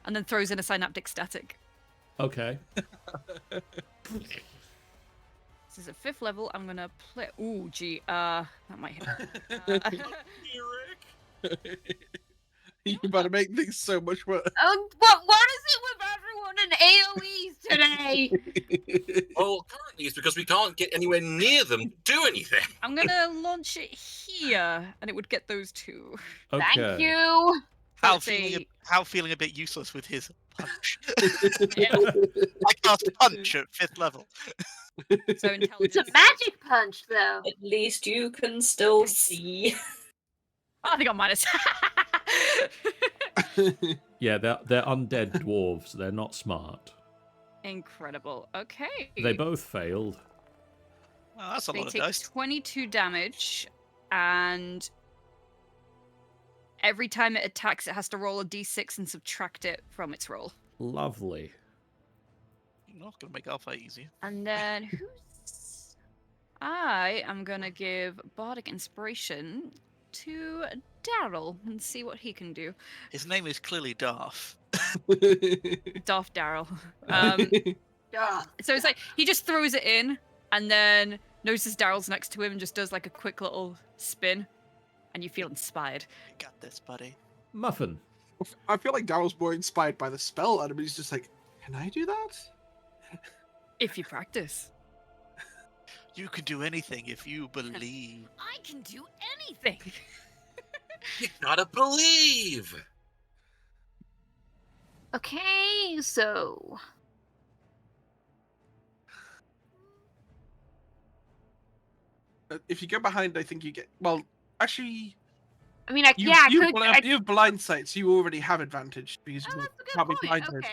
and then throws in a synaptic static. Okay. This is at 5th level. I'm gonna play. Ooh, gee. That might hit. You better make things so much worse. What is it with everyone in AoEs today? Well, currently it's because we can't get anywhere near them to do anything. I'm gonna launch it here, and it would get those 2. Okay. Thank you. How it's feeling a bit useless with his punch. Yeah. I cast punch at 5th level. So It's a intelligence. magic punch, though. At least you can still Yes. see. I think I'm minus. Yeah, they're undead dwarves. They're not smart. Incredible. Okay. They both failed. Well, that's a They lot of take dice. 22 damage, and every time it attacks, it has to roll a d6 and subtract it from its roll. Lovely. I'm not gonna make Alpha easy. And then who's? I am gonna give Bardic Inspiration to Daryl and see what he can do. His name is clearly Darth. Darth Daryl. Yeah. So it's like he just throws it in and then notices Daryl's next to him and just does like a quick little spin, and you feel inspired. You got this, buddy. Muffin. I feel like Daryl's more inspired by the spell, and he's just like, can I do that? If you practice. You can do anything if you believe. I can do anything. You gotta believe. Okay, so If you go behind, I think you get. Well, actually, I mean, you, yeah, I you, could. bl- you have blind sight, so you already have advantage because Oh, you that's a good can't be point. blinded.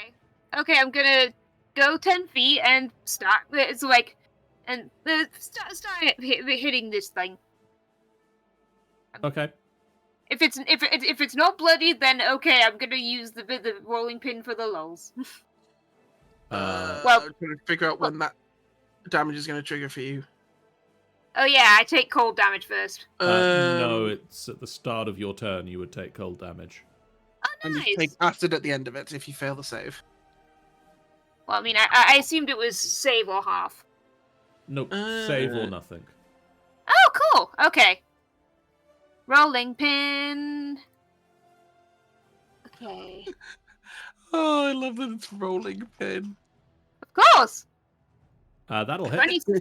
Okay, I'm gonna go 10 feet and start. It's like, and start hitting this thing. Okay. If it's not bloody, then okay, I'm gonna use the rolling pin for the lulls. I'm trying to figure out when that damage is going to trigger for you. Oh yeah, I take cold damage first. No, it's at the start of your turn you would take cold damage. Oh, And nice. you take acid at the end of it if you fail the save. Well, I mean, I assumed it was save or half. Nope, save or nothing. Oh, cool. Okay. Rolling pin. Okay. Oh, I love that it's rolling pin. Of course. That'll hit. 20...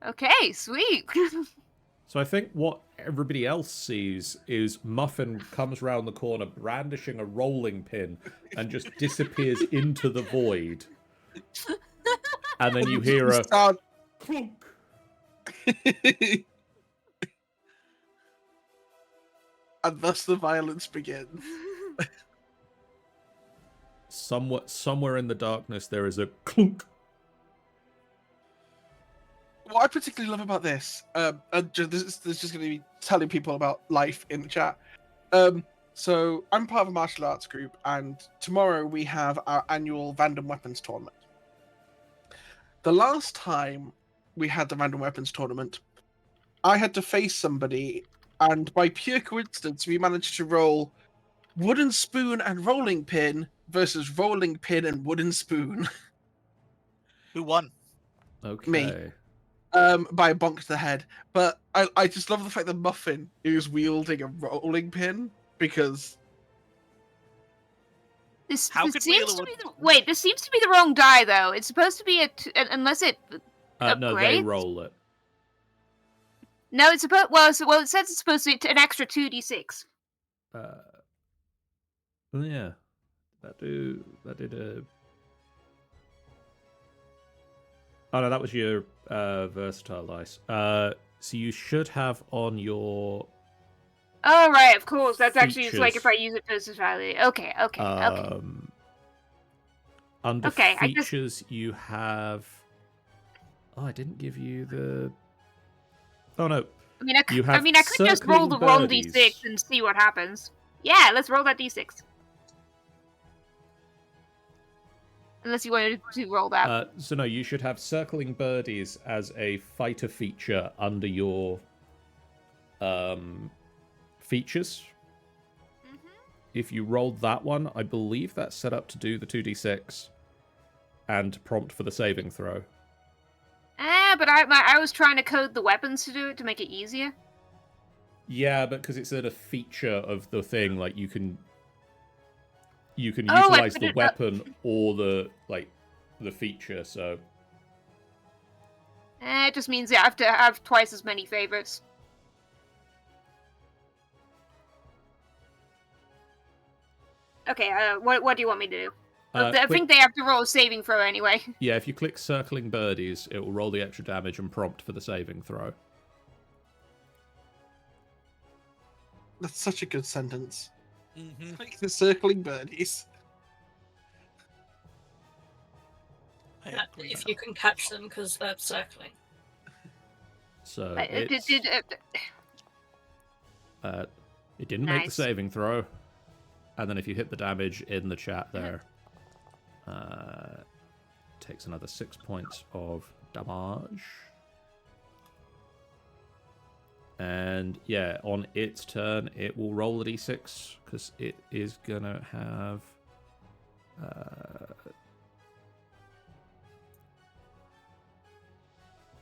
Okay, sweet. So I think what everybody else sees is Muffin comes round the corner brandishing a rolling pin and just disappears into the void. And then you hear a Start- clunk. And thus the violence begins. Somewhere in the darkness there is a clunk. What I particularly love about this, this is just going to be telling people about life in the chat. So I'm part of a martial arts group, and tomorrow we have our annual Random Weapons tournament. The last time we had the Random Weapons tournament, I had to face somebody, and by pure coincidence, we managed to roll wooden spoon and rolling pin versus rolling pin and wooden spoon. Who won? Okay. Me. By a bonk to the head. But I just love the fact that Muffin is wielding a rolling pin because This How could we seems to lower- be the wait. This seems to be the wrong die, though. It's supposed to be unless it. No, they upgrades? roll it. No, it's supposed. Well, it says it's supposed to be an extra 2d6. Yeah. That did a... Oh no, that was your versatile dice. So you should have on your Oh right, of course. That's actually it's like features. if I use it versatility. Okay. Under Okay, I just- features you have... Oh, I didn't give you the... Oh no. I mean, I You could, have just roll the wrong circling d6 birdies. and see what happens. Yeah, let's roll that d6. Unless you wanted to roll that. So no, you should have circling birdies as a fighter feature under your features. Mm-hmm. If you rolled that one, I believe that's set up to do the 2d6 and prompt for the saving throw. But I was trying to code the weapons to do it to make it easier. Yeah, but because it's in a feature of the thing, like you can Oh, I utilize put the it up. weapon or the feature. So It just means I have to have twice as many favorites. Okay, what do you want me to do? I Quick- think they have to roll a saving throw anyway. Yeah, if you click circling birdies, it will roll the extra damage and prompt for the saving throw. That's such a good sentence. Mm-hmm. Like the circling birdies. If you can catch them because they're circling. So It it's, it didn't make the Nice. saving throw. And then if you hit the damage in the chat there, takes another 6 points of damage. And yeah, on its turn, it will roll a d6 because it is gonna have.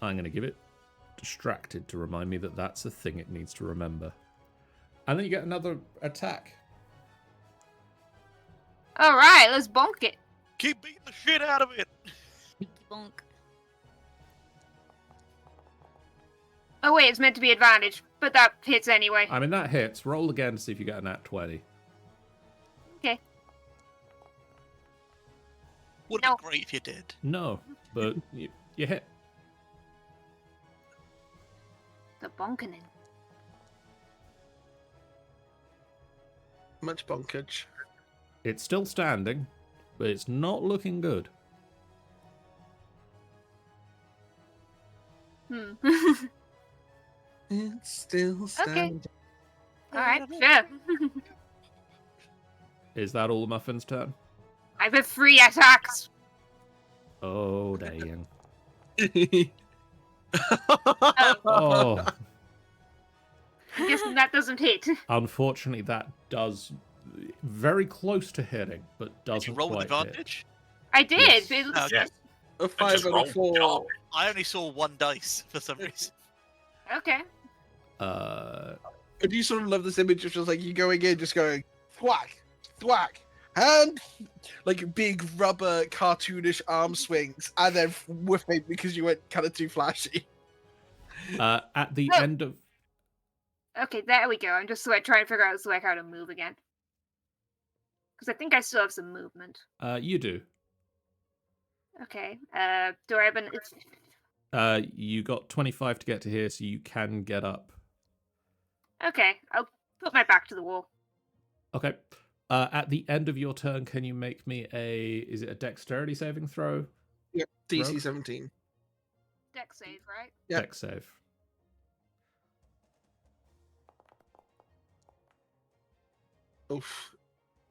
I'm gonna give it distracted to remind me that that's a thing it needs to remember. And then you get another attack. All right, let's bonk it. Keep beating the shit out of it. Bonk. Oh wait, it's meant to be advantage, but that hits anyway. I mean, that hits. Roll again to see if you get a nat 20. Okay. Would No. be great if you did. No, but you hit. The bonking. Much bonkage. It's still standing, but it's not looking good. It's still standing. All right, sure. Is that all the Muffin's turn? I have 3 attacks. Oh, dang. Oh, Oh, I'm guessing that doesn't hit. unfortunately, that does very close to hitting, but Did you doesn't roll with quite hit. advantage? I did. Yes. It- Okay. Yes. A 5 just and roll a 4. job. I only saw 1 dice for some reason. Okay. I do sort of love this image of just like you going in, just going thwack, thwack, and like big rubber cartoonish arm swings, and then whiffing because you went kind of too flashy. At the No. end of Okay, there we go. I'm just trying to figure out how to move again. Because I think I still have some movement. you do. Okay. Do I have an? You got 25 to get to here, so you can get up. Okay, I'll put my back to the wall. Okay. At the end of your turn, can you make me is it a dexterity saving throw? Yep, DC Rogue? 17. Deck save, right? Yep. Dex save. Oof.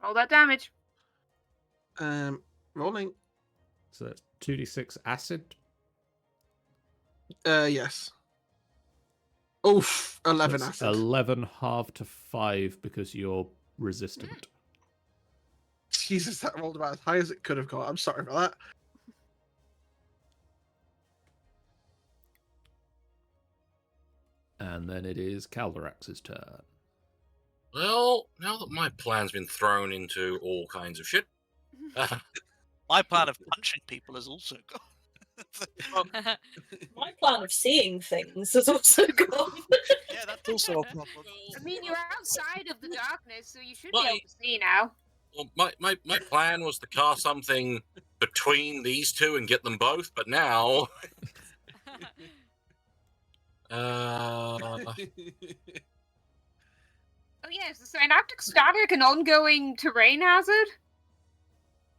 All that damage. Rolling. So that's 2d6 acid. Yes. Oof, 11 That's acid. 11 halved to 5 because you're resistant. Jesus, that rolled about as high as it could have got. I'm sorry about that. And then it is Caldorax's turn. Well, now that my plan's been thrown into all kinds of shit, My plan of punching people has also gone. My plan of seeing things has also gone. Yeah, that's also a problem. I mean, you're outside of the darkness, so you should be Right. able to see now. Well, my plan was to cast something between these two and get them both, but now Oh yes, the synaptic static an ongoing terrain hazard?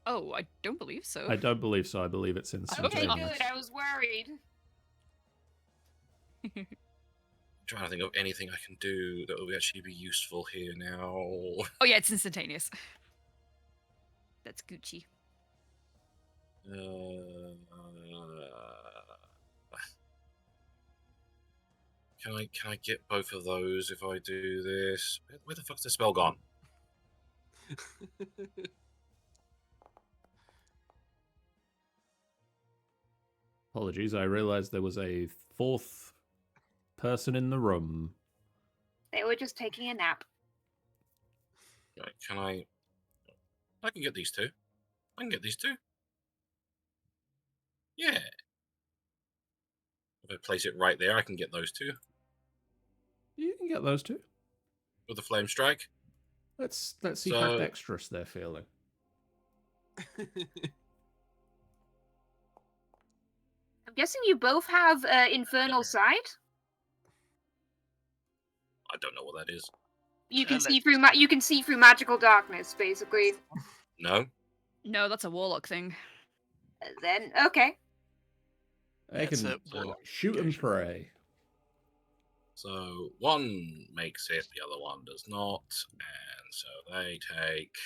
Oh, I don't believe so. I don't believe so. I believe it's Okay, instantaneous. good. I was worried. I'm trying to think of anything I can do that will actually be useful here now. Oh yeah, it's instantaneous. That's Gucci. Can I get both of those if I do this? Where the fuck's the spell gone? Apologies, I realised there was a fourth person in the room. They were just taking a nap. Right, can I can get these two. I can get these two. Yeah. If I place it right there, I can get those two You can get those two. with the flame strike. Let's see how So- dexterous they're feeling. I'm guessing you both have infernal sight. I don't know what that is. You can Let's- see through you can see through magical darkness, basically. No. No, that's a warlock thing. Then okay. They That's can a warlock shoot and engagement. pray. So one makes it, the other one does not, and so they take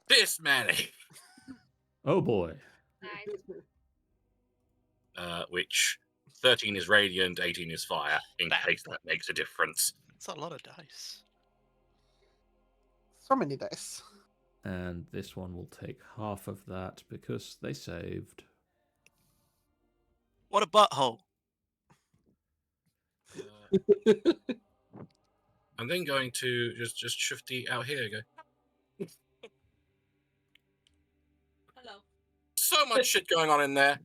this many, Oh boy. Nice. which 13 is radiant, 18 is fire, in Damn. case that makes a difference. That's a lot of dice. So many dice. And this one will take half of that because they saved. What a butthole. I'm then going to just shifty out here. Go. Hello. So much shit going on in there.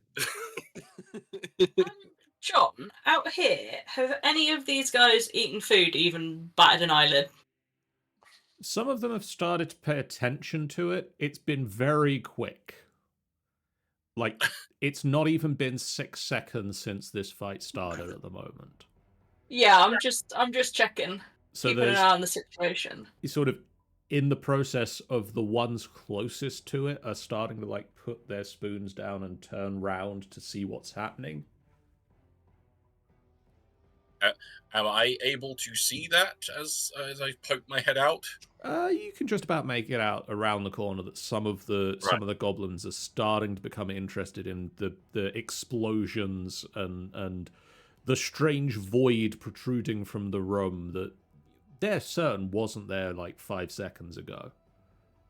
John, out here, have any of these guys eaten food, even batted an eyelid? Some of them have started to pay attention to it. It's been very quick. Like, it's not even been 6 seconds since this fight started at the moment. Yeah, I'm just checking, So keeping an there's eye on the situation. sort of in the process of the ones closest to it are starting to like put their spoons down and turn round to see what's happening. Am I able to see that as I poke my head out? You can just about make it out around the corner that some of the goblins are starting to become interested in the explosions and the strange void protruding from the room that they're certain wasn't there like 5 seconds ago.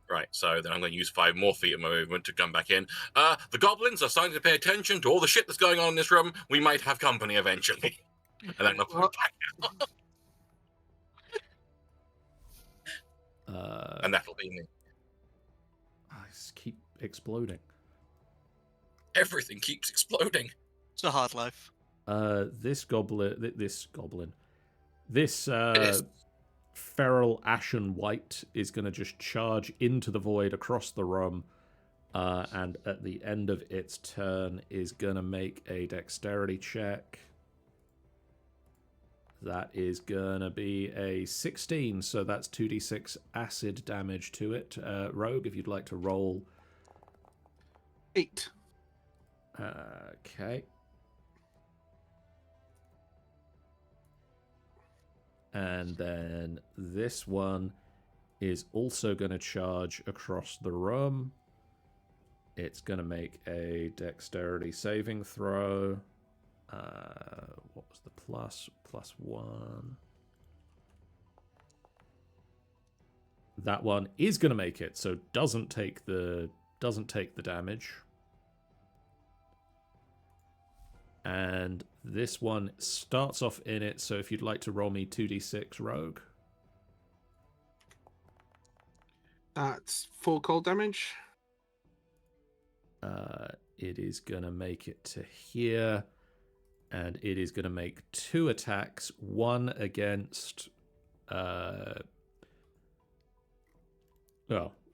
Right, so then I'm going to use 5 more feet of movement to come back in. The goblins are starting to pay attention to all the shit that's going on in this room. We might have company eventually. And then I'll put it back out. And that'll be me. I just keep exploding. Everything keeps exploding. It's a hard life. This is. feral ashen white is going to just charge into the void across the room, and at the end of its turn is going to make a dexterity check. That is going to be a 16, so that's 2d6 acid damage to it. Rogue, if you'd like to roll. 8. Okay. And then this one is also going to charge across the room. It's going to make a dexterity saving throw. What was the plus? +1. That one is going to make it, so doesn't take the damage. And this one starts off in it, so if you'd like to roll me 2d6, Rogue. That's 4 cold damage. It is going to make it to here, and it is going to make 2 attacks, one against...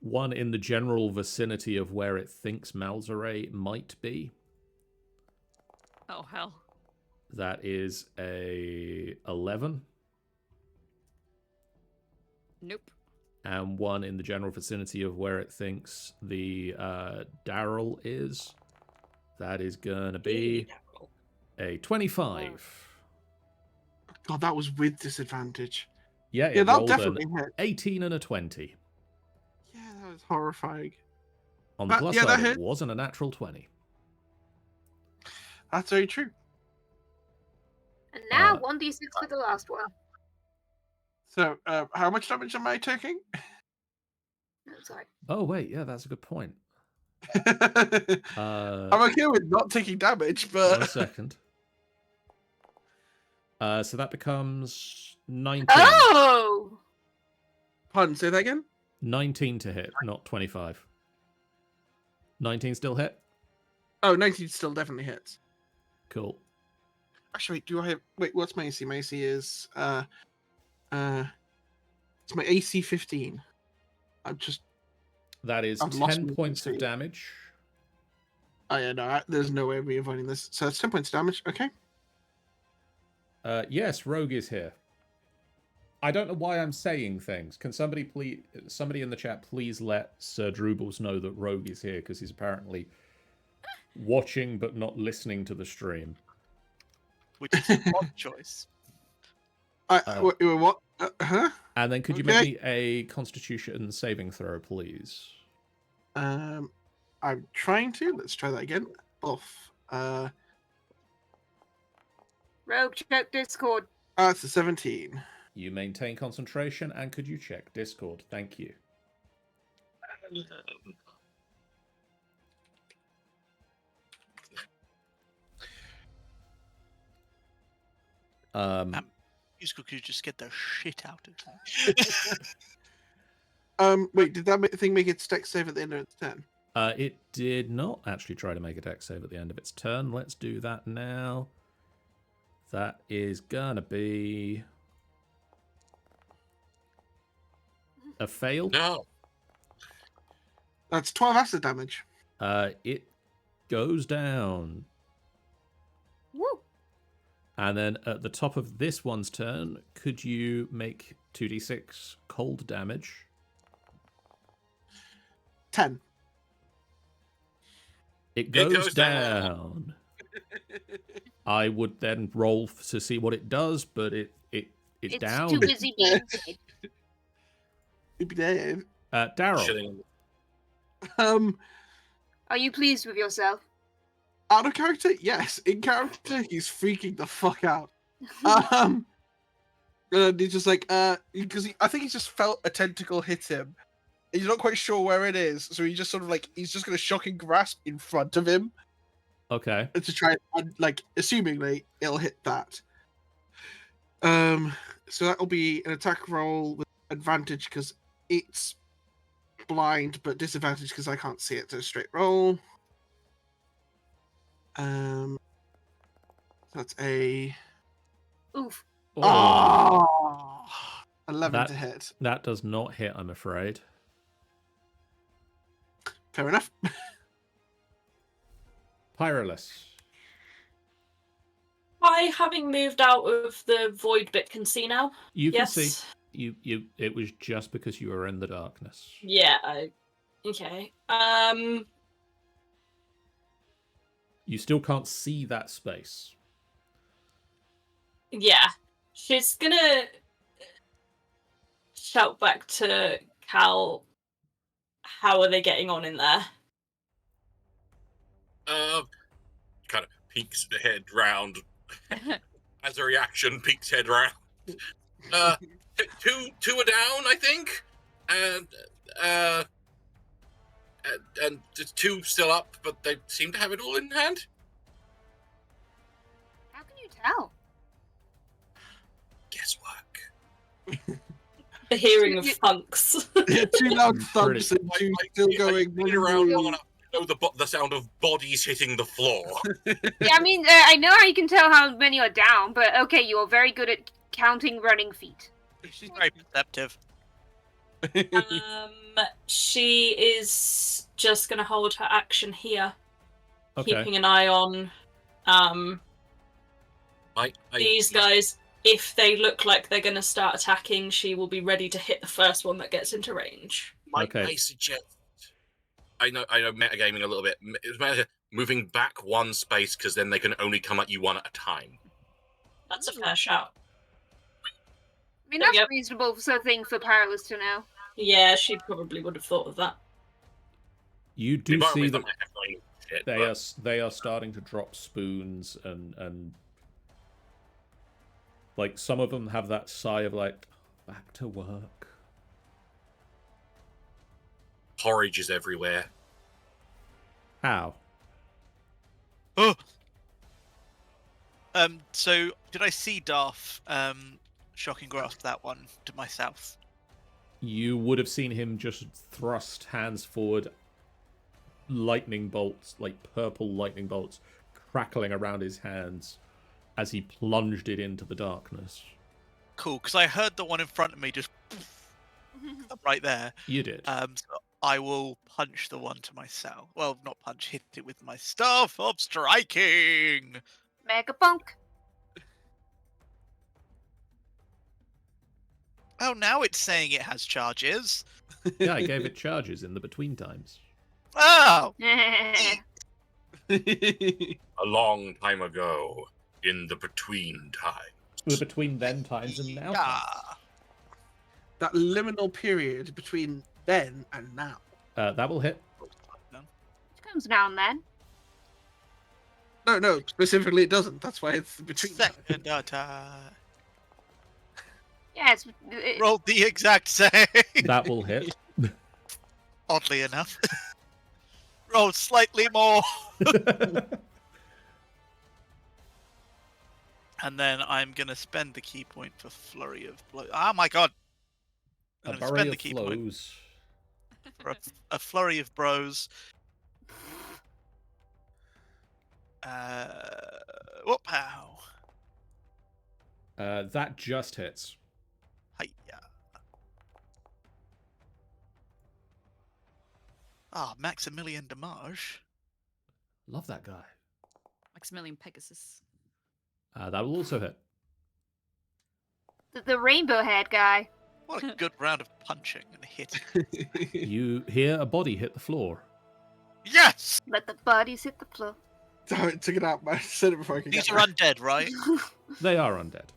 one in the general vicinity of where it thinks Malzere might be. Oh, hell. That is a 11. Nope. And one in the general vicinity of where it thinks the Daryl is. That is going to be a 25. God, that was with disadvantage. Yeah, Yeah, it that'll rolled definitely an hit. 18 and a 20. Yeah, that was horrifying. On the plus yeah, that side, it hit. wasn't a natural 20. That's very true. And now 1d6 for the last one. So, how much damage am I taking? No, sorry. Oh, wait, yeah, that's a good point. I'm okay with not taking damage, but 1 second. So that becomes 19. Oh! Pardon, say that again? 19 to hit, not 25. 19 still hit? Oh, 19 still definitely hits. Cool. Actually, wait, what's my AC? My AC is It's my AC 15. That is I've lost 10 my points of AC. damage. Oh yeah, no, there's no way of me avoiding this. So it's 10 points of damage. Okay. Yes, Rogue is here. I don't know why I'm saying things. Can somebody in the chat please let Sir Drubals know that Rogue is here, because he's apparently watching but not listening to the stream. Which is an odd choice. What? Huh? And then could you make me a Constitution saving throw, please? I'm trying to. Let's try that again. Buff. Rogue, check Discord. It's a 17. You maintain concentration, and could you check Discord? Thank you. Musical could just get the shit out of that. Wait, did that thing make its dex save at the end of its turn? It did not actually try to make a dex save at the end of its turn. Let's do that now. That is gonna be a fail. No. That's 12 acid damage. It goes down. Woo! And then at the top of this one's turn, could you make 2d6 cold damage? 10. It goes, goes down. down. I would then roll to see what it does, but it's down. Too busy being dead. You'd be dead. Daryl. Shitting. Are you pleased with yourself? Out of character? Yes. In character, he's freaking the fuck out. And he's just like, because I think he just felt a tentacle hit him. And he's not quite sure where it is, so he just sort of like, he's just going to shock and grasp in front of him. Okay. To try and, like, assumingly, it'll hit that. So that'll be an attack roll with advantage because it's blind, but disadvantage because I can't see it. So straight roll. That's a Oof. Oh, 11 to hit. that does not hit, I'm afraid. Fair enough. Pyrolus. I, having moved out of the void bit, can see now. You can Yes. see. You. It was just because you were in the darkness. Yeah. Okay. You still can't see that space. Yeah. She's gonna shout back to Cal. How are they getting on in there? Kind of peeks the head round. As a reaction, peeks head round. Two are down, I think, and just two still up, but they seem to have it all in hand. How can you tell? Guesswork. The hearing of thunks. Two loud thumps and two still going. Been around long enough to know the sound of bodies hitting the floor. Yeah, I mean, I know how you can tell how many are down, but okay, you are very good at counting running feet. She's very perceptive. She is just gonna hold her action here, Okay. keeping an eye on these guys. If they look like they're gonna start attacking, she will be ready to hit the first one that gets into range. Okay. I suggest. I know metagaming a little bit. It's moving back one space because then they can only come at you one at a time. That's a fair shout. I mean, There we that's go. reasonable thing for Perilous to know. Yeah, she probably would have thought of that. You do They see might that have to shit, they but- they are starting to drop spoons and like some of them have that sigh of like back to work. Porridge is everywhere. How? Oh. So did I see Darth shocking grasp that one to my south? You would have seen him just thrust hands forward, lightning bolts, like purple lightning bolts, crackling around his hands as he plunged it into the darkness. Cool, because I heard the one in front of me just I'm right there. You did. So I will punch the one to myself. Well, not punch, hit it with my staff of striking. Mega Punk. Oh, now it's saying it has charges. Yeah, I gave it charges in the between times. Oh! A long time ago, in the between time. The between then times and now times. That liminal period between then and now. That will hit. It comes now and then. No, specifically it doesn't. That's why it's between. Second attack. Yeah, Rolled the exact same. That will hit. Oddly enough. Rolled slightly more. And then I'm going to spend the key point for Flurry of Blows. Oh my god. A I'm going to flurry spend the of key point flows. for a Flurry of Bros. Whoop, pow. That just hits. Hiya. Ah, Maximilian Damage. Love that guy. Maximilian Pegasus. That will also hit. the rainbow head guy. What a good round of punching and hitting. You hear a body hit the floor. Yes! Let the bodies hit the floor. Damn it, took it out, man. I said it before I could These get are undead, right? They are undead.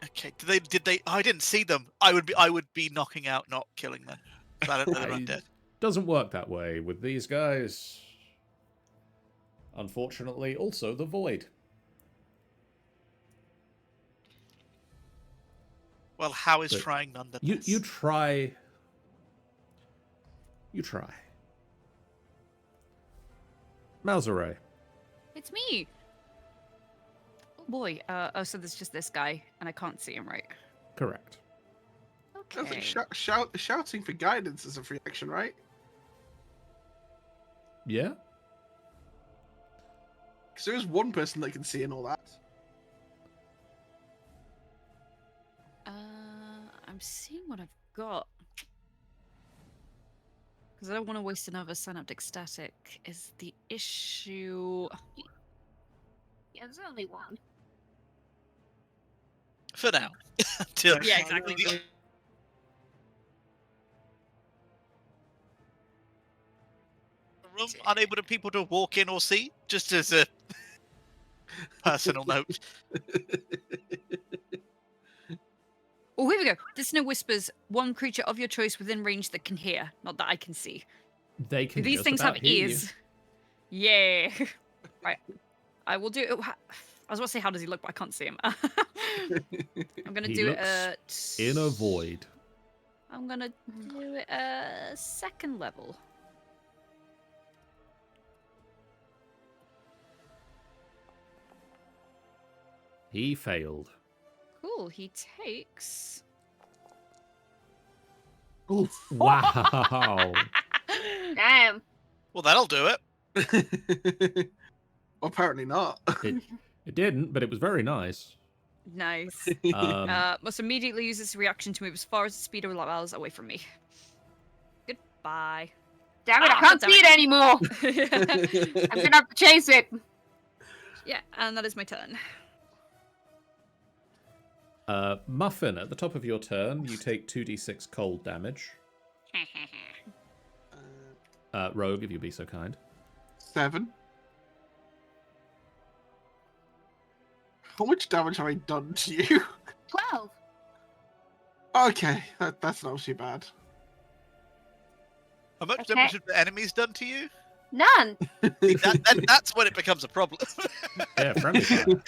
Okay. Did they? I didn't see them. I would be knocking out, not killing them. I don't know they're undead. Doesn't work that way with these guys. Unfortunately, also the void. Well, how is But trying nonetheless? You try. You try. Malzere. It's me. Oh boy. Oh, so there's just this guy, and I can't see him, right? Correct. I was Okay. like, shouting for guidance is a free action, right? Yeah? Because there is one person that can see and all that. I'm seeing what I've got. Because I don't want to waste another synaptic static. Is the issue? Yeah, there's only one. For now. Until Yeah, exactly. the room unable to people to walk in or see, just as a personal note. Oh, here we go. Listener whispers, one creature of your choice within range that can hear, not that I can see. They Do can these just things about have hear you. ears? Yeah. Right. I will do. I was about to say, how does he look, but I can't see him. I'm gonna He do it looks at. in a void. I'm gonna do it at second level. He failed. Cool. He takes. Oof. Wow. Damn. Well, that'll do it. Well, apparently not. It didn't, but it was very nice. Nice. Um, Must immediately use this reaction to move as far as the speed allows away from me. Goodbye. Damn it, Ah, I can't damn see it anymore. yeah, I'm gonna have to chase it. and that is my turn. Muffin, at the top of your turn, you take 2d6 cold damage. Rogue, if you'd be so kind. 7. How much damage have I done to you? 12. Okay, that's not too bad. How much Okay. damage have the enemies done to you? None. That's when it becomes a problem. Yeah, friendly fire.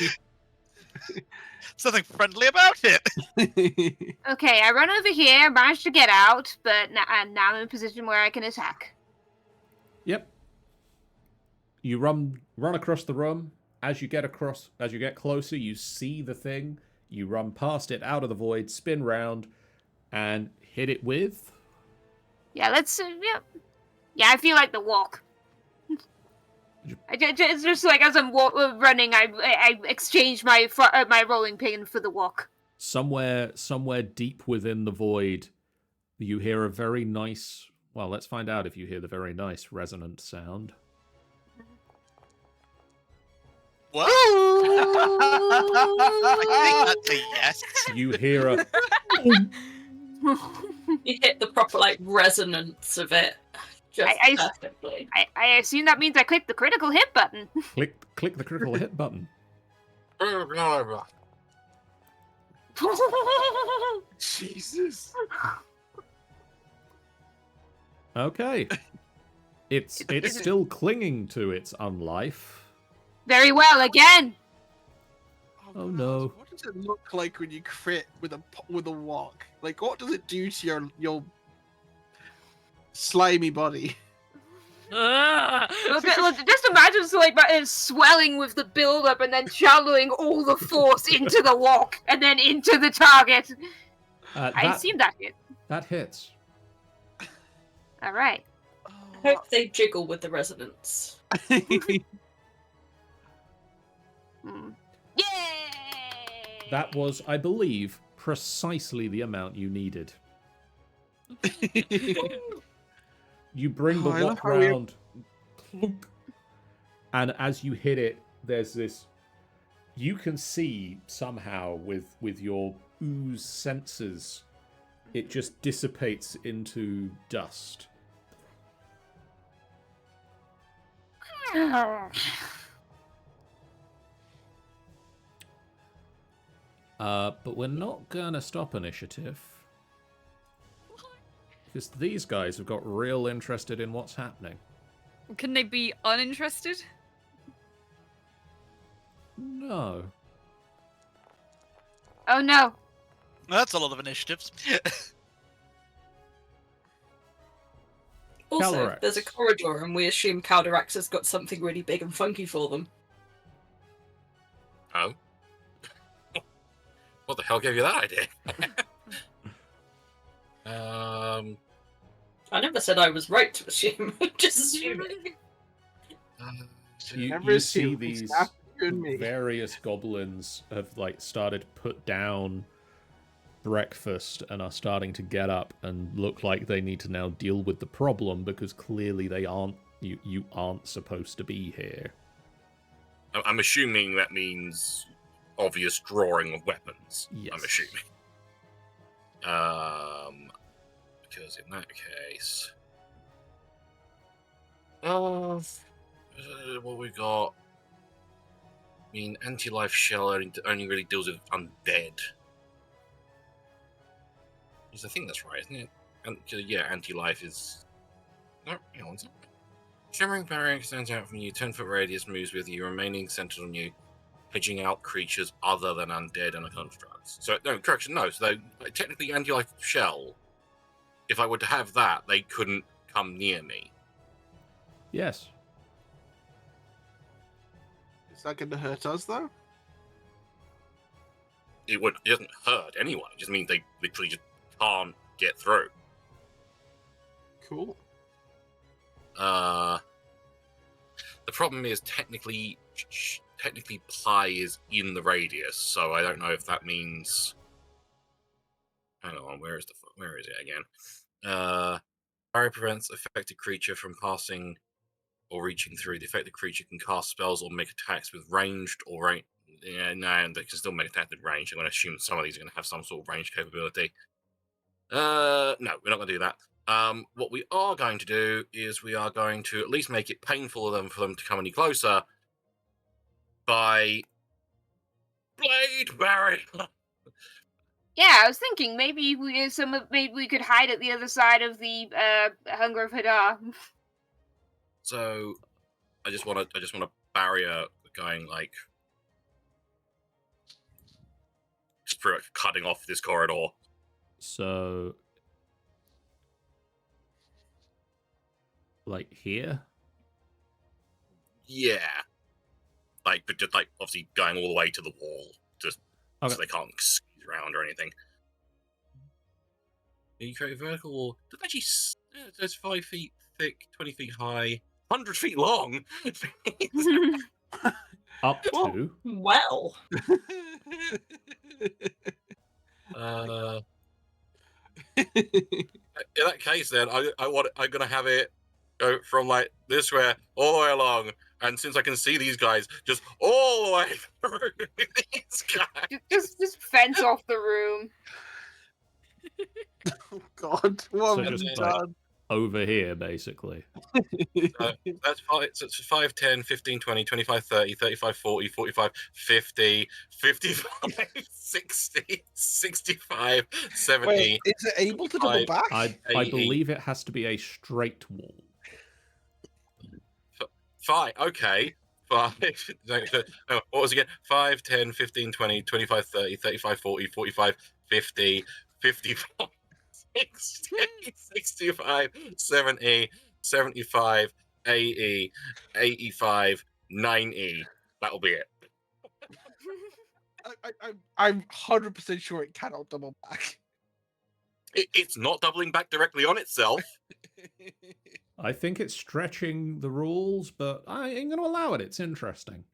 Something friendly about it. Okay, I run over here, managed to get out, but now I'm in a position where I can attack. Yep. You run across the room. As you get closer, you see the thing. You run past it, out of the void, spin round, and hit it with. Yeah, let's. Yeah, I feel like the walk. It's just like as I'm running, I exchange my my rolling pin for the walk. Somewhere deep within the void, You hear a very nice... Well, let's find out if you hear the very nice resonant sound. What? I think that's a yes. You hear a... You hit the proper like resonance of it just I- perfectly. I assume that means I clicked the critical hit button. click the critical hit button. Jesus. Okay. It's still clinging to its unlife. Very well, again. Oh, no. What does it look like when you crit with a walk? Like, what does it do to your slimy body? Look, just imagine it's swelling with the build-up and then channeling all the force into the walk and then into the target. I assume that hit. That hits. All right. I hope they jiggle with the resonance. Yay! That was, I believe, precisely the amount you needed. You bring the I love walk how we- round, clunk, and as you hit it, there's this... You can see somehow with your ooze senses, it just dissipates into dust. But we're not gonna stop initiative. Because these guys have got real interested in what's happening. Can they be uninterested? No. Oh no. That's a lot of initiatives. Also, Calyrex. there's a corridor, and we assume Calyrex has got something really big and funky for them. Oh? What the hell gave you that idea? I never said I was right to assume. Just assuming. You Never see assume, these it's after you and me. various goblins have started to put down breakfast and are starting to get up and look like they need to now deal with the problem because clearly they aren't you aren't supposed to be here. I'm assuming that means obvious drawing of weapons. Yes. I'm assuming. Because in that case, what we got? I mean, anti-life shell only really deals with undead. I think that's right, isn't it? And yeah, anti-life is. No, hang on. Shimmering barrier extends out from you. 10-foot radius moves with you, remaining centered on you, hedging out creatures other than undead and constructs. So no, correction, no. So technically, anti-life shell. If I were to have that, they couldn't come near me. Yes. Is that going to hurt us, though? It doesn't hurt anyone. It just means they literally just can't get through. Cool. The problem is technically Ply is in the radius, so I don't know if that means. Hang on, where is it again? Barrier prevents affected creature from passing or reaching through. The affected creature can cast spells or make attacks with ranged or range. Yeah, no, they can still make attacks with range. I'm going to assume some of these are going to have some sort of range capability. No, we're not going to do that. What we are going to do is we are going to at least make it painful for them to come any closer by blade barrier. Yeah, I was thinking maybe we could hide at the other side of the Hunger of Hadar. So, I just want a barrier going like just cutting off this corridor. So, like here? Yeah, but just obviously going all the way to the wall, just Okay. so they can't squeeze around or anything. You create a vertical wall. It's 5 feet thick, 20 feet high, 100 feet long. Up to. Well. in that case, then I'm gonna have it go from like this way all the way along, and since I can see these guys, just all the way through these guys. Just fence off the room. Oh God, what So have just you like done? over here, basically. That's 5, so it's 5, 10, 15, 20, 25, 30, 35, 40, 45, 50, 55, 60, 65, 70. Wait, is it able to double 55, back? I 80. believe it has to be a straight wall. Fine, okay. 5. What was it again? 5, 10, 15, 20, 25, 30, 35, 40, 45, 50, 55, 60, 65, 70, 75, 80, 85, 90. That'll be it. I'm 100% sure it cannot double back. It's not doubling back directly on itself. I think it's stretching the rules, but I ain't going to allow it. It's interesting.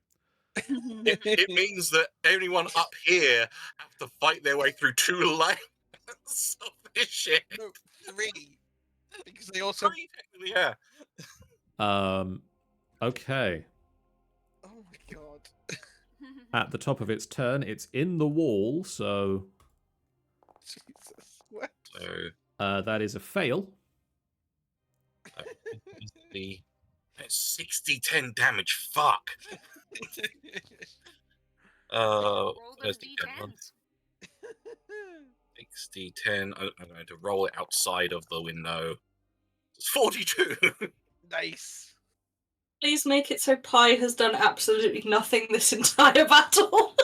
It means that anyone up here have to fight their way through 2 lanes of this shit. No, 3. Because they also. 3, technically, yeah. Okay. Oh my God. At the top of its turn, it's in the wall, so Jesus. What? So that is a fail. the 60-10 damage. Fuck. Roll them Where's the other one? d10s. 60-10. I'm going to roll it outside of the window. It's 42. Nice. Please make it so Pi has done absolutely nothing this entire battle.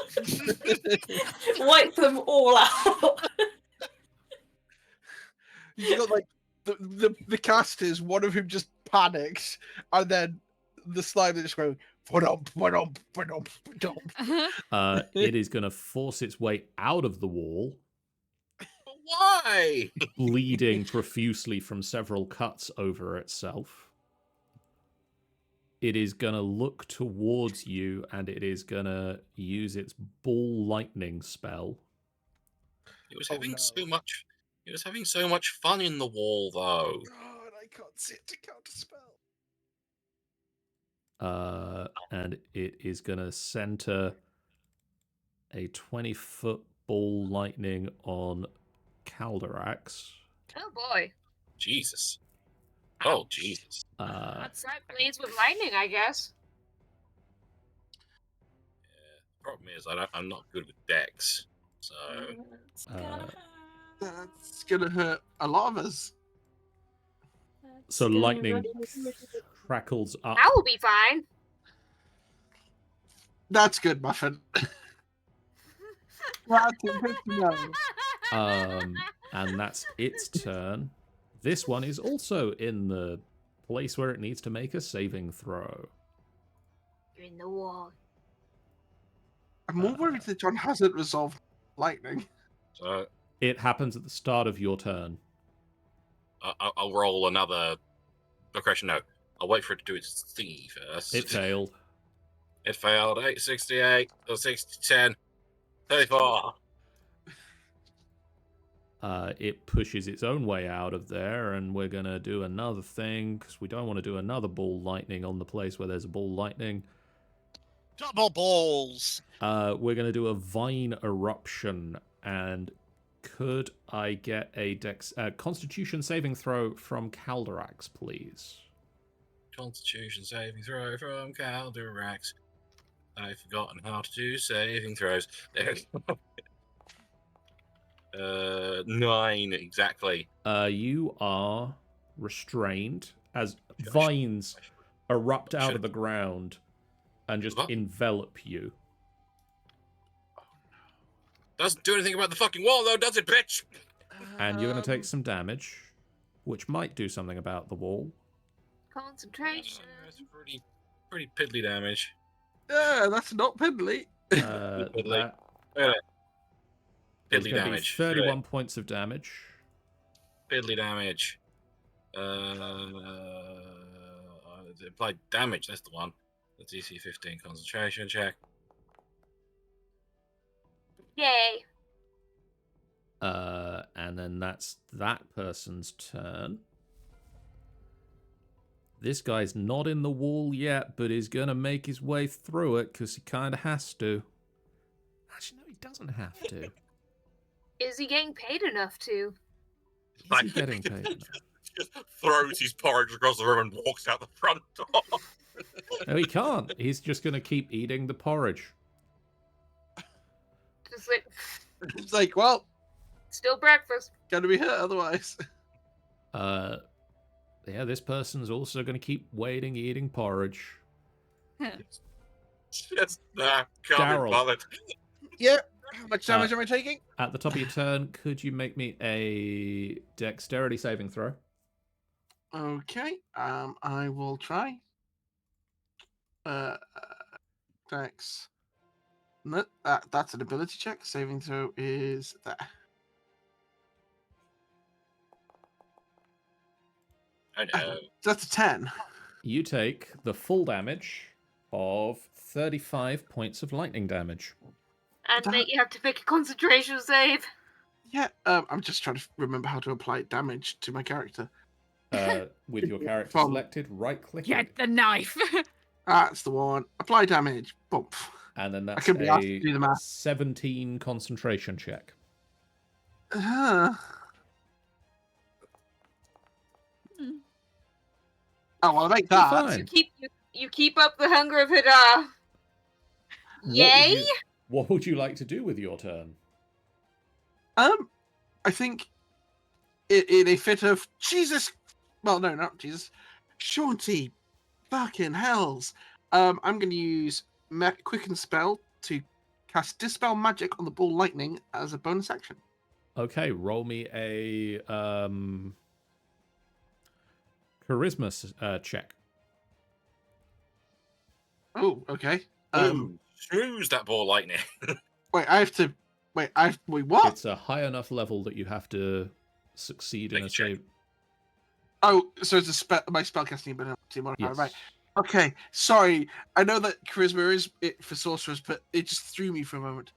Wipe them all out. You got like the casters, one of whom just panics, and then the slime just going "Ba-dump, ba-dump, ba-dump, ba-dump." It is going to force its way out of the wall, Why? bleeding profusely from several cuts over itself. It is going to look towards you, and it is going to use its ball lightning spell. It was Oh, having no. so much. It was having so much fun in the wall, though. God, I can't sit to counterspell. And it is going to center a 20-foot ball lightning on Calderax. Oh boy. Jesus. Oh, Jesus. That's right, blades with lightning, I guess. Problem is, I'm not good with decks, so That's gonna hurt a lot of us. So lightning crackles up. That will be fine. That's good, Muffin. That's good to know. And that's its turn. This one is also in the place where it needs to make a saving throw. You're in the wall. I'm more worried that John hasn't resolved lightning. so It happens at the start of your turn. I'll roll another. Question, no. I'll wait for it to do its thingy first. It failed. It failed. 868 or 60-10. 34. It pushes its own way out of there, and we're going to do another thing, because we don't want to do another ball lightning on the place where there's a ball lightning. Double balls. We're going to do a vine eruption, and could I get a Constitution saving throw from Calderax, please? Constitution saving throw from Calderax. I've forgotten how to do saving throws. There we go. 9 exactly. You are restrained as vines erupt out of the ground and just envelop you. Doesn't do anything about the fucking wall, though, does it, bitch? And you're going to take some damage, which might do something about the wall. Concentration. That's pretty piddly damage. Yeah, that's not piddly. That is Piddly going to be damage. 31 points of damage. Piddly damage. Applied damage, that's the one. The DC 15 concentration check. Yay. And then that's that person's turn. This guy's not in the wall yet, but he's going to make his way through it because he kind of has to. Actually, no, he doesn't have to. Is he getting paid enough to? Is he getting paid enough? Just throws his porridge across the room and walks out the front door. No, he can't. He's just going to keep eating the porridge. Just like, It's like, well, still breakfast. gonna be hurt otherwise. Yeah, this person's also going to keep waiting, eating porridge. Just can't be Daryl. bothered. Yeah. How much damage am I taking? At the top of your turn, could you make me a dexterity saving throw? Okay. I will try. Dex. No, that's an ability check. Saving throw is there. I know. That's a 10. You take the full damage of 35 points of lightning damage. And then you have to make a concentration save. Yeah. I'm just trying to remember how to apply damage to my character. With your character From- selected, right-click Get the knife. That's the one. Apply damage. Bump. and then I that's could be asked to a do the math. 17 concentration check. Oh, well, I make You're that. fine. You keep up the hunger of Hadar. Yay! What would you like to do with your turn? I think in a fit of Jesus. Well, no, not Jesus. Shaunty, fucking hells. I'm going to use Quicken Spell to cast Dispel Magic on the ball lightning as a bonus action. Okay, roll me a charisma check. Oh, okay. Boom. Snooze that ball lightning. Wait, I have to. Wait, what? It's a high enough level that you have to succeed in Make a a check. save. Oh, so it's my spellcasting ability modifier, Yes. right? Okay, sorry. I know that charisma is it for sorcerers, but it just threw me for a moment.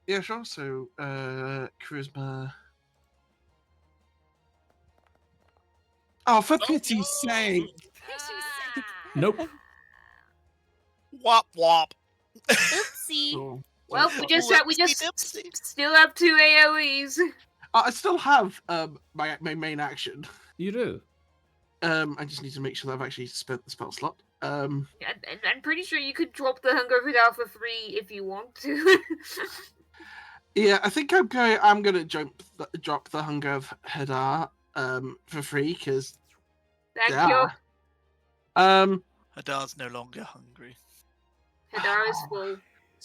Yeah, sure. So, charisma. Oh, for pity's sake! Nope. Wop wop. Oopsie. Oh. Well, we just still have 2 AoEs. I still have my main action. You do. I just need to make sure that I've actually spent the spell slot. And I'm pretty sure you could drop the Hunger of Hadar for 3 if you want to. Yeah, I think I'm gonna drop the Hunger of Hadar for free because Thank you. Hadar's no longer hungry. Hadar is full.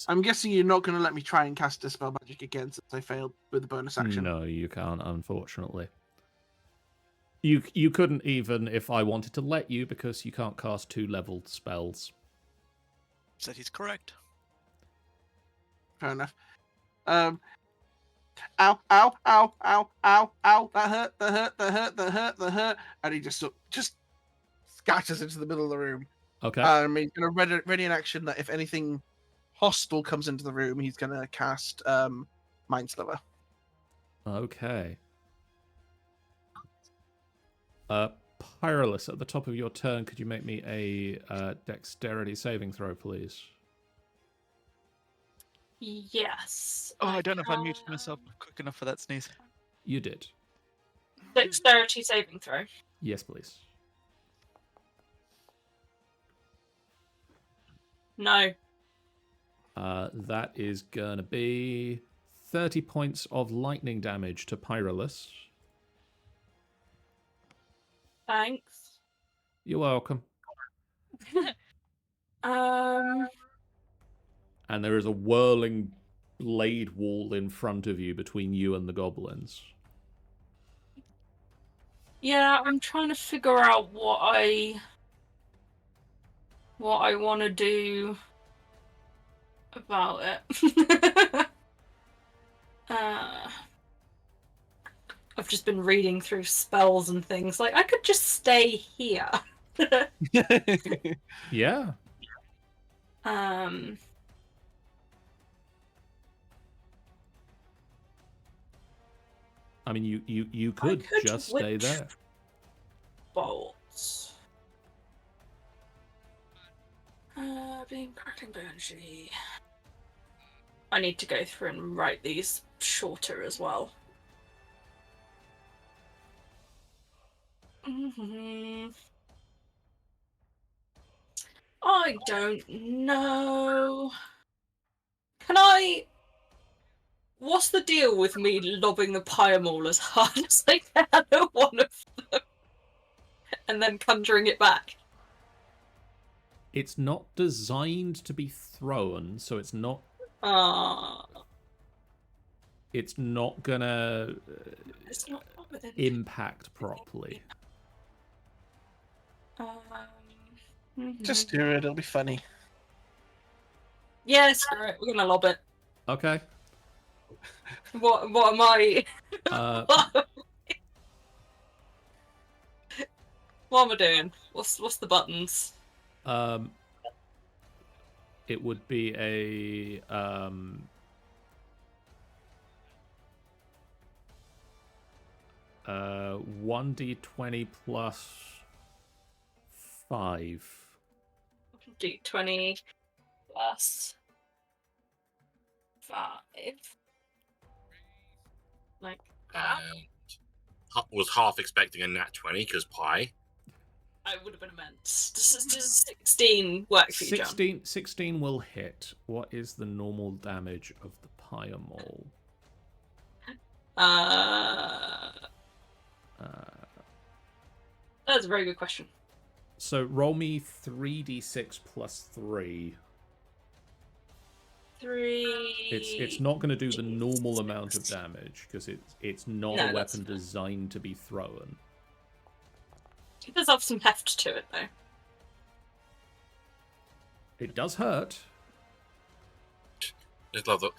I'm guessing you're not gonna let me try and cast Dispel Magic again since I failed with the bonus action. No, you can't, unfortunately. You couldn't even if I wanted to let you because you can't cast 2-leveled spells. Said he's correct. Fair enough. Ow, ow, ow, ow, ow, ow, that hurt. And he just scatters into the middle of the room. Okay. He's gonna ready an action that if anything hostile comes into the room, he's gonna cast Mind Sliver. Okay. Pyrolus, at the top of your turn, could you make me a dexterity saving throw, please? Yes. Oh, I don't know if I muted myself quick enough for that sneeze. You did. Dexterity saving throw. Yes, please. No. That is going to be 30 points of lightning damage to Pyrolus. Thanks. You're welcome. Um. And there is a whirling blade wall in front of you between you and the goblins. Yeah, I'm trying to figure out what I want to do about it. I've just been reading through spells and things. Like, I could just stay here. Yeah. mean, you could just stay witch there. bolts. Being cracking banshee. I need to go through and write these shorter as well. I don't know. Can I? What's the deal with me lobbing the pyramol as hard as I can at one of them, and then conjuring it back? It's not designed to be thrown, so it's not. It's not gonna It's not within impact properly. Just do it. It'll be funny. Yeah, screw it. We're gonna lob it. Okay. What am I? What am I doing? What's the buttons? It would be a 1d20 plus 5. D20 plus 5. Like that. Was half expecting a nat 20 because pie. I would have been immense. Does 16 work for you, John? 16 will hit. What is the normal damage of the pyramol? That's a very good question. So roll me 3d6 plus 3. 3. It's not going to do the normal amount of damage because it's not a weapon designed to be thrown. It does have some heft to it, though. It does hurt. Just love that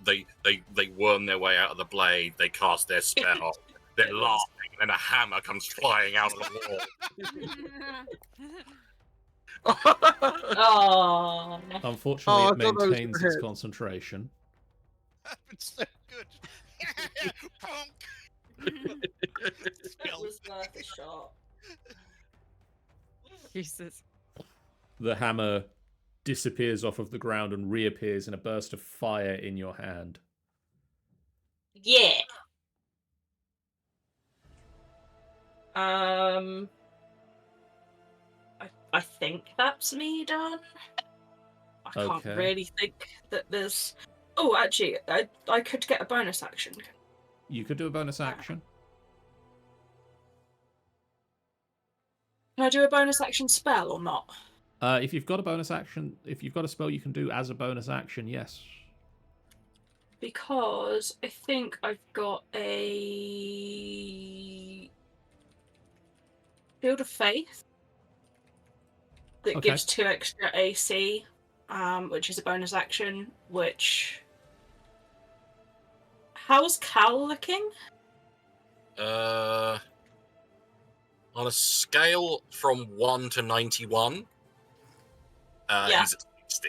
they worm their way out of the blade. They cast their spell. They're laughing, and a hammer comes flying out of the wall. Oh. Unfortunately, it maintains its concentration. That's so good. That was worth a shot. Jesus. The hammer disappears off of the ground and reappears in a burst of fire in your hand. Yeah. I think that's me done. I can't really think that there's. Oh, actually, I could get a bonus action. You could do a bonus action. Can I do a bonus action spell or not? If you've got a bonus action, if you've got a spell you can do as a bonus action, yes. Because I think I've got a Field of Faith that gives 2 extra AC, which is a bonus action. Which, how's Cal looking? On a scale from 1 to 91, he's at 60.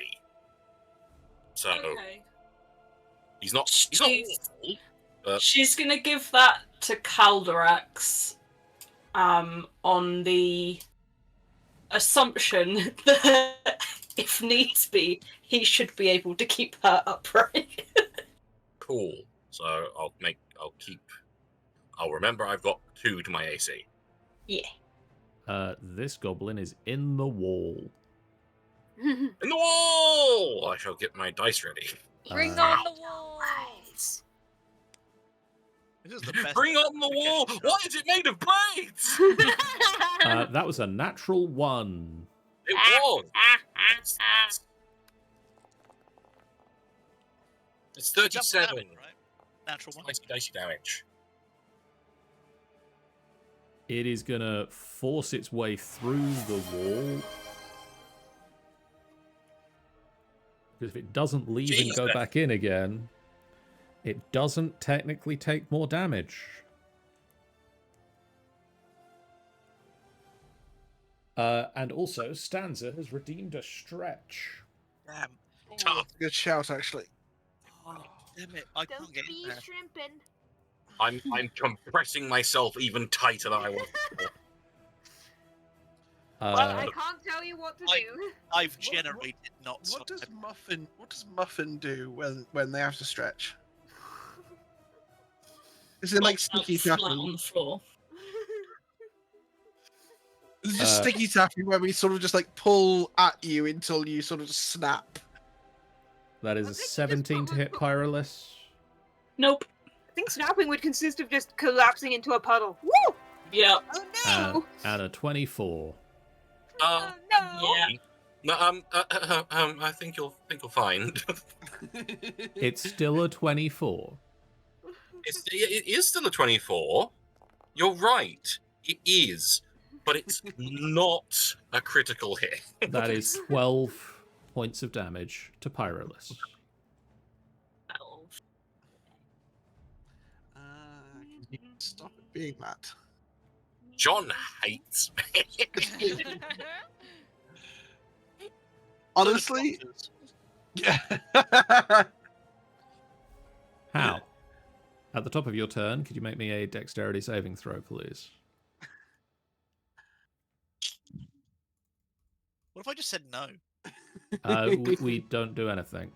So he's not awful, but she's gonna give that to Caldorax, on the assumption that if needs be, he should be able to keep her upright. Cool. So I'll remember I've got 2 to my AC. Yeah. This goblin is in the wall. In the wall! I shall get my dice ready. Bring on the walls! This is the best. Bring on the wall! Why is it made of blades? That was a natural 1. It was. It's 37. Right? Natural 1. Dicey damage. It is going to force its way through the wall. Because if it doesn't leave and go back in again, it doesn't technically take more damage. And also, Stanza has redeemed a stretch. Damn. Good shout, actually. Oh, damn it. I can't get in there. shrimping. I'm compressing myself even tighter than I was before. I can't tell you what to do. I've generated knots. What does Muffin do when they have to stretch? Is it like sticky Flat tapping? on the floor. Is it just sticky tapping where we sort of just like pull at you until you sort of just snap? That is a 17 to hit Pyrolis. Nope. I think snapping would consist of just collapsing into a puddle. Woo! Yep. Oh no! And a 24. Oh no! Yeah. No, I think you'll find. It's still a 24. It is still a 24. You're right. It is, but it's not a critical hit. That is 12 points of damage to Pyrolis. Stop it being that. John hates me. Honestly, yeah. How? At the top of your turn, could you make me a dexterity saving throw, please? What if I just said no? We don't do anything.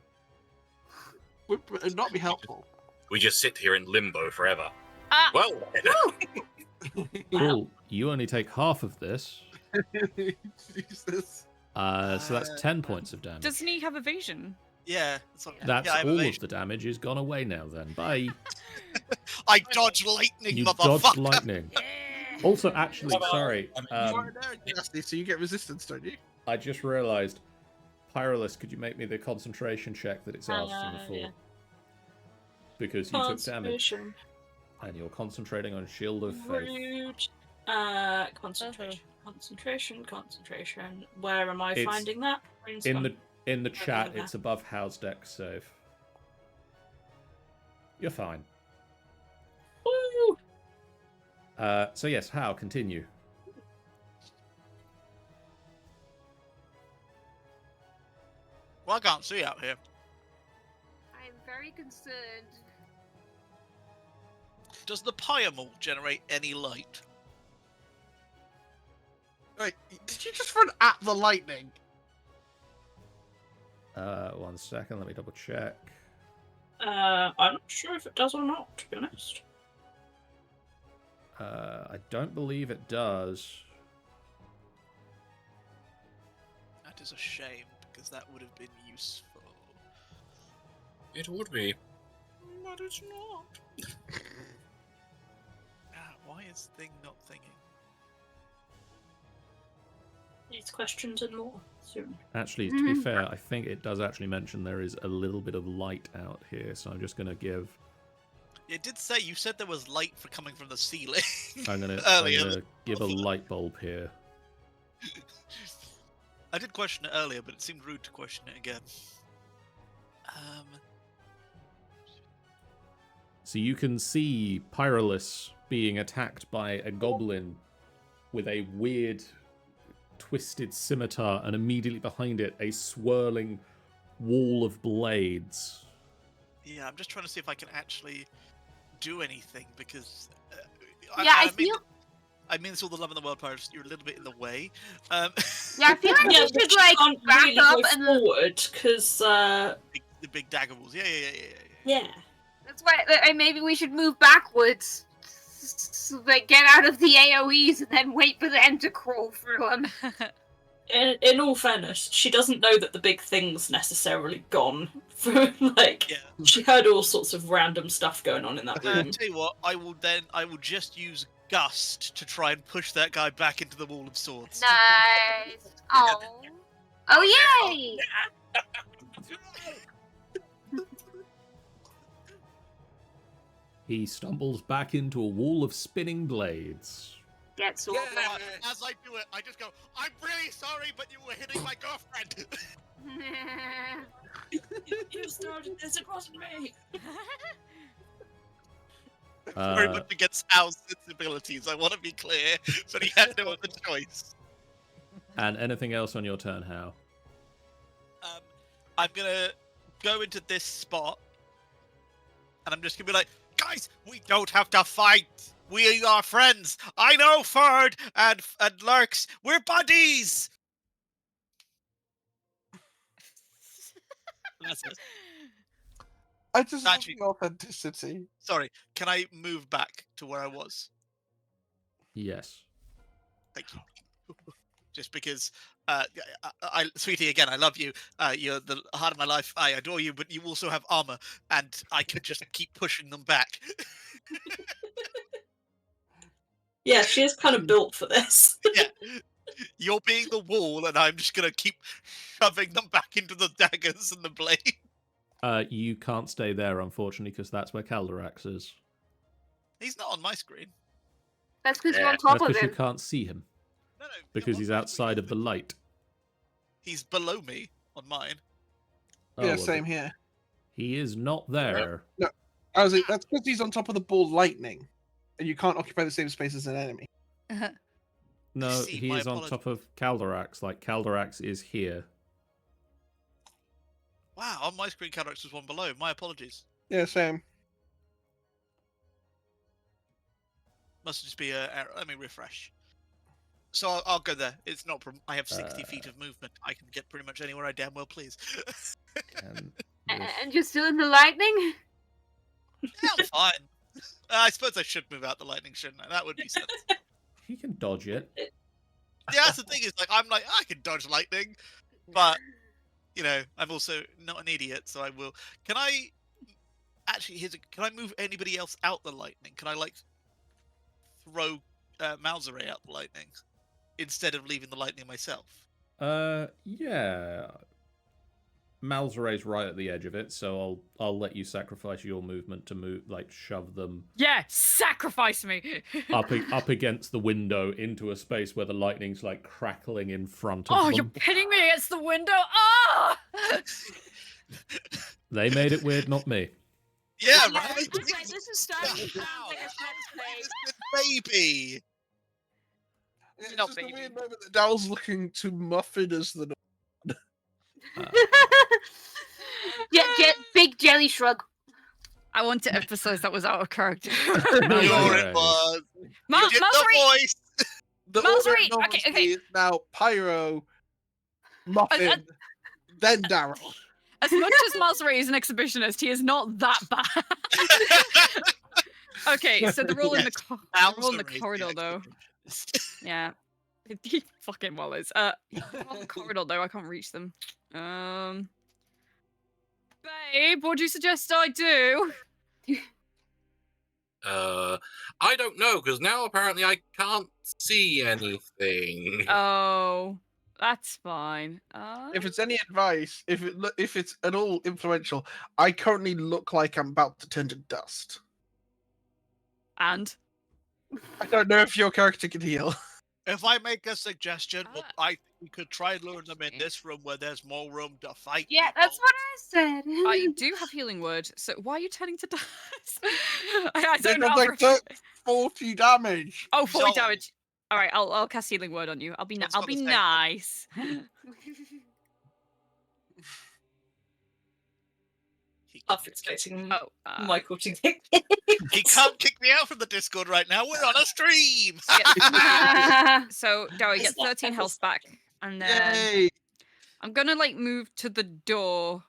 Would not be helpful. We just sit here in limbo forever. Ah. Well, Cool. You only take half of this. Jesus. So that's 10 points of damage. Doesn't he have evasion? Yeah. That's, what, That's yeah, I have all evasion. of the damage is gone away now then. Bye. I dodge lightning, You motherfucker. dodged lightning. Also, actually, sorry. You are there, Nasty, so you get resistance, don't you? I just realised. Pyrolis, could you make me the concentration check that it's asking for? Yeah. Because you took damage. Concentration. And you're concentrating on Shield of Faith. Rude. Concentration. Concentration. Where am I It's finding that? In the chat, Okay. it's above House Dex save. You're fine. Woo! So yes, How? Continue. Well, I can't see out here. I'm very concerned. Does the pyramul generate any light? Wait, did you just run at the lightning? 1 second, let me double check. I'm not sure if it does or not, to be honest. I don't believe it does. That is a shame, because that would have been useful. it would be, but it's not. Why is thing not thinking? These questions and more soon. Actually, to be fair, I think it does actually mention there is a little bit of light out here, so I'm just going to give... It did say, you said there was light coming from the ceiling. I'm going earlier. to give a light bulb here. I did question it earlier, but it seemed rude to question it again. So you can see Pyrolis being attacked by a goblin with a weird, twisted scimitar, and immediately behind it, a swirling wall of blades. Yeah, I'm just trying to see if I can actually do anything, because... I feel... I mean, it's all the love in the world, Pirates. You're a little bit in the way. Yeah, I feel like Yeah, we but should you like can't back really up go and forward because The big dagger rules. Yeah. yeah. that's why maybe we should move backwards, so they get out of the AOE's and then wait for them to crawl through them. In all fairness, she doesn't know that the big thing's necessarily gone. For like, Yeah. she heard all sorts of random stuff going on in that room. Tell you what, I will just use Gust to try and push that guy back into the Wall of Swords. Nice. Oh yay! He stumbles back into a wall of spinning blades. Get so As I do it, I just go, I'm really sorry, but you were hitting my girlfriend. You started this, it wasn't me. Very much against Hal's sensibilities, I want to be clear, but he had no other choice. And anything else on your turn, How? I'm gonna go into this spot, and I'm just gonna be like, Guys, we don't have to fight. We are friends. I know Ferd and Lurks. We're buddies. That's it. I just love Actually- the authenticity. Sorry, can I move back to where I was? Yes. Thank you. Just because, sweetie, again, I love you. You're the heart of my life. I adore you, but you also have armor, and I could just keep pushing them back. Yeah, she is kind of built for this. Yeah, you're being the wall, and I'm just gonna keep shoving them back into the daggers and the blade. You can't stay there, unfortunately, because that's where Calderax is. He's not on my screen. That's because you're Yeah, on top That's of because you him. can't see him, No, because on he's my outside screen. of the light. He's below me on mine. Oh, Yeah, well, same here. He is not there. That's because he's on top of the ball lightning, and you can't occupy the same space as an enemy. No, see, he my is on top of Calderax. Like, Calderax is here. Wow, on my screen, Cadrex was one below. My apologies. Yeah, same. Must just be a error. Let me refresh. So I'll go there. It's not a problem. I have 60 feet of movement. I can get pretty much anywhere I damn well please. And And you're still in the lightning? Yeah, I'm fine. I suppose I should move out the lightning, shouldn't I? That would be sense. he can dodge it. Yeah, that's the thing is, like, I'm like, I can dodge lightning, but, you know, I'm also not an idiot, so I will. Can I, actually, can I move anybody else out the lightning? Can I, like, throw Malzere out the lightning instead of leaving the lightning myself? Yeah. Malzere's right at the edge of it, so I'll let you sacrifice your movement to move, like, shove them Yeah, sacrifice me. up against the window into a space where the lightning's like crackling in front of Oh, them. you're pitting me against the window. Ah! They made it weird, not me. Yeah, Yeah, right? this is starting to sound like a sex play. Baby! It's Not just a baby. weird moment that Daryl's looking to muffin as the. Big jelly shrug. I want to emphasize that was out of character. Sure Malzere. it was. Ma- You did Malzere! the voice! The Malzere, order of okay, normalcy okay. is now Pyro, Muffin, then Daryl. As much as Malzere is an exhibitionist, he is not that bad. Okay, so they're all in the they're all in the Malzere, corridor though. Yeah. He fucking well is. They're on the corridor though, I can't reach them. Babe, what do you suggest I do? I don't know, because now apparently I can't see anything. Oh, that's fine. If it's any advice, if it's at all influential, I currently look like I'm about to turn to dust. And I don't know if your character can heal. If I make a suggestion, well, Ah. I think we could try and lure them in this room where there's more room to fight. Yeah, that's people. what I said. I do have healing word, so why are you turning to dust? I They don't know. did like 40 damage. Oh, 40 So- damage. All right, I'll cast healing word on you. I'll be Let's I'll go be the same. nice. Obfuscating Oh, Michael to He can't kick me out from the Discord right now. We're on a stream. so Dowie Is gets that 13 health devil's- back, and then Yay! I'm gonna like move to the door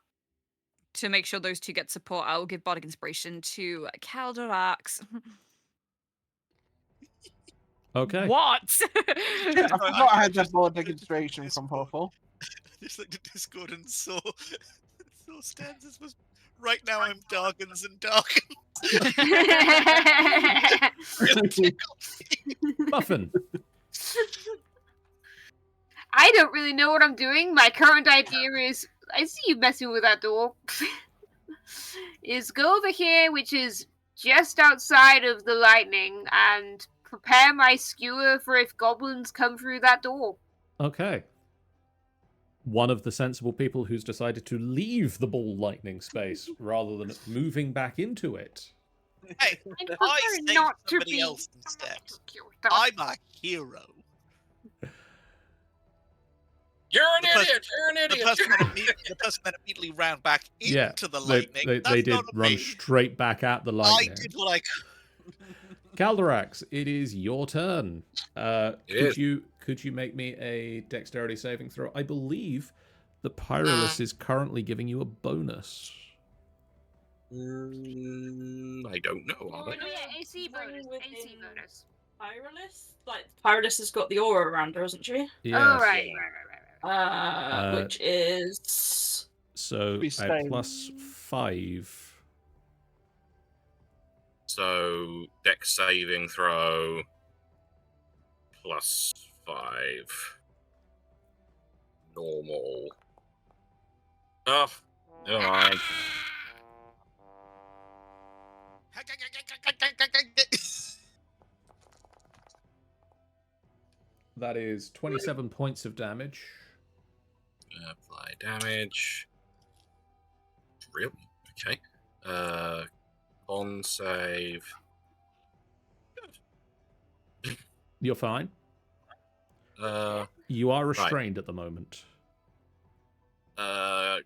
to make sure those two get support. I'll give bardic inspiration to Calderax. Okay. What? I forgot I had that board demonstration from Purple. Just like the Discord and saw stanzas was right now. I'm Darkens and Darkens. Muffin. I don't really know what I'm doing. My current idea is, I see you messing with that door. Is go over here, which is just outside of the lightning, and prepare my skewer for if goblins come through that door. Okay. One of the sensible people who's decided to leave the ball lightning space rather than moving back into it. Hey, I'd I prefer saved not to somebody be else instead. skewered. I'm a hero. You're an The person- idiot! You're an The idiot! person that immediately ran back Yeah, into the they, lightning. they That's did not run me. straight back at the I lightning. did what I Calderax, it is your turn. It Could you make me a dexterity saving throw? I believe the Pyrolus is currently giving you a bonus. I don't know. Are Oh they? yeah, AC bonus. Bring AC within- bonus. Pyrolus? Like, Pyrolus has got the aura around her, hasn't she? Yes. Oh right. Which is... So Be a staying. +5. So, dex saving throw +5. Normal. Oh, never mind. That is 27 points of damage. Apply damage. Really? Okay. Con save. You're fine. Uh, You are restrained at the moment.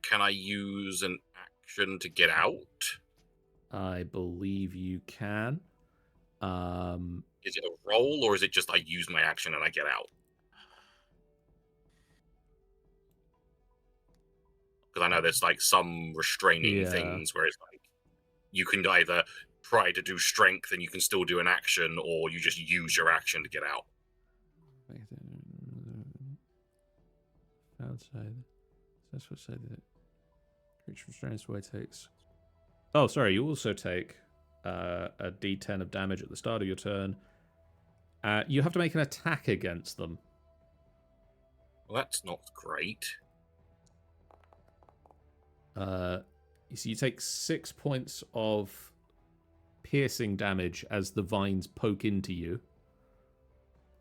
can I use an action to get out? I believe you can. Is it a roll or is it just I use my action and I get out? Because I know there's like some restraining Yeah. things where it's like you can either try to do strength and you can still do an action, or you just use your action to get out. Outside. That's what said that. Creature restrains away takes. Oh, sorry. You also take a D10 of damage at the start of your turn. You have to make an attack against them. Well, that's not great. So you take 6 points of piercing damage as the vines poke into you.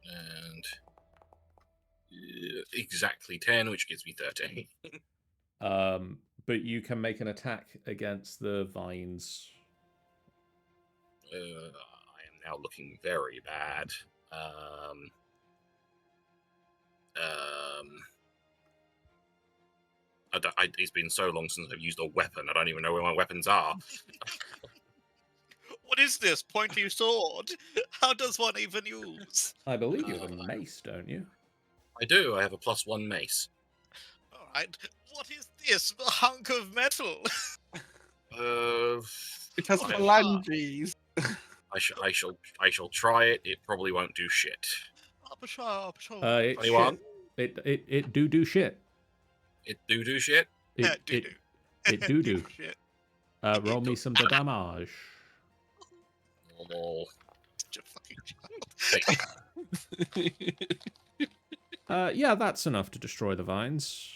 And exactly 10, which gives me 13. But you can make an attack against the vines. I am now looking very bad. It's been so long since I've used a weapon, I don't even know where my weapons are. What is this pointy sword? How does one even use? I believe you have a mace, don't you? I do, I have a +1 mace. All right. What is this hunk of metal? It has Okay. phalanges. I shall try it. It probably won't do shit. It 21? It do shit. It do shit. It do. Shit. Roll me some damage. Normal. Such a fucking child. Yeah, that's enough to destroy the vines.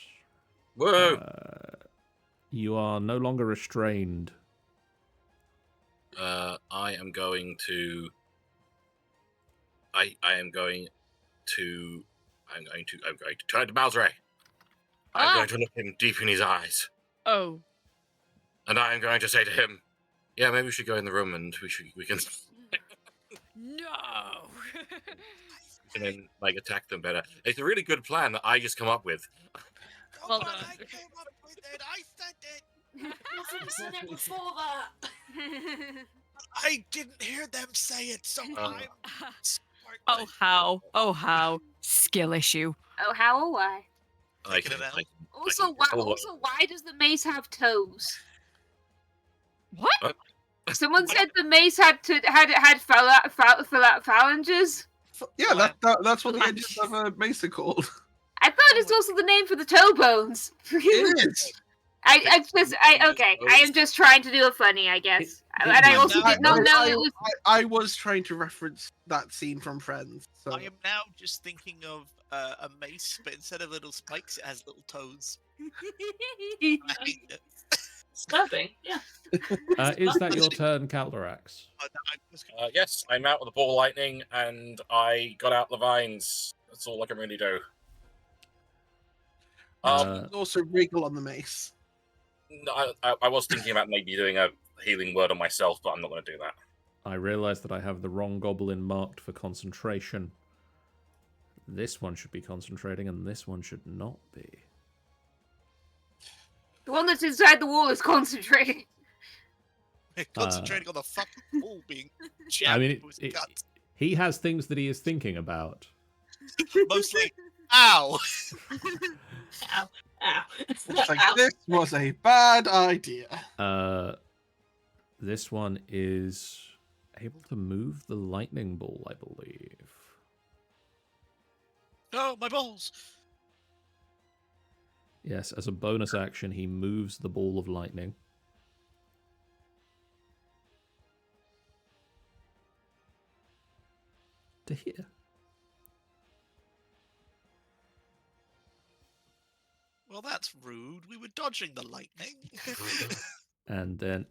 Whoa! You are no longer restrained. I'm going to turn to Malzray. I'm going to look him deep in his eyes. Oh. And I am going to say to him, yeah, maybe we should go in the room and we can No. then like attack them better. It's a really good plan that I just come up with. Well Come on, done. I came up with it. I said it. Wasn't said it before that. I didn't hear them say it, so I'm smart. Oh how? Oh how? Skill issue. Oh, how or why? Taking it out. Also, why does the mace have toes? What? Someone said the mace had phalanges. Yeah, that's what the edges of a mace are called. I thought it's also the name for the toe bones. It is. I am just trying to do a funny, I guess. And I also did not know it was. I was trying to reference that scene from Friends. So. I am now just thinking of a mace, but instead of little spikes, it has little toes. I hate it. Stabbing, yeah. Is that your turn, Calderax? Yes, I'm out with the ball lightning and I got out the vines. That's all I can really do. Also wriggle on the mace. No, I was thinking about maybe doing a healing word on myself, but I'm not going to do that. I realise that I have the wrong goblin marked for concentration. This one should be concentrating, and this one should not be. The one that's inside the wall is concentrating. Concentrating on the fucking wall being jammed I mean, into his guts. he has things that he is thinking about. Mostly, ow! Ow. Ow. It's like, this was a bad idea. This one is able to move the lightning ball, I believe. No, my balls! Yes, as a bonus action, he moves the ball of lightning. To here. Well, that's rude. We were dodging the lightning. And then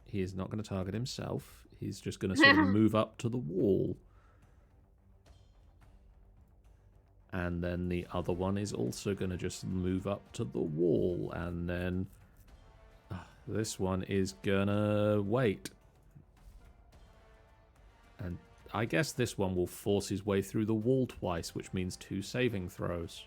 he is not going to target himself. He's just going to sort of move up to the wall. And then the other one is also going to just move up to the wall. And then this one is going to wait. And I guess this one will force his way through the wall twice, which means 2 saving throws.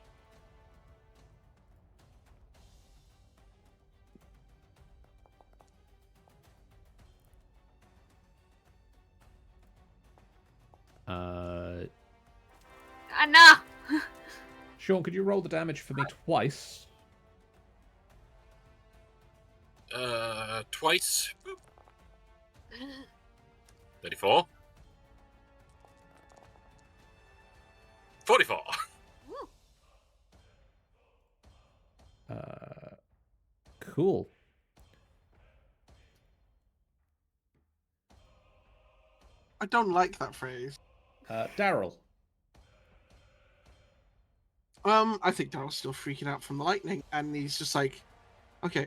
Enough! Sean, could you roll the damage for me twice? Twice. 34. 44. Cool. I don't like that phrase. Daryl. I think Daryl's still freaking out from the lightning, and he's just like, okay,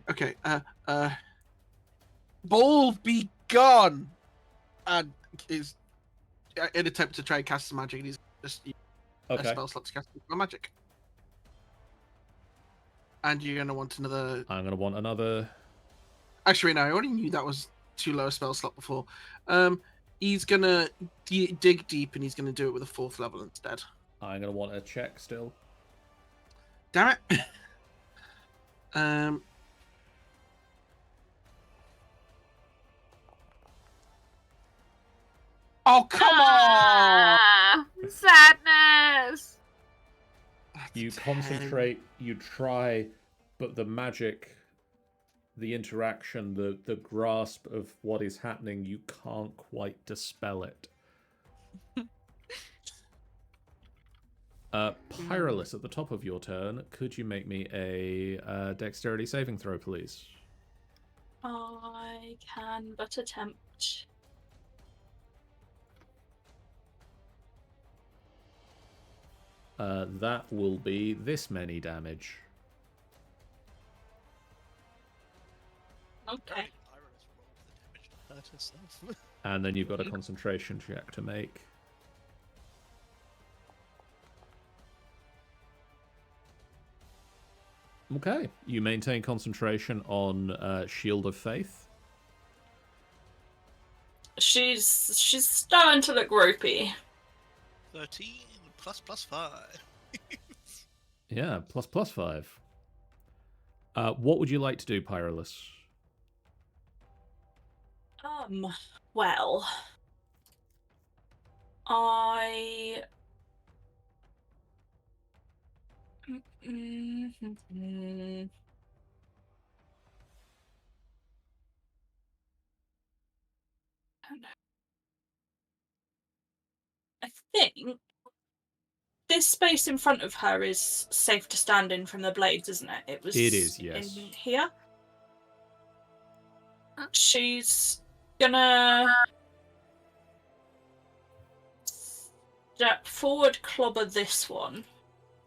ball be gone, and is in attempt to try and cast some magic, and he's just a spell slot to cast magic. And you're gonna want another. I'm gonna want another. Actually, no, I already knew that was too low a spell slot before. He's gonna dig deep, and he's gonna do it with a 4th level instead. I'm gonna want a check still. Damn it. Oh, come on! Sadness! You concentrate, you try, but the magic, the interaction, the grasp of what is happening, you can't quite dispel it. Pyrolus, at the top of your turn, could you make me a dexterity saving throw, please? I can but attempt. That will be this many damage. Okay. And then you've got a concentration check to make. Okay, you maintain concentration on Shield of Faith. She's starting to look ropey. 13 plus 5. Yeah, plus 5. What would you like to do, Pyrolus? Well, I think this space in front of her is safe to stand in from the blades, isn't it? It is, yes. In here. She's gonna step forward, clobber this one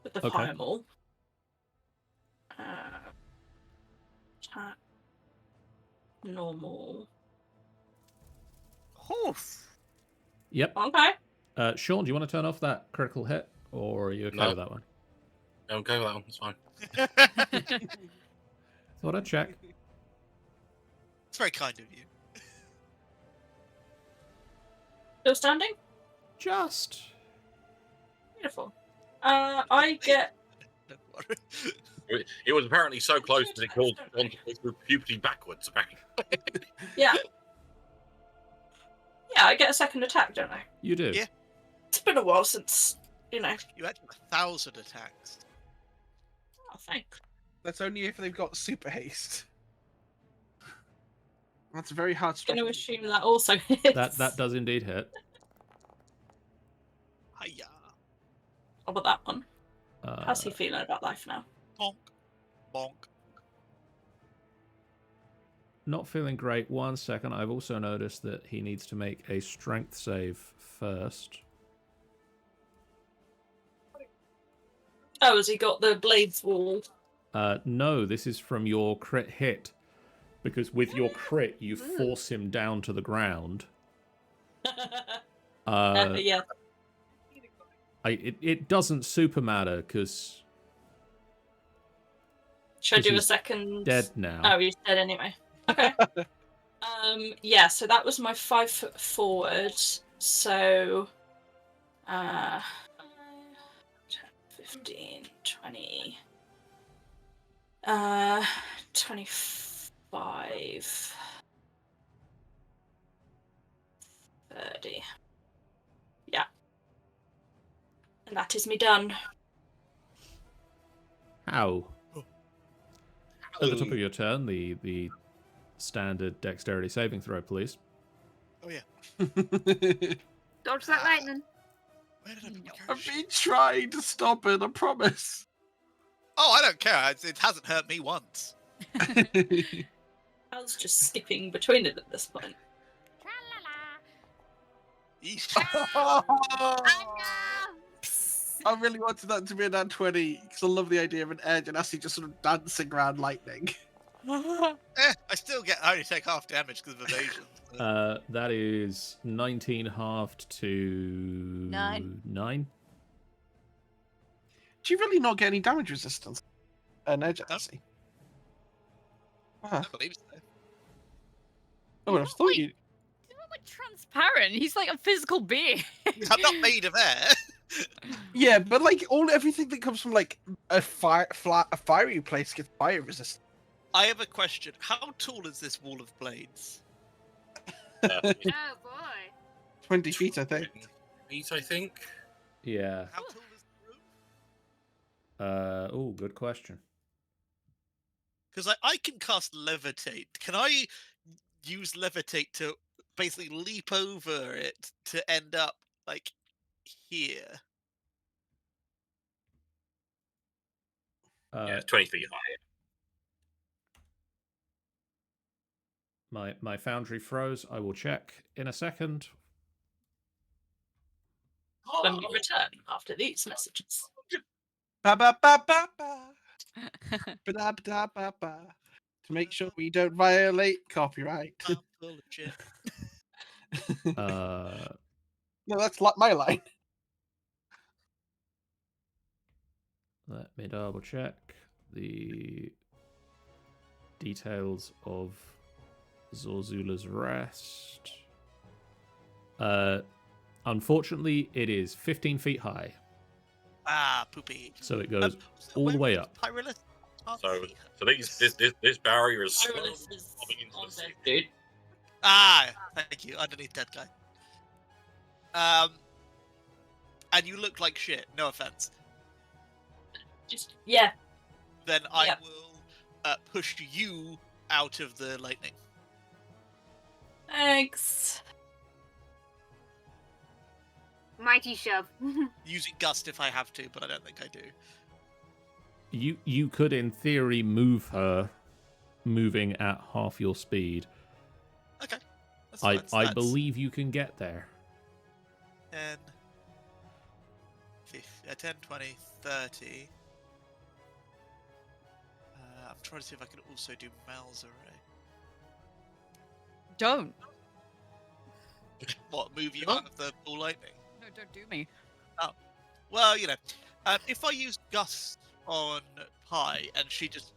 with the primal. Attack. Normal. Oof. Yep. Okay. Sean, do you want to turn off that critical hit, or are you okay with that one? Don't go with that one. It's fine. Thought I'd check. It's very kind of you. Still standing? Just. Beautiful. I get. Don't worry. It was apparently so close that it caused one to go through puberty backwards. Apparently. Yeah. Yeah, I get a second attack, don't I? You do. Yeah. It's been a while since, You had 1,000 attacks. Oh, thanks. That's only if they've got super haste. That's a very hard I'm going to strategy. assume that also hits. That does indeed hit. Hiya. How about that one? How's he Uh, feeling about life now? Bonk. Bonk. not feeling great. 1 second. I've also noticed that he needs to make a strength save first. Oh, has he got the blades wall? No, this is from your crit hit. Because with your crit, you force him down to the ground. Yeah. It doesn't super matter, because Should I do a he's second? dead now. Oh, he's dead anyway. Okay. Yeah, so that was my 5 foot forward. So, 10, 15, 20, 25, 30. Yeah. And that is me done. How? At the top of your turn, the standard dexterity saving throw, please. Oh, yeah. Dodge that lightning. Where did I put my I've character sheet? been trying to stop it, I promise. Oh, I don't care. It hasn't hurt me once. I was just skipping between it at this point. Yeesh. I really wanted that to be a nat 20 because I love the idea of an air genasi just sort of dancing around lightning. I only take half damage because of evasion. That is 19 halved to 9. Do you really not get any damage resistance? An air genasi? I believe so. Oh, I thought you. He's not like transparent. He's like a physical being. I'm not made of air. Yeah, but like everything that comes from like a fiery place gets fire resistant. I have a question. How tall is this wall of blades? Oh boy. 20 feet, I think. Feet, I think. Yeah. How tall is the roof? Oh, good question. Because I can cast levitate. Can I use levitate to basically leap over it to end up like here? Yeah, 20 feet high. My foundry froze. I will check in a second. When we return after these messages. Ba ba ba ba ba. Ba da ba ba ba. To make sure we don't violate copyright. I'm full of shit. No, that's my line. Let me double check the details of Zorzula's rest. Unfortunately, it is 15 feet high, Ah, poopy. so it goes So all the where way is up. Tyrillus? Can't So, see her. so this barrier is slowly Tyrillus is coming into on the there, sea. dude. Ah, thank you. Underneath that guy. And you look like shit. No offense. Just yeah. Then I Yep. will push you out of the lightning. Thanks. Mighty shove. Using gust if I have to, but I don't think I do. You could, in theory, move her, moving at half your speed. Okay. That's fine. So I that's believe you can get there. 10, 10, 20, 30. I'm trying to see if I can also do Mal's array. Don't. What, move you out of the ball lightning? No, don't do me. Well, you know, if I use Gust on Pi and she just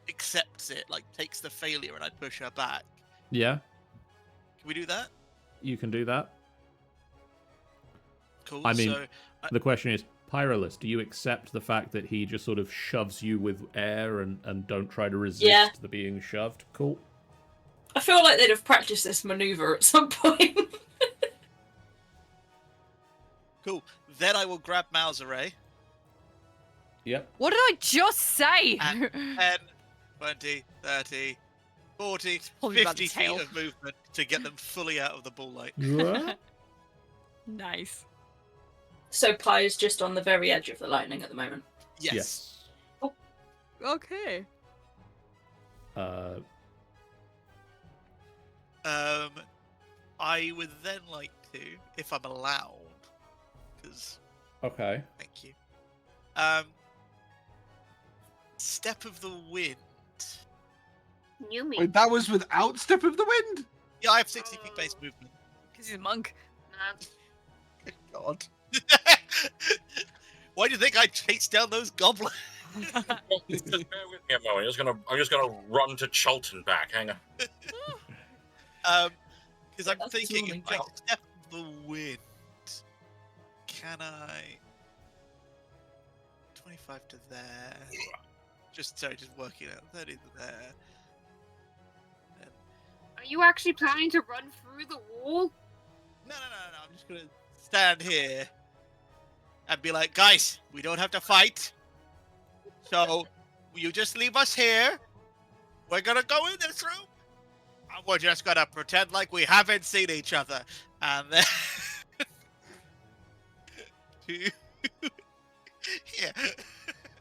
accepts it, like takes the failure and I push her back, Yeah, can we do that? you can do that. Cool. I mean, so, The question is, Pyrolus, do you accept the fact that he just sort of shoves you with air and don't try to resist the being shoved? Cool. I feel like they'd have practiced this maneuver at some point. Cool. Then I will grab Mauser. Yep. What did I just say? 10, 20, 30, 40, Probably about 50 the feet tail. of movement to get them fully out of the ball light. Nice. So Pi is just on the very edge of the lightning at the moment. Yes. Okay. I would then like to, if I'm allowed, because Okay. thank you. Step of the Wind. You mean? Wait, that was without Step of the Wind? Yeah, I have 60 feet base movement. Because he's a monk. Good God. Why do you think I chased down those goblins? Just bear with me a moment. I'm just gonna run to Cholton back. Hang on. Because I'm That's thinking, zooming if I job. step of the wind, can I 25 to there? Just working out 30 to there. And... Are you actually planning to run through the wall? No. I'm just gonna stand here and be like, guys, we don't have to fight. So you just leave us here. We're gonna go in this room. And we're just gonna pretend like we haven't seen each other. And then here.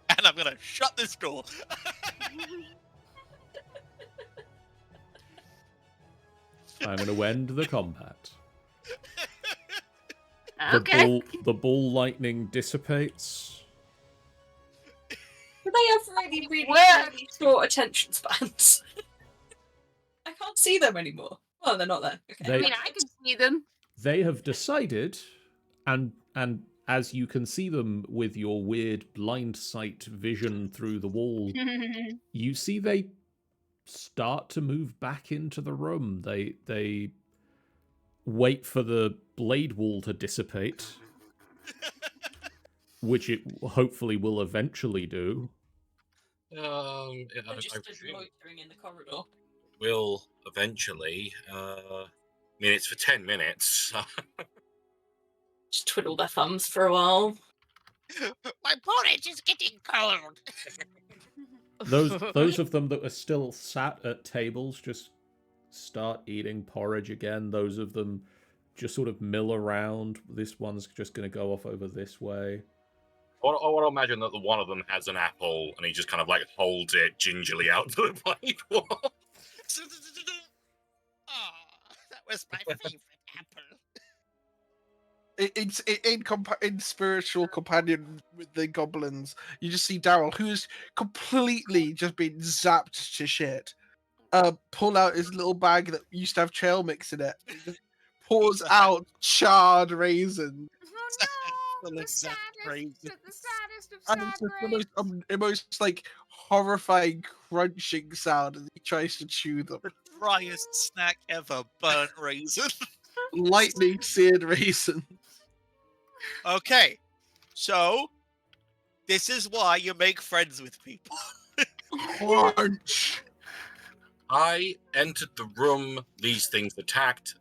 And I'm gonna shut this door. I'm going to end the combat. Okay. The ball lightning dissipates. Do they have really Where? short attention spans? I can't see them anymore. Oh, they're not there. Okay. I mean, I can see them. They have decided, and as you can see them with your weird blind sight vision through the wall, you see they start to move back into the room. They wait for the blade wall to dissipate, which it hopefully will eventually do. They're just loitering in the corridor. Will eventually. I mean, it's for 10 minutes. So. Just twiddle their thumbs for a while. My porridge is getting cold. Those of them that are still sat at tables just start eating porridge again. Those of them just sort of mill around. This one's just going to go off over this way. I want to imagine that the one of them has an apple and he just kind of like holds it gingerly out to the blade wall. Ah, that was my favorite apple. It's in spiritual companion with the goblins. You just see Daryl, who's completely just been zapped to shit. Pull out his little bag that used to have trail mix in it. He just pours out charred raisins. Oh no! The saddest of And sad it's just the grapes. most like horrifying crunching sound as he tries to chew them. The driest snack ever, burnt raisin. Lightning seared raisins. Okay, so this is why you make friends with people. Crunch. I entered the room. These things attacked.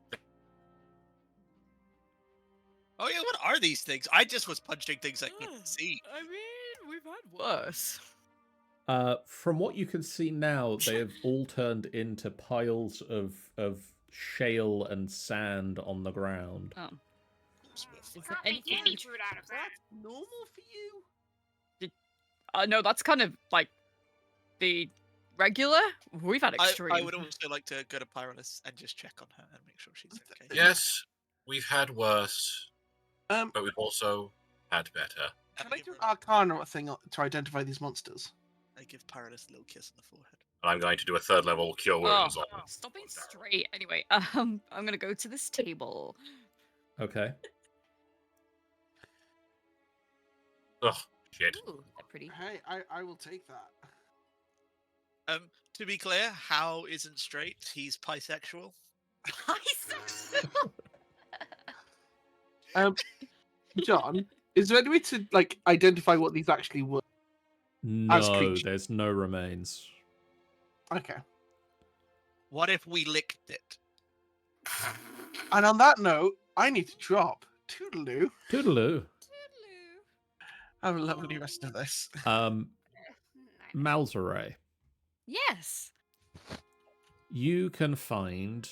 Oh yeah, what are these things? I just was punching things I couldn't see. I mean, we've had worse. From what you can see now, they have all turned into piles of shale and sand on the ground. Oh. You Is there can't make anything any food out of that. Normal for you? No, that's kind of like the regular. We've had extreme. I would also like to go to Pyrolus and just check on her and make sure she's okay. Yes, we've had worse, Um, but we've also had better. can I do an Arcana thing to identify these monsters? I give Pyrolus a little kiss on the forehead. And I'm going to do a third level cure wounds on. Stop being straight. Anyway, I'm gonna go to this table. Okay. Ugh, shit. Ooh, they're pretty. Hey, I will take that. To be clear, How isn't straight. He's bisexual. John, Is there any way to like identify what these actually were? As No, creatures. there's no remains. Okay. What if we licked it? And on that note, I need to drop. Toodaloo. Toodaloo. Have a lovely rest of this. Malzeray, Yes. you can find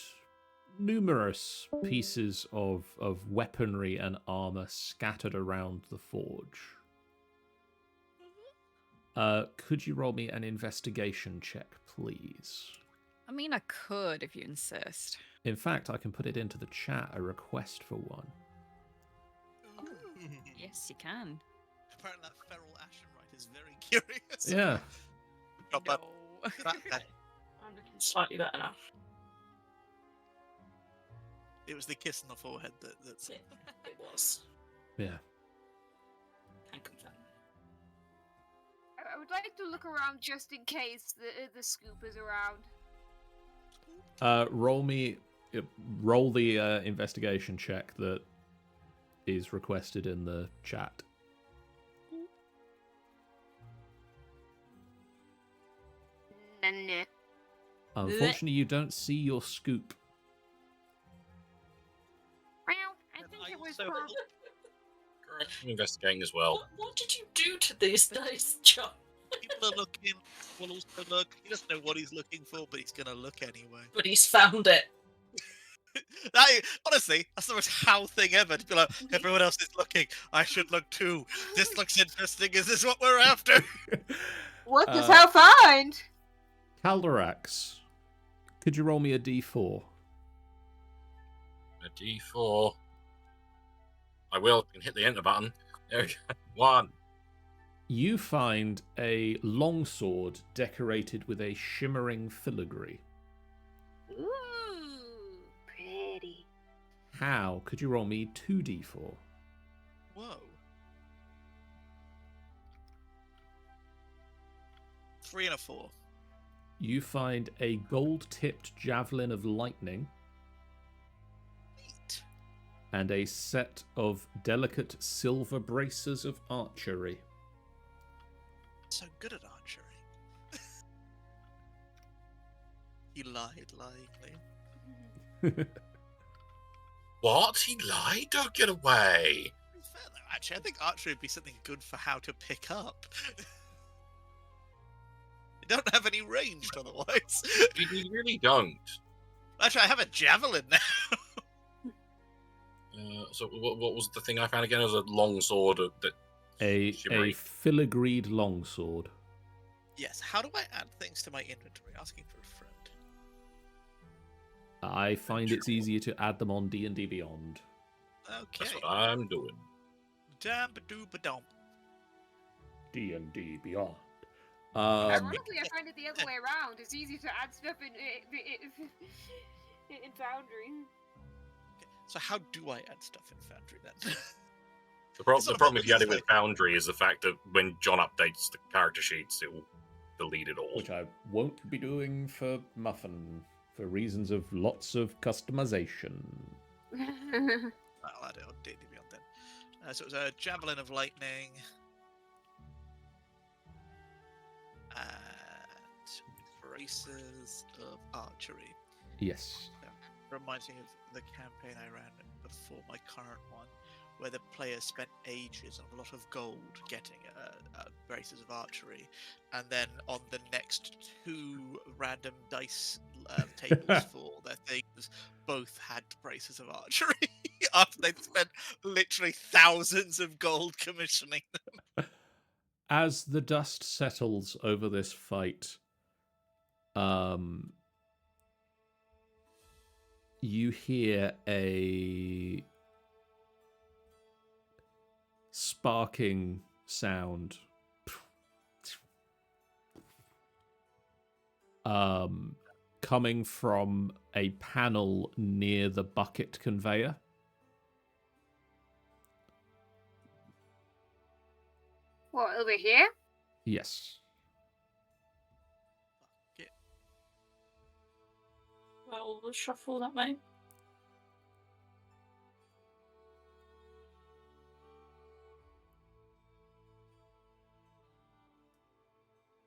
numerous pieces of weaponry and armor scattered around the forge. Could you roll me an investigation check, please? I mean, I could if you insist. In fact, I can put it into the chat, a request for one. Yes, you can. Apparently that feral Ashenwright is very curious. Yeah. Drop that. No. I'm looking slightly better now. It was the kiss on the forehead that's... Yeah, it was. Yeah. Can confirm. I would like to look around just in case the scoop is around. Roll the investigation check that is requested in the chat. Nah. Unfortunately, you don't see your scoop. Well, I And think I it was also- for... Correct. I'm investigating as well. What did you do to these days, John? People are looking. Will also look. He doesn't know what he's looking for, but he's gonna look anyway. But he's found it. Honestly, that's the most how thing ever. To be like, everyone else is looking. I should look too. This looks interesting. Is this what we're after? What does Uh, Hal find? Calderax, could you roll me a d4? A D4. I will. You can hit the enter button. There we go. 1. You find a longsword decorated with a shimmering filigree. Ooh, pretty. How? Could you roll me 2d4? Whoa. 3 and a 4. You find a gold-tipped javelin of lightning Neat. and a set of delicate silver braces of archery. So good at archery. He lied, lyingly. What? He lied? Don't get away. To be fair though, actually, I think archery would be something good for how to pick up. You don't have any ranged otherwise. We really don't. Actually, I have a javelin now. So what was the thing I found again? It was a long sword that A shimmery. filigreed longsword. Yes, how do I add things to my inventory? Asking for a friend. I find it's easier to add them on D&D Beyond. Okay. That's what I'm doing. Dam-ba-doo-ba-dum. D&D Beyond. Ironically, I find it the other way around. It's easy to add stuff in Foundry. So how do I add stuff in Foundry then? The It's not problem about if you add it this with Foundry is the fact that when John updates the character sheets, it will delete it all. which I won't be doing for Muffin for reasons of lots of customization. I'll add it on D&D Beyond then. So it was a javelin of lightning. And braces of archery. Yes. Reminds me of the campaign I ran before my current one, where the players spent ages and a lot of gold getting braces of archery, and then on the next 2 random dice tables for their things, both had braces of archery after they'd spent literally thousands of gold commissioning them. As the dust settles over this fight, you hear a sparking sound. Coming from a panel near the bucket conveyor. What, over here? Yes. Well, we'll shuffle that way.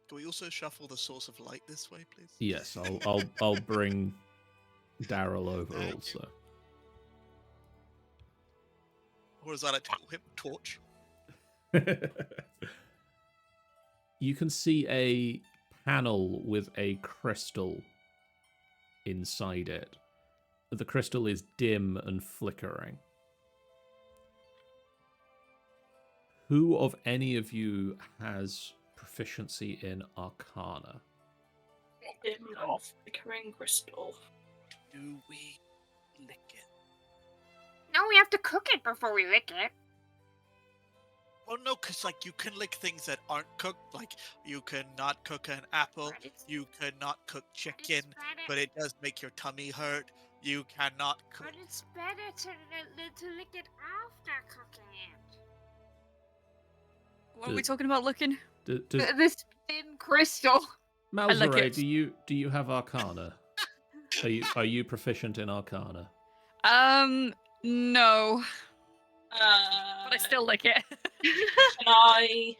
Can we also shuffle the source of light this way, please? Yes, I'll bring Daryl over Thank you. also. Or as I like to call him, Torch. You can see a panel with a crystal inside it. The crystal is dim and flickering. Who of any of you has proficiency in Arcana? Dim off flickering crystal. Do we lick it? No, we have to cook it before we lick it. Well, no, because, like, you can lick things that aren't cooked. Like, you cannot cook an apple. But it's, You cannot cook but chicken, it's better, but it does make your tummy hurt. You cannot cook. but it's better to lick it after cooking it. What are we talking about looking? Does This thin crystal. I like Malzere, it. do you have Arcana? Are you proficient in Arcana? No. But I still like it. Can I?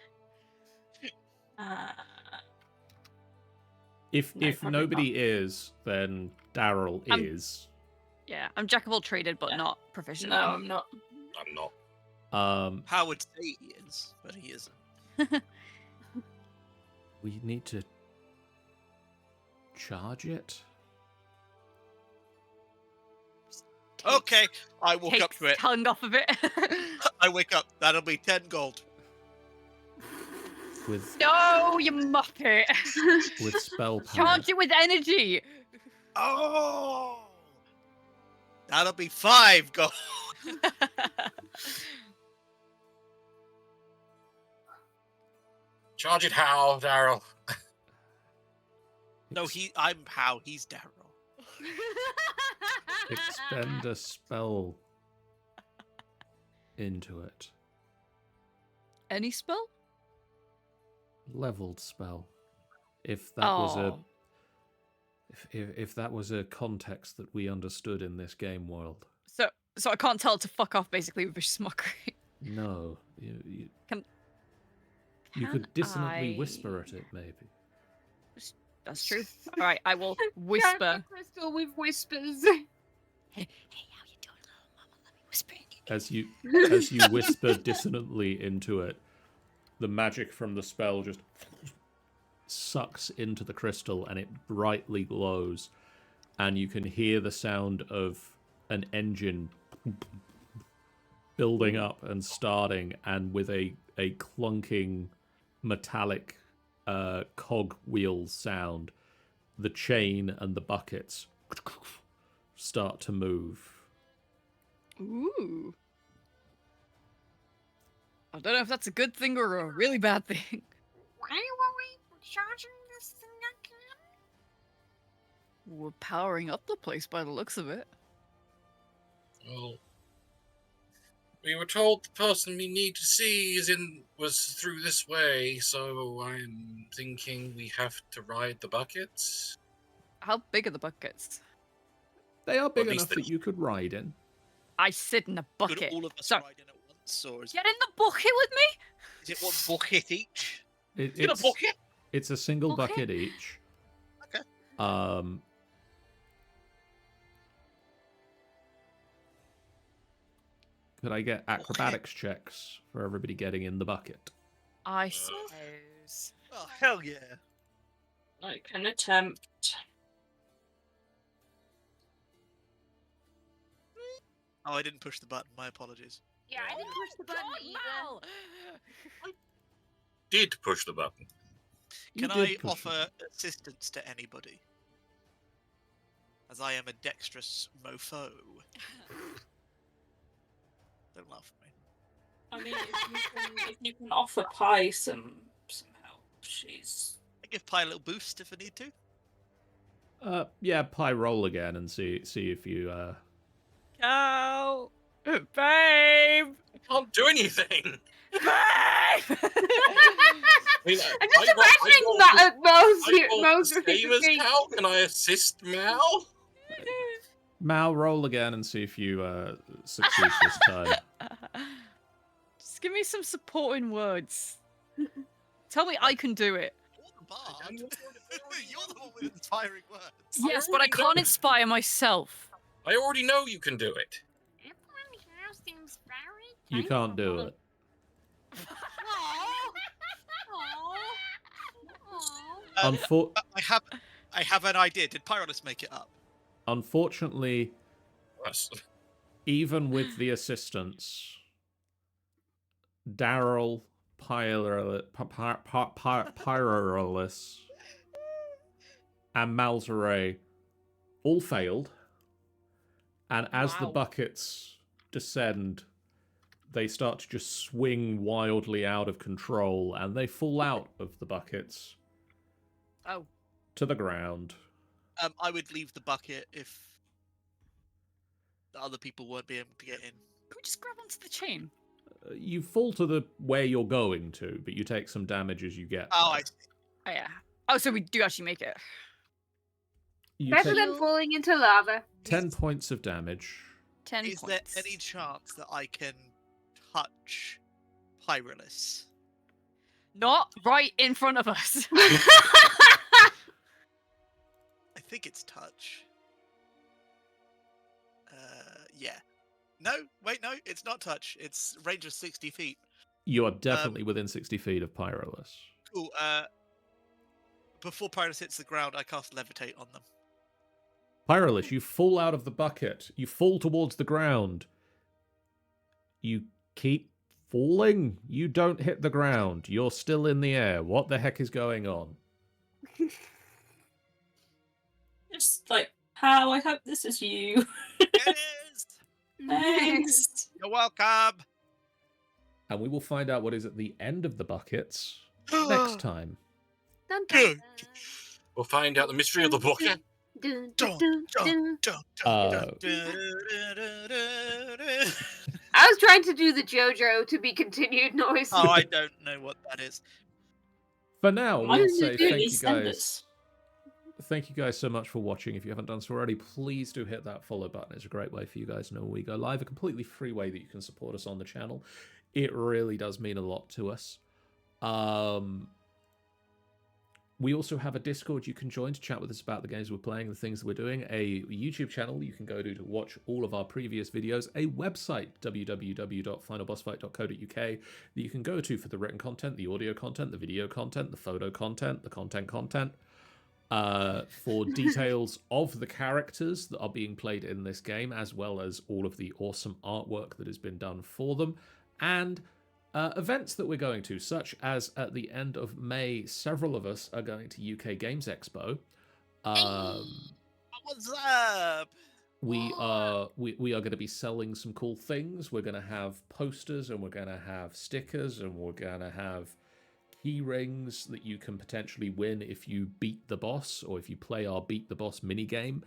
If No, probably nobody is, then Daryl is. Yeah, I'm jack of all traded, but not proficient. No, I'm not. I'm not. Howard say he is, but he isn't. We need to charge it. Okay, I walk up Takes to it. tongue off of it. I wake up. That'll be 10 gold. With No, you muppet. with spell power. Charge it with energy. Oh! That'll be 5 gold. Charge it how, Daryl? No, I'm How. He's Daryl. Expend a spell into it. Any spell? Leveled spell. If that was a Oh. if that was a context that we understood in this game world. So I can't tell it to fuck off basically with vicious mockery. No. You Can could dissonantly I- whisper at it, maybe. That's true. All right, I will Charge whisper. the crystal with whispers. Hey, how you doing, little mama? Let me whisper in your As you whisper dissonantly into it, the magic from the spell just sucks into the crystal and it brightly glows, and you can hear the sound of an engine building up and starting, and with a clunking metallic cog wheel sound, the chain and the buckets start to move. Ooh. I don't know if that's a good thing or a really bad thing. Why were we charging this thing again? We're powering up the place by the looks of it. Well, we were told the person we need to see was through this way, so I'm thinking we have to ride the buckets. How big are the buckets? They are big At least enough that you could ride in. I sit in a Could bucket. all of us So ride in at once, or is get in the bucket with me. it one bucket each? In a bucket? It's a single Okay. bucket each. Okay. Could I get acrobatics checks for everybody getting in the bucket? I suppose. Oh, hell yeah. I can attempt. Oh, I didn't push the button. My apologies. Yeah, I didn't push the button either. Did push the button. You Can did I push offer assistance to anybody? As I am a dexterous mofo. Don't laugh at me. I mean, if you can offer Pi some help, she's. I give Pi a little boost if I need to. Yeah, Pi, roll again and see if you Cow, babe, I can't do anything. babe. I mean, I'm just I imagining rolled that I rolled Mo's the same as Mal. Can I assist Mal? Mal, roll again and see if you succeed this time. Just give me some supporting words. Tell me I can do it. bard. already You're the one with inspiring words. Yes, but I can't inspire myself. I already know you can do it. Everyone here seems very You can't do it. Unfor- I have an idea. Did Pyronus make it up? Unfortunately, Yes. even with the assistance, Daryl, Pyrolis, and Malzaray all failed. And as the Wow. buckets descend, they start to just swing wildly out of control, and they fall out of the buckets Oh. to the ground. I would leave the bucket if the other people won't be able to get in. Can we just grab onto the chain? You fall to the where you're going to, but you take some damage as you get Oh, there. I see. Oh, yeah. Oh, so we do actually make it. You Better take than falling into lava. 10 points of damage. 10 Is points. there any chance that I can touch Pyrolis? Not right in front of us. I think it's touch. Yeah. No, wait, no, it's not touch. It's range of 60 feet. You are definitely within 60 feet of Pyrolis. Cool. Before Pyrolis hits the ground, I cast Levitate on them. Pyrolis, you fall out of the bucket. You fall towards the ground. You keep falling. You don't hit the ground. You're still in the air. What the heck is going on? Just like, how I hope this is you. It is! Thanks. You're welcome! And we will find out what is at the end of the buckets next time. Dun, dun, We'll find out the mystery of the bucket. dun, Dun, dun, dun, dun. Uh, I was trying to do the JoJo to be continued noise. Oh, I don't know what that is. For now, Why we'll didn't you say do thank you these send guys. us? Thank you guys so much for watching. If you haven't done so already, please do hit that follow button. It's a great way for you guys to know when we go live. A completely free way that you can support us on the channel. It really does mean a lot to us. We also have a Discord you can join to chat with us about the games we're playing, the things that we're doing, a YouTube channel you can go to watch all of our previous videos, a website, www.finalbossfight.co.uk, that you can go to for the written content, the audio content, the video content, the photo content, the content, for details of the characters that are being played in this game, as well as all of the awesome artwork that has been done for them, and events that we're going to, such as at the end of May, several of us are going to UK Games Expo. What's up? We are going to be selling some cool things. We're going to have posters, and we're going to have stickers, and we're going to have key rings that you can potentially win if you beat the boss, or if you play our Beat the Boss minigame.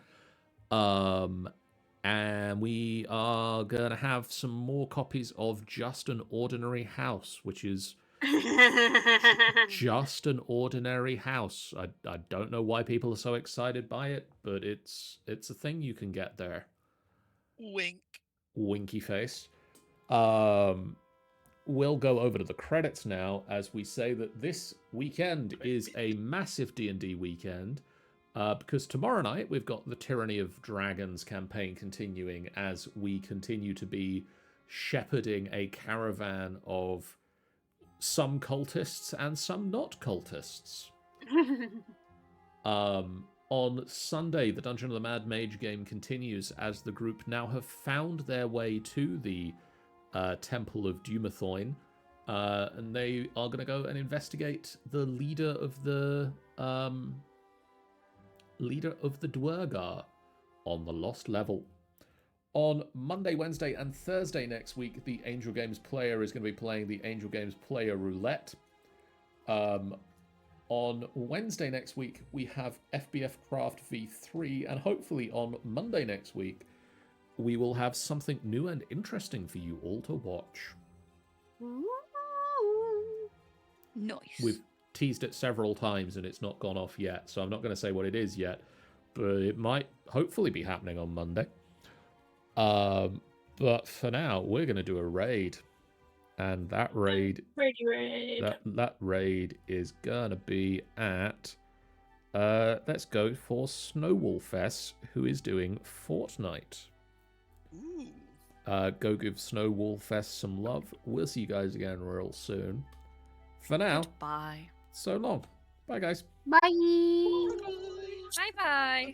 And we are going to have some more copies of Just an Ordinary House, which is just an ordinary house. I don't know why people are so excited by it, but it's a thing you can get there. Wink. Winky face. We'll go over to the credits now as we say that this weekend is a massive D&D weekend. Because tomorrow night we've got the Tyranny of Dragons campaign continuing as we continue to be shepherding a caravan of some cultists and some not cultists. On Sunday, the Dungeon of the Mad Mage game continues as the group now have found their way to the Temple of Dumathoin, and they are going to go and investigate the leader of the Dwergar on the Lost Level. On Monday, Wednesday, and Thursday next week, the Angel Games player is going to be playing the Angel Games Player Roulette. On Wednesday next week, we have FBF Craft V3, and hopefully on Monday next week, we will have something new and interesting for you all to watch. Nice. We've teased it several times and it's not gone off yet, so I'm not going to say what it is yet, but it might hopefully be happening on Monday. But for now, we're going to do a raid. And that raid, Raid. that raid is gonna be at. Let's go for Snowwolfess, who is doing Fortnite. Ooh. Go give Snowwolfess some love. We'll see you guys again real soon. For now, Bye. so long. Bye, guys. Bye. Bye bye.